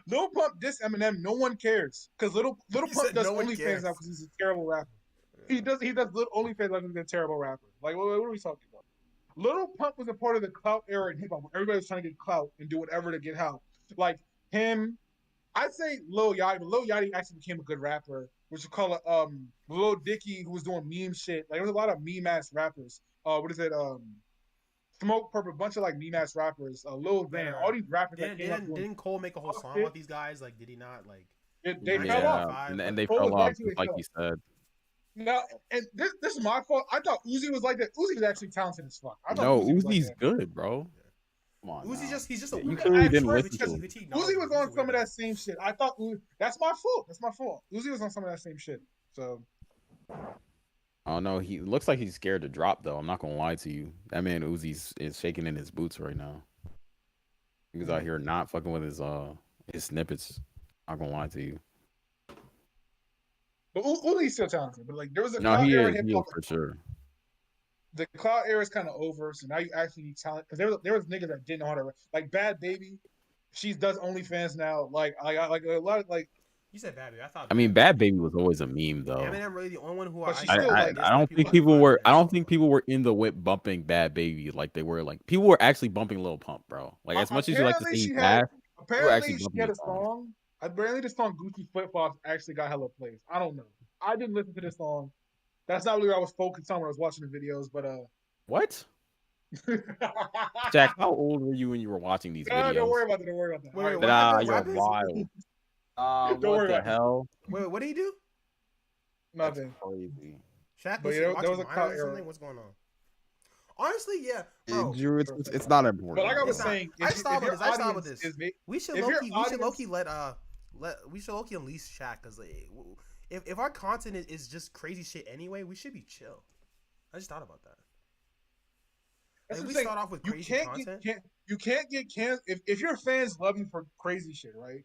Pump diss Eminem. No one cares because Little He Pump said does no one OnlyFans cares. now because he's a terrible rapper. He does little OnlyFans like he's a terrible rapper. Like what are we talking about? Little Pump was a part of the clout era in hip hop. Everybody was trying to get clout and do whatever to get out. Like him, I'd say Lil Yachty. But Lil Yachty actually became a good rapper, which you call it Lil Dicky, who was doing meme shit. Like there was a lot of meme ass rappers. What is it? Smoke Purple, a bunch of like meme ass rappers. Lil Xan, all these rappers that came up doing. Didn't Cole make a whole song about these guys? Like, did he not? Like, They fell off. And they Cole was fell off right to just like himself. you said. No, and this is my fault. I thought Uzi was like that. Uzi was actually talented as fuck. I thought No, Uzi was like Uzi's that. good, bro. Come on, Uzi now. he's just a You weird clearly guy. didn't swear listen because to him. Uzi was on some of that same shit. I thought that's my fault. That's my fault. Uzi was on some of that same shit. So I don't know. He looks like he's scared to drop though. I'm not gonna lie to you. That man Uzi's is shaking in his boots right now. He's out Mm. here not fucking with his snippets. Not gonna lie to you. But Uzi's still talented. But like there was a No, cloud he era is. in hip He is hop. for sure. The cloud era is kind of over. So now you actually need talent because there was niggas that didn't know how to like Bad Baby. She does OnlyFans now. Like a lot of like, You said Bad Baby. I thought I mean, Bad Bad Baby. Baby was always a meme though. Eminem really the only one who but I she's I, still I I like I don't dislike think people people for were. liking I that don't song think though. people were in the whip bumping Bad Baby like they were. Like people were actually bumping Lil Pump, bro. Like as much as you like to apparently say he she had passed, people were actually apparently she bumping had his a songs. song. Apparently the song Gucci Flip Flops actually got hella plays. I don't know. I didn't listen to this song. That's not really what I was focused on when I was watching the videos. But What? nah, Jack, how old were you when you were watching these don't worry videos? about that. Don't worry about that. Wait, All wait, right, what listen. Nah, happened? What you're happened? wild. Don't What worry the about that. hell? Wait, what did he do? That's Nothing. crazy. Shaq, But is yeah, he there watching was a cloud minors or era. something? What's going on? Honestly, yeah, bro. Drew, it's not But important, like I It's was bro. not. saying, I just thought if about your this. I just thought about audience this. is me, We should if low your key. We should low audience, key let. We should low key unleash Shaq because like, if our content is just crazy shit anyway, we should be chill. I just thought about that. that's Like what I'm we saying. start off with You crazy can't get content. you can't get canceled if your fans love you for crazy shit, right?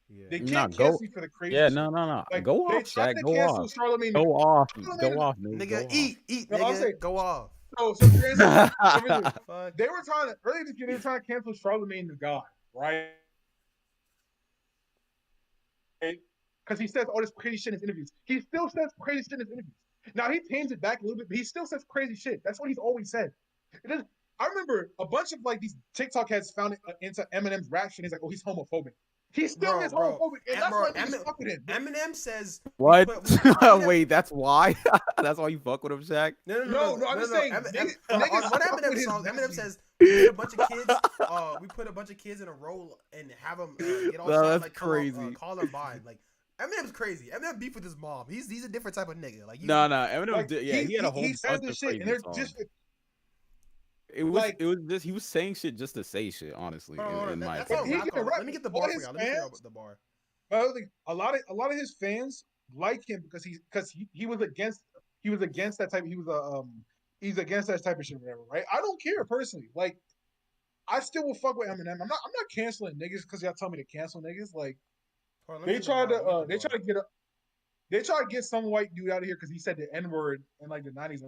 Yeah. They Nah, can't go. cancel you for the crazy Yeah, shit. no. Like Go they off, tried Shaq. to Go cancel off. Charlemagne the Go off. Charlemagne Go the off, nigga. Nigga, Go off. eat, no, I'm nigga, saying go off. so so basically, Fuck. they were trying to earlier this year they were trying to cancel Charlemagne the God, right? Because he says all this crazy shit in his interviews. He still says crazy shit in his interviews. Now he tames it back a little bit, but he still says crazy shit. That's what he's always said. It is, I remember a bunch of like these TikTok heads found it into Eminem's rap shit. He's like, oh, he's homophobic. He still is Bro, homophobic, and that's bro, why niggas fuck with him. Eminem says What? Eminem. Wait, that's why? That's why you fuck with him, Shaq? No, I'm just saying, niggas On one fuck with Eminem his song, Eminem message. says we put a bunch of kids. We put a bunch of kids in a row and have them get all No, shot that's like crazy. Columbine. Like Eminem's crazy. Eminem beef with his mom. He's a different type of nigga. Like No, Eminem Like did. Yeah, he had a whole he says bunch this of shit, and crazy they're songs. just It like was just he was saying shit just to say shit. Honestly, hold on, in my that's but all opinion. he rap. can rap. Let me get the All bar for his y'all. Let me figure fans, out the bar. a lot of his fans like him because he was against that type. He's against that type of shit, whatever. Right? I don't care personally. Like I still will fuck with Eminem. I'm not canceling niggas because y'all tell me to cancel niggas. Like Hold on, let me they get the tried bar. Let me get to the they bar. tried to get a they tried to get some white dude out of here because he said the N word in like the '90s.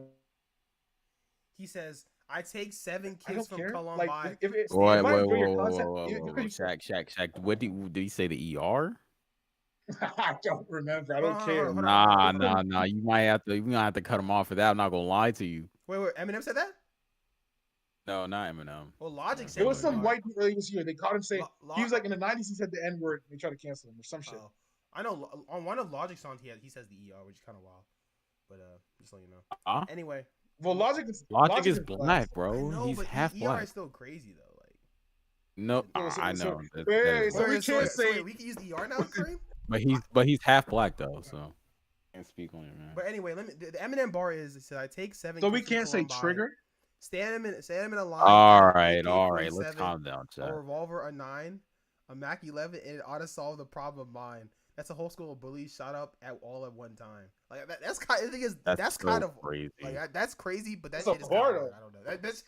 He says, "I take 7 I kids don't from care. Like Columbine. Wait, if Stand." I wait, enjoy your whoa, whoa, content, whoa, whoa, whoa, whoa, because Shaq. What did he say? The ER? I don't remember. I Hold don't on, care. hold on, hold on. Nah. You might have to. You gonna have to cut him off for that. I'm not gonna lie to you. Wait. Eminem said that? No, not Eminem. Well, Logic There said was some ER. white dude earlier this year. They caught him saying Lo- he Lo- was like in the '90s. He said the N word. They tried to cancel him or some shit. Oh, I know. On one of Logic's songs, he says the ER, which is kind of wild. But just so you know. Huh? Anyway, Well, Logic is black. black, I bro. know, He's but half ER black. is still crazy though. Like, No, So, I so, know that is wait, so black. we can't say. we can use ER now, Kareem. But he's half black though, so can't speak on it, man. But anyway, let me. The Eminem bar is it said I take 7 So we kids from can't say Columbine, trigger. stand him in a line with All an right, all right. Let's AK-47, calm down, a chat. revolver, a 9, a Mac 11, and it ought to solve the problem of mine. That's a whole school of bullies shot up at one time. Like that's kind. The thing is, that's so kind of crazy. like that's crazy. But that That's a shit is kind of bar, hard. though. I don't know. That's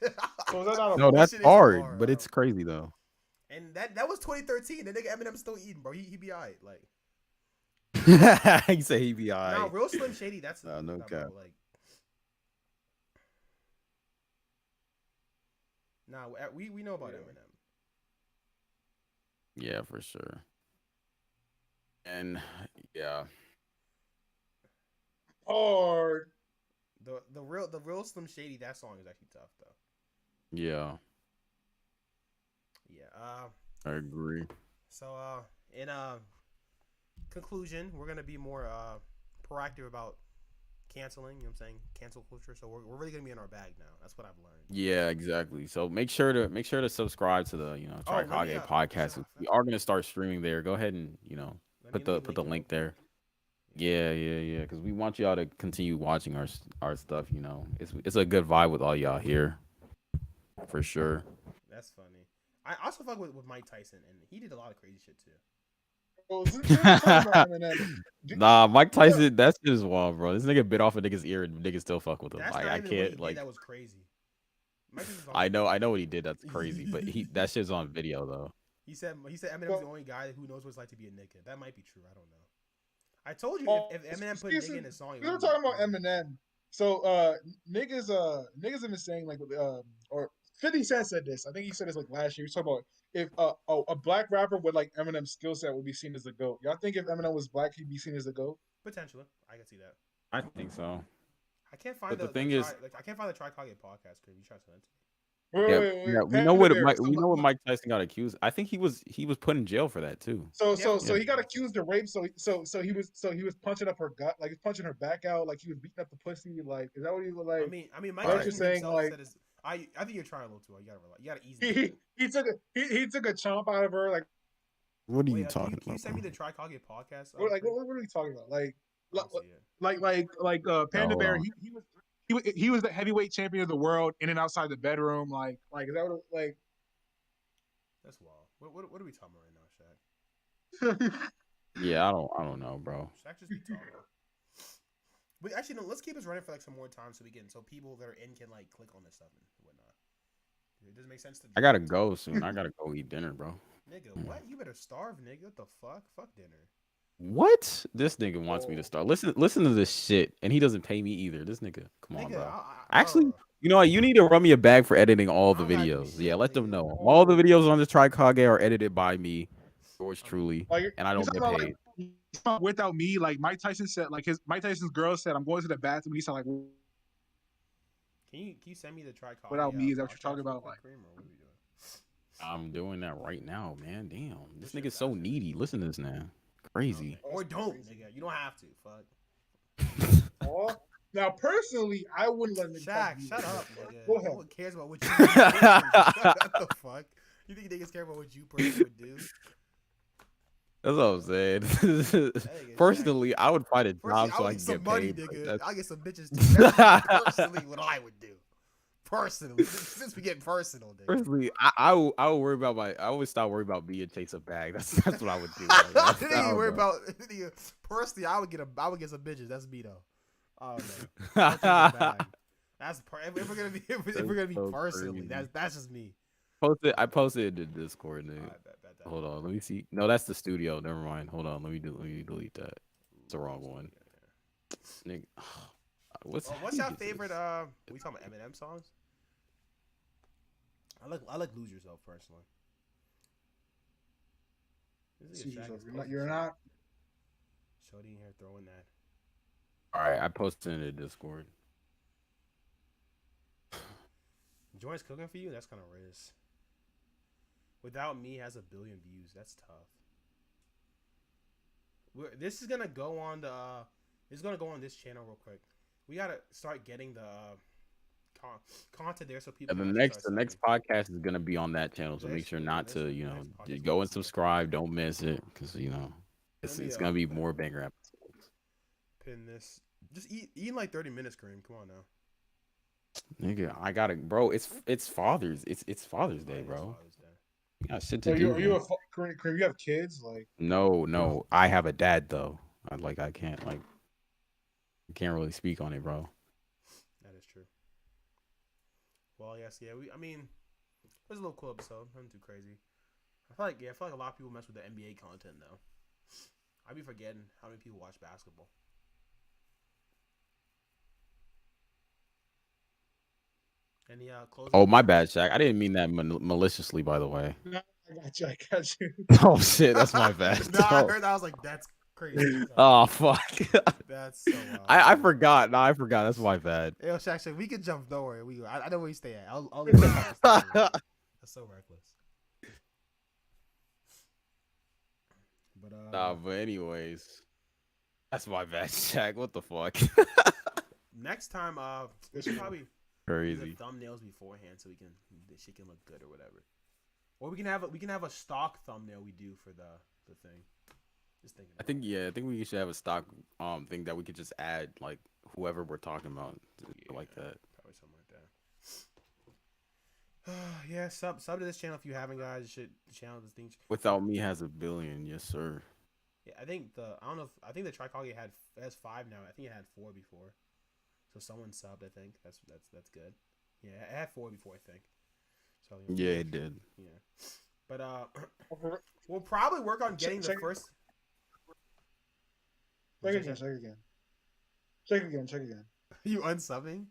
So is that not a No, bar? that's shit is a hard, bar, but bro. it's crazy though. And that was 2013. The nigga Eminem's still eating, bro. He be alright. Like You say he be now, alright. real Slim Shady. That's No nah, cap. bro, like. Nah, we know about Eminem. Yeah, for sure. And yeah, Hard. The real Slim Shady. That song is actually tough though. yeah, Yeah. I agree. So in conclusion, we're gonna be more proactive about canceling. You know what I'm saying? Cancel culture. So we're really gonna be in our bag now. That's what I've learned. Yeah, exactly. So make sure to subscribe to the Oh, let me, Trikage podcast. We are gonna start streaming there. Go ahead and put the link there. Yeah. Because we want y'all to continue watching our stuff. It's a good vibe with all y'all here, for sure. That's funny. I also fuck with Mike Tyson, and he did a lot of crazy shit too. So since we're talking about Eminem, Nah, Mike yeah, Tyson, that shit is wild, bro. This nigga bit off a nigga's ear and niggas still fuck with him. That's Like not I even what he can't did. like That was crazy. Mike Tyson's on I video. know what he did. That's crazy, but that shit's on video though. He said Eminem's the so only guy who knows what it's like to be a nigga. That might be true. I don't know. I told you oh, if Eminem put nigga since in his song, it we're wouldn't be. talking It about wouldn't be bad. Eminem, so niggas have been saying like or 50 Cent said this. I think he said this like last year. He was talking about if a black rapper with like Eminem's skill set would be seen as the GOAT. Y'all think if Eminem was black, he'd be seen as the GOAT? Potentially, I can see that. I think so. I can't find But the the thing try is, like I can't find the Trikage podcast. Could you try to send it to yeah, yeah, we know Panda what Bear. We know what Mike Tyson got accused. I think he was put in jail for that too. So me? Yeah, so for Yeah, so he got yeah. accused of rape. So he was punching up her gut, like he's punching her back out, like he was beating up the pussy. Like is that what he was like? I mean, Is Mike that what right. you're Tyson saying? himself Like said his. I think you're trying a little too hard. You gotta ease he into he, it. he took a chomp out of her. Like What are Wait, you talking can you about, send me bro? the Trikage podcast? Cream? what are we talking about? I don't see it. No, Panda hold Bear. on. He was the heavyweight champion of the world in and outside the bedroom. Like is that what like? That's wild. What are we talking about right now, Shaq? Yeah, I don't know, bro. Shaq just be talking. But actually, no. Let's keep this running for like some more time so people that are in can like click on this stuff and whatnot. It doesn't make sense to I Drew. gotta go soon. I gotta go eat dinner, bro. Nigga, Mm. what? You better starve, nigga. What the fuck? Fuck dinner. What? This nigga wants me to Oh, start. Listen to this shit, and he doesn't pay me either. This nigga, come on, Nigga, bro. bro. Actually, you know what? You need to run me a bag for editing all I the don't gotta do videos. Yeah, shit, let them nigga. know. All the oh, videos on this Trikage are edited by me, yours I mean, truly, like and I you're don't talking get about paid. without me. Like Mike Tyson said, like his Mike Tyson's girl said, "I'm going to the bathroom." He said, "Like can you send me the Trikage without me." Is that what you're talking podcast real about? quick, Like Cream, or what are we doing? I'm doing that right now, man. Damn, this This shit nigga's so faster. needy. Listen to this now. Okay. Crazy. oh, Or that's don't, crazy. nigga. You don't have to. Fuck. Oh, now personally, I wouldn't let him talk to Shaq, you shut like up, that. nigga. Go No ahead. one cares about what you do. What the fuck? You think niggas care about what you personally would do? That's what I'm saying. That nigga Shaq. Personally, I would find a Personally, job I so would I get can some get money, paid. Like, nigga. that's I'll get some bitches too. That's personally what I would do. Personally, since we get personal, nigga. personally, I would worry about I would stop worrying about me and chase a bag. That's what I would do. Like, I Nigga, you don't worry know. about nigga, personally. I would get some bitches. That's me though. Oh no, I'll chase a bag. If we're gonna be if That's we're gonna be so personally, crazy. that's just me. I posted it in the Discord, All dude. right, bet that. Hold on, let me see. No, that's the studio. Never mind. Hold on, let me delete that. It's the wrong one. Nigga, What's how your you get favorite? this? We talking about Eminem songs? I like Lose Yourself personally. This See, nigga Shaq so is you're not. posting You're shit. not. Shorty in here throwing that. All right, I posted it in the Discord. Joint's cooking for you. That's kind of riz. Without Me has 1 billion views. That's tough. This is gonna go on the. This is gonna go on this channel real quick. We gotta start getting the content there so people And can actually start the subbing. next podcast is gonna be on that channel, so make This sure yeah, not this to the next podcast is go gonna and be on. subscribe. Don't miss it because Let me it's gonna be more banger episodes. pin this. Just eat in like 30 minutes, Kareem. Come on now. Nigga, I gotta, bro. It's Father's Day, It is bro. Father's Day. You got shit So to do, are you man. a Kareem? You have kids? Like No, I have a dad though. I can't I can't really speak on it, bro. That is true. Well, yes, yeah. I mean, it was a little cool episode. Nothing too crazy. I feel like a lot of people mess with the NBA content though. I be forgetting how many people watch basketball. Any closing Oh, my remarks? bad, Shaq. I didn't mean that maliciously, by the way. no, I got you. I got you. Oh shit, that's my bad. No, I Oh, heard that. I was like, that's crazy. oh fuck. That's so wild. I forgot. No, I forgot. That's my bad. Yo, Shaq, we can jump. Don't worry. I know where you stay at. I'll leave that stuff. That's so reckless. But Nah, but anyways, that's my bad, Shaq. What the fuck? next time, we should probably do Crazy. the thumbnails beforehand so the shit can look good or whatever. Or we can have a stock thumbnail we do for the thing. Just thinking. I think we should have a stock thing that we could just add like whoever we're talking about like that. Probably something like that. Yeah, sub to this channel if you haven't, guys. The channel this thing. Without Me has 1 billion, yes sir. Yeah, I think the I don't know. I think the Trikage has 5 now. I think it had 4 before. So someone subbed. I think that's good. Yeah, it had 4 before. I think. So Yeah, it did. yeah. But we'll probably work on getting the Check, first. check What's your again. say? Check again. Check again. Check again. You unsubbing?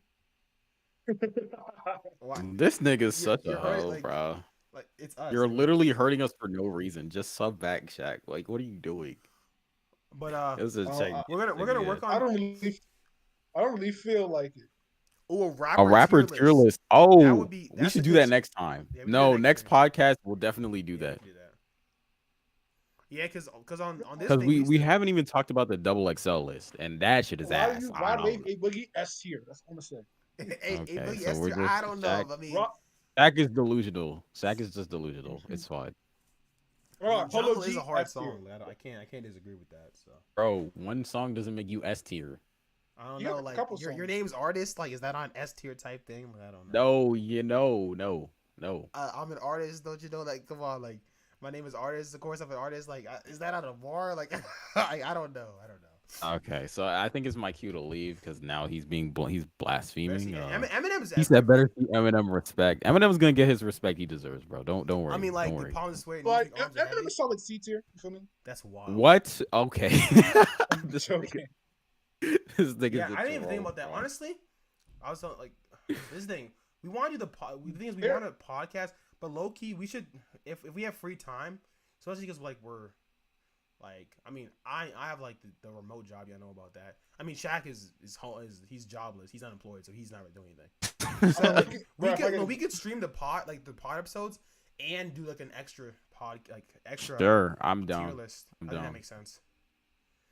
Why? This nigga's such a You're hurt. hoe, bro. Like it's us. You're Like, literally hurting us for no reason. Just sub back, Shaq. Like, what are you doing? but It was a check. we're gonna work I on I don't really feel like it. a A rapper rapper tier tier list. list. That Oh, would be we that's a should do good. that next time. Yeah, we do that No, next next stream. podcast we'll definitely do Yeah, we that. can do that. Yeah, because on this Because thing we used to, haven't even talked about the double XL list, and that shit is ass. I Why do they don't. a Boogie S tier? That's what I'm gonna say. a Okay, Boogie so S we're tier. just I don't know. Shaq. I mean, Rock, Shaq is delusional. Shaq is just delusional. It's fine, Polo Jungle G is a hard S tier. song. I can't disagree with that. So bro. One song doesn't make you S tier. I don't You have know. a Like couple your songs. name's artist. Like is that on S tier type thing? Like, I don't know. No, no. I'm an artist. Don't you know? Like come on. Like my name is artist. Of course I'm an artist. Like is that on a bar? Like I don't know. I don't know. Okay, so I think it's my cue to leave because now he's he's blaspheming. Eminem's He said better see Eminem respect. Eminem's gonna get his respect he deserves, bro. Don't worry. I mean, don't like the worry. palms swear. Like Arms are heavy. Eminem is solid C tier. You feel me? That's wild. What? Okay. I'm this joking. this nigga's Yeah, a I didn't even think troll, about that. bro. Honestly, I was like, this thing. We want to do the thing is we Yeah. want a podcast, but low key we should if we have free time, especially because like we're like I mean I have like the remote job. Yeah, I know about that. I mean Shaq is he's jobless. He's unemployed, so he's not really doing anything. So like, we could stream the pod episodes and do like an extra extra Sure, I'm tier down. list. I'm I think that down. makes sense.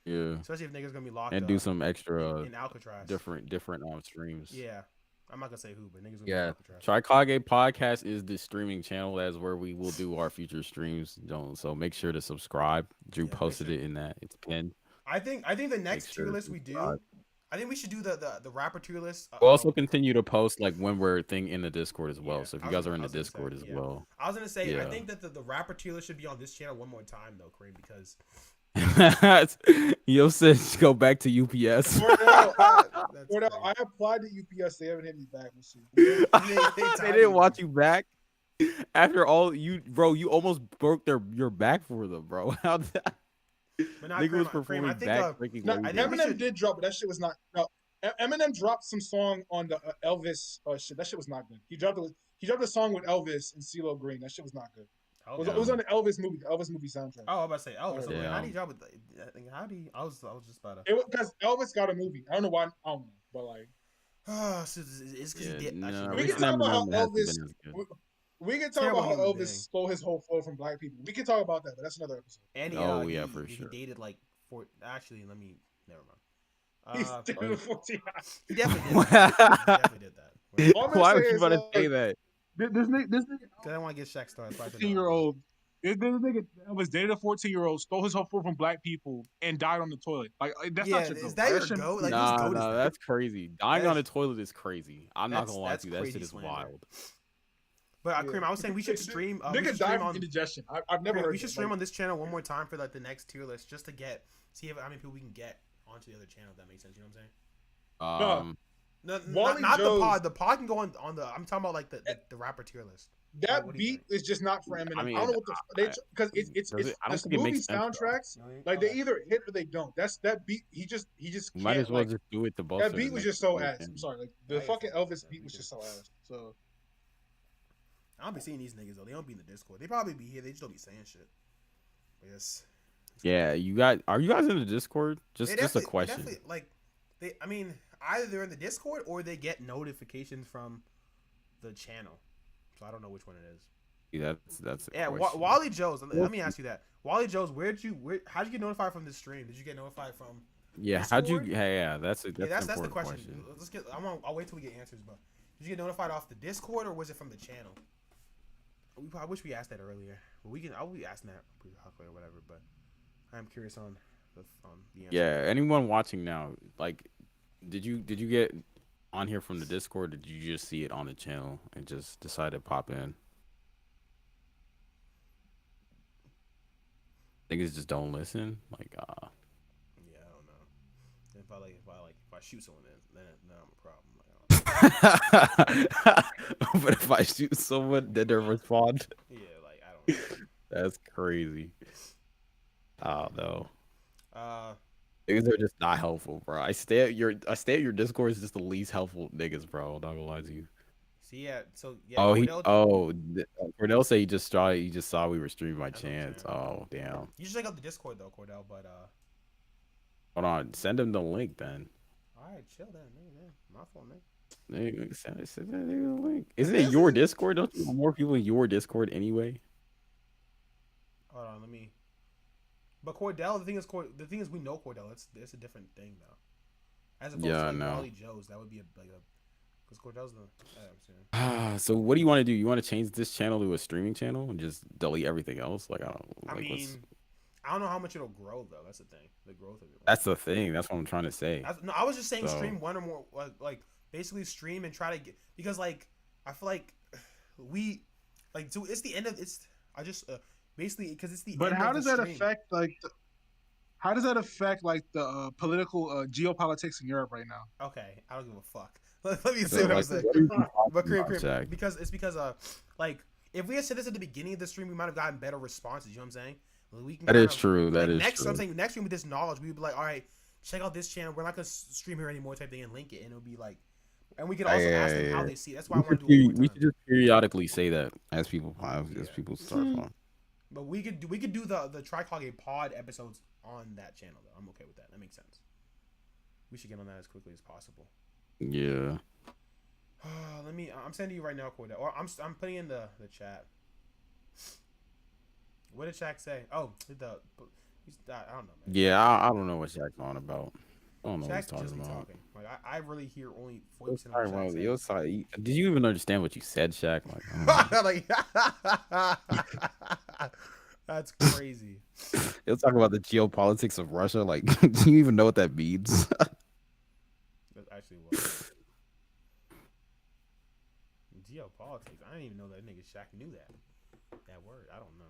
Yeah, Especially if niggas gonna be locked and up do some extra in Alcatraz. different streams. Yeah. I'm not gonna say who, but niggas gonna be Yeah, Alcatraz. Trikage podcast is the streaming channel. That's where we will do our future streams. Don't so make sure to subscribe. Drew Yeah, make posted sure. it in that. It's pinned. I think the next sure tier to list we do. subscribe. I think we should do the rapper tier list. We'll also continue to post like when we're thing in the Discord as well. Yeah, So if I you was guys gonna- are in I the was gonna Discord say, as yeah. well. I was gonna say I Yeah. think that the rapper tier list should be on this channel one more time though, Kareem, because Yo said go back to UPS. Cordell, I applied to UPS. They haven't hit me back. Let's see. They didn't want you back after all you, bro. You almost broke your back for them, bro. How that? but not Nigga was Kareem, performing I think back breaking. No, I think we Eminem should- did drop, but that shit was not. No, Eminem dropped some song on the Elvis shit. That shit was not good. He dropped a song with Elvis and CeeLo Green. That shit was not good. It was on the Elvis movie soundtrack. Oh, I'm about to say Elvis. Yeah. How do you drop it? I think how do you? I was just about to. It was because Elvis got a movie. I don't know why. I don't know, but like Oh, it's because he did. no, actually, we can recent talk about how Eminem hasn't Elvis. been as good. We can talk Terrible about how human Elvis being. stole his whole flow from black people. We can talk about that, but that's another episode. And Oh, he, yeah, for he sure. dated like four. Actually, let me. Never mind. He's still 14. He definitely did that. He definitely did that. All I'm gonna Why say would you is, about to like, say that? This nigga, Cause I want to get Shaq started. So I can 14-year-old. This nigga was dated a 14-year-old, stole his whole flow from black people, and died on the toilet. Like that's Yeah, not your is goat. that your shit- goat? Like, Nah, whose goat is that? that's crazy. Dying on a That's- toilet is crazy. I'm not gonna lie that's to you. That crazy shit is slander. wild. But Yeah. Kareem, I was saying we should stream. We Nigga should died stream from on. indigestion. I've never Kareem, heard. we should that. stream Like, on this channel one more time for like the next tier list, just to see how many people we can get onto the other channel. If that makes sense. You know what I'm saying? No, Wally not the Joe's- pod. The pod can go on the. I'm talking about like the rapper tier list. that what do you beat is just not for Eminem. I, mean, don't know what the because it's does it- I don't this think it movie makes sense, though. soundtracks. Like they either hit or they don't. That's that beat. He just You can't. might as well like, just do it to both. that beat was just so ass. I'm sorry. Like the Yeah, fucking yeah, Elvis yeah, beat we was did. just so ass. So I don't be seeing these niggas though. They don't be in the Discord. They probably be here. They just don't be saying shit. But yes. Yeah, are you guys in the Discord? They Just a definitely- question. They definitely, like I mean, either they're in the Discord or they get notifications from the channel. So I don't know which one it is. Yeah, that's a Yeah, question. Wally Joe's. Let me ask you that. Wally Joe's, how'd you get notified from this stream? Did you get notified from? Yeah, how'd you? Discord? Yeah, that's an That's the important question. Let's get. I'll wait till we get answers. But did you get notified off the Discord or was it from the channel? I wish we asked that earlier. But I'll be asking that or whatever. But I'm curious on the answer. Yeah, anyone watching now, like, did you get on here from the Discord? Or did you just see it on the channel and just decide to pop in? Niggas just don't listen. Like, Yeah, I don't know. If I shoot someone, then I'm a problem. Like, I don't know. but if I shoot someone, then they respond. Yeah, like I don't know. That's crazy. I don't know. Uh, Niggas are just not helpful, bro. I stay at your Discord is just the least helpful niggas, bro. Not gonna lie to you. so yeah, Oh, Cordell. Cordell say he just saw we were streaming my That's what I'm saying. chance. Oh, damn. You should check out the Discord though, Cordell. But Hold on, send him the link then. all right, chill then, man. My fault, man. Nigga, send that nigga the link. Isn't it This your is Discord? Don't you have more people in your Discord anyway? Hold on, let me. But Cordell, the thing is, we know Cordell. It's a different thing though. As opposed Yeah, to I like know. Wally Joe's, that would be because Cordell's the. I'm saying. So what do you want to do? You want to change this channel to a streaming channel and just delete everything else? Like I don't I like what's mean, I don't know how much it'll grow though. That's the thing. The growth of it. that's the thing. That's what I'm trying to say. No, I was just saying So stream one or more, like basically stream and try to get because like I feel like we like so it's the end of it's. I just basically because it's the But end how of the does that stream. affect like? How does that affect like the political geopolitics in Europe right now? Okay, I don't give a fuck. Let me So, say what I'm like, saying. what are you talking But Kareem, about, Shaq? because like if we had said this at the beginning of the stream, we might have gotten better responses. You know what I'm saying? We can That kind is of, true. That like is next. true. I'm saying next stream with this knowledge, we'd be like, all right, check out this channel. We're not gonna stream here anymore, type thing, and link it, and it'll be like, and we could also ask them how they see it. That's why I want to do it one more We time. should just periodically say that as people Yeah. start on. But we could do the Trikage pod episodes on that channel though. I'm okay with that. That makes sense. We should get on that as quickly as possible. Yeah. I'm sending you right now, Cordell. Or I'm putting in the chat. What did Shaq say? Oh, I don't know, man. Yeah, I don't know what Shaq's on about. I don't know what he's Shaq's talking just about. talking. Like I really hear only 40% What's of talking what about? Shaq Yo, says. did you even understand what you said, Shaq? Like, I don't Like, that's crazy. know. He'll talk about the geopolitics of Russia. Like, do you even know what that means? That's actually what. Geopolitics. I didn't even know that nigga Shaq knew that word. I don't know.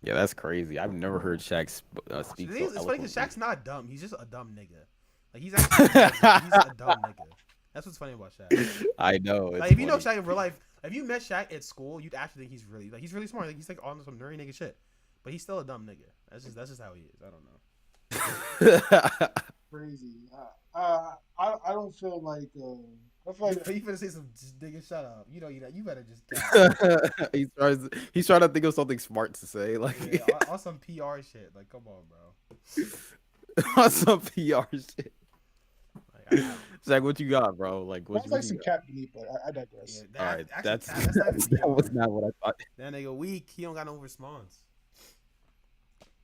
Yeah, that's crazy. I've never heard Shaq speak so It's funny because eloquently. Shaq's not dumb. He's just a dumb nigga. Like he's actually he's a dumb nigga. That's what's funny about Shaq. I know. Like It's if you know funny. Shaq in real life, if you met Shaq at school, you'd actually think he's really smart. Like he's like on some nerdy nigga shit. But he's still a dumb nigga. That's just how he is. I don't know. Crazy. I don't feel like. I feel like You finna say some nigga shut up. You better just he's trying to think of something smart to say. Like, yeah, on some PR shit. Like come on, bro. on some PR shit. Like, Zach, what you got, bro? Like, sounds like some cat beneath, but I digress. yeah, All right, actually, that's that's not even that was not what I thought. that nigga weak. He don't got no response.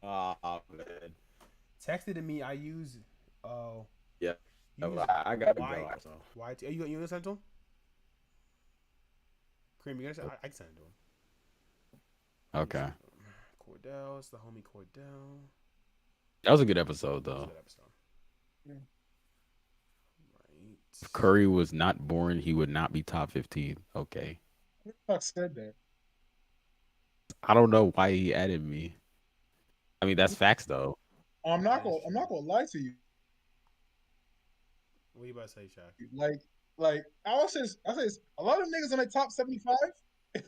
Ah, man. Texted to me. I use. Oh. Yeah. You use I gotta Y- go. So. YT. Are you gonna send to him? Cream, you gonna send? I can send it to him. Okay. Cordell, it's the homie Cordell. That was a good episode, That was a though. good episode. Yeah. Right. If Curry was not born, he would not be top 15. Okay. Who the fuck said that? I don't know why he added me. I mean, that's facts, though. I'm not gonna lie to you. What you about to say, Shaq? Like I says a lot of niggas in the top 75, they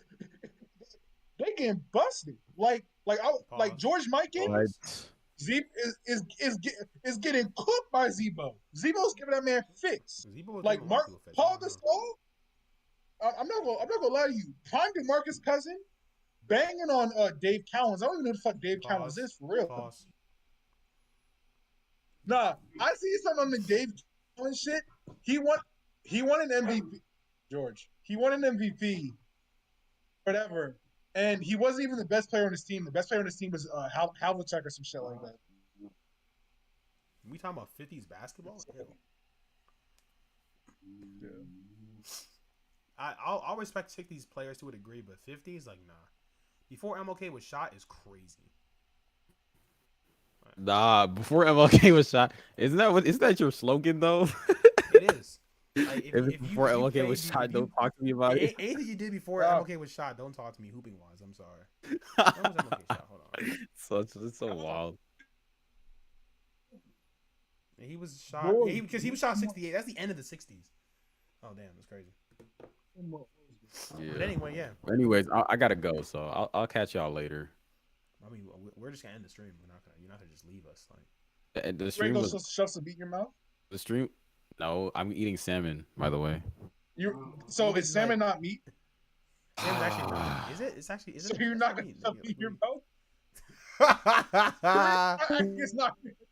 getting busted. Like George Mikan, Right. Zeb is getting cooked by Zebo. Zebo's giving that man fix. Zebo was Like giving a lot Mark of people fits. Paul Gasol. I'm not gonna lie to you. Prime DeMarcus Cousin banging on Dave Cowens. I don't even know who the fuck Dave Cowens is for real. Pause. Nah, I see something on the Dave Cowens shit. He won an MVP. George. He won an MVP. Whatever. And he wasn't even the best player on his team. The best player on his team was Havlicek or some shit like that. We talking about 50s basketball? Ew. Yeah. I'll respect 60s players to a degree, but 50s, like, nah. Before MLK was shot is crazy. Nah, before MLK was shot, isn't that your slogan though? It is. Like If before if you MLK played was shot, if you don't talk to me about it. anything you did before Nah, MLK was shot, don't talk to me hooping wise. I'm sorry. When was MLK shot? Hold on. So it's so wild. Yeah, he was shot. Yeah, bro, because he was shot 68. That's the end of the 60s. Oh damn, that's crazy. But Yeah. anyway, yeah. Anyways, I gotta go, so I'll catch y'all later. I mean, we're just gonna end the stream. You're not gonna just leave us. Like, The you ready stream to was go shove some meat in your mouth? the stream. No, I'm eating salmon, by the way. So niggas is is salmon like, not meat? Sam's actually not meat. Is it? It's actually. Is So it? you're That's not not gonna meat. shove meat in your mouth? Nigga. I guess not.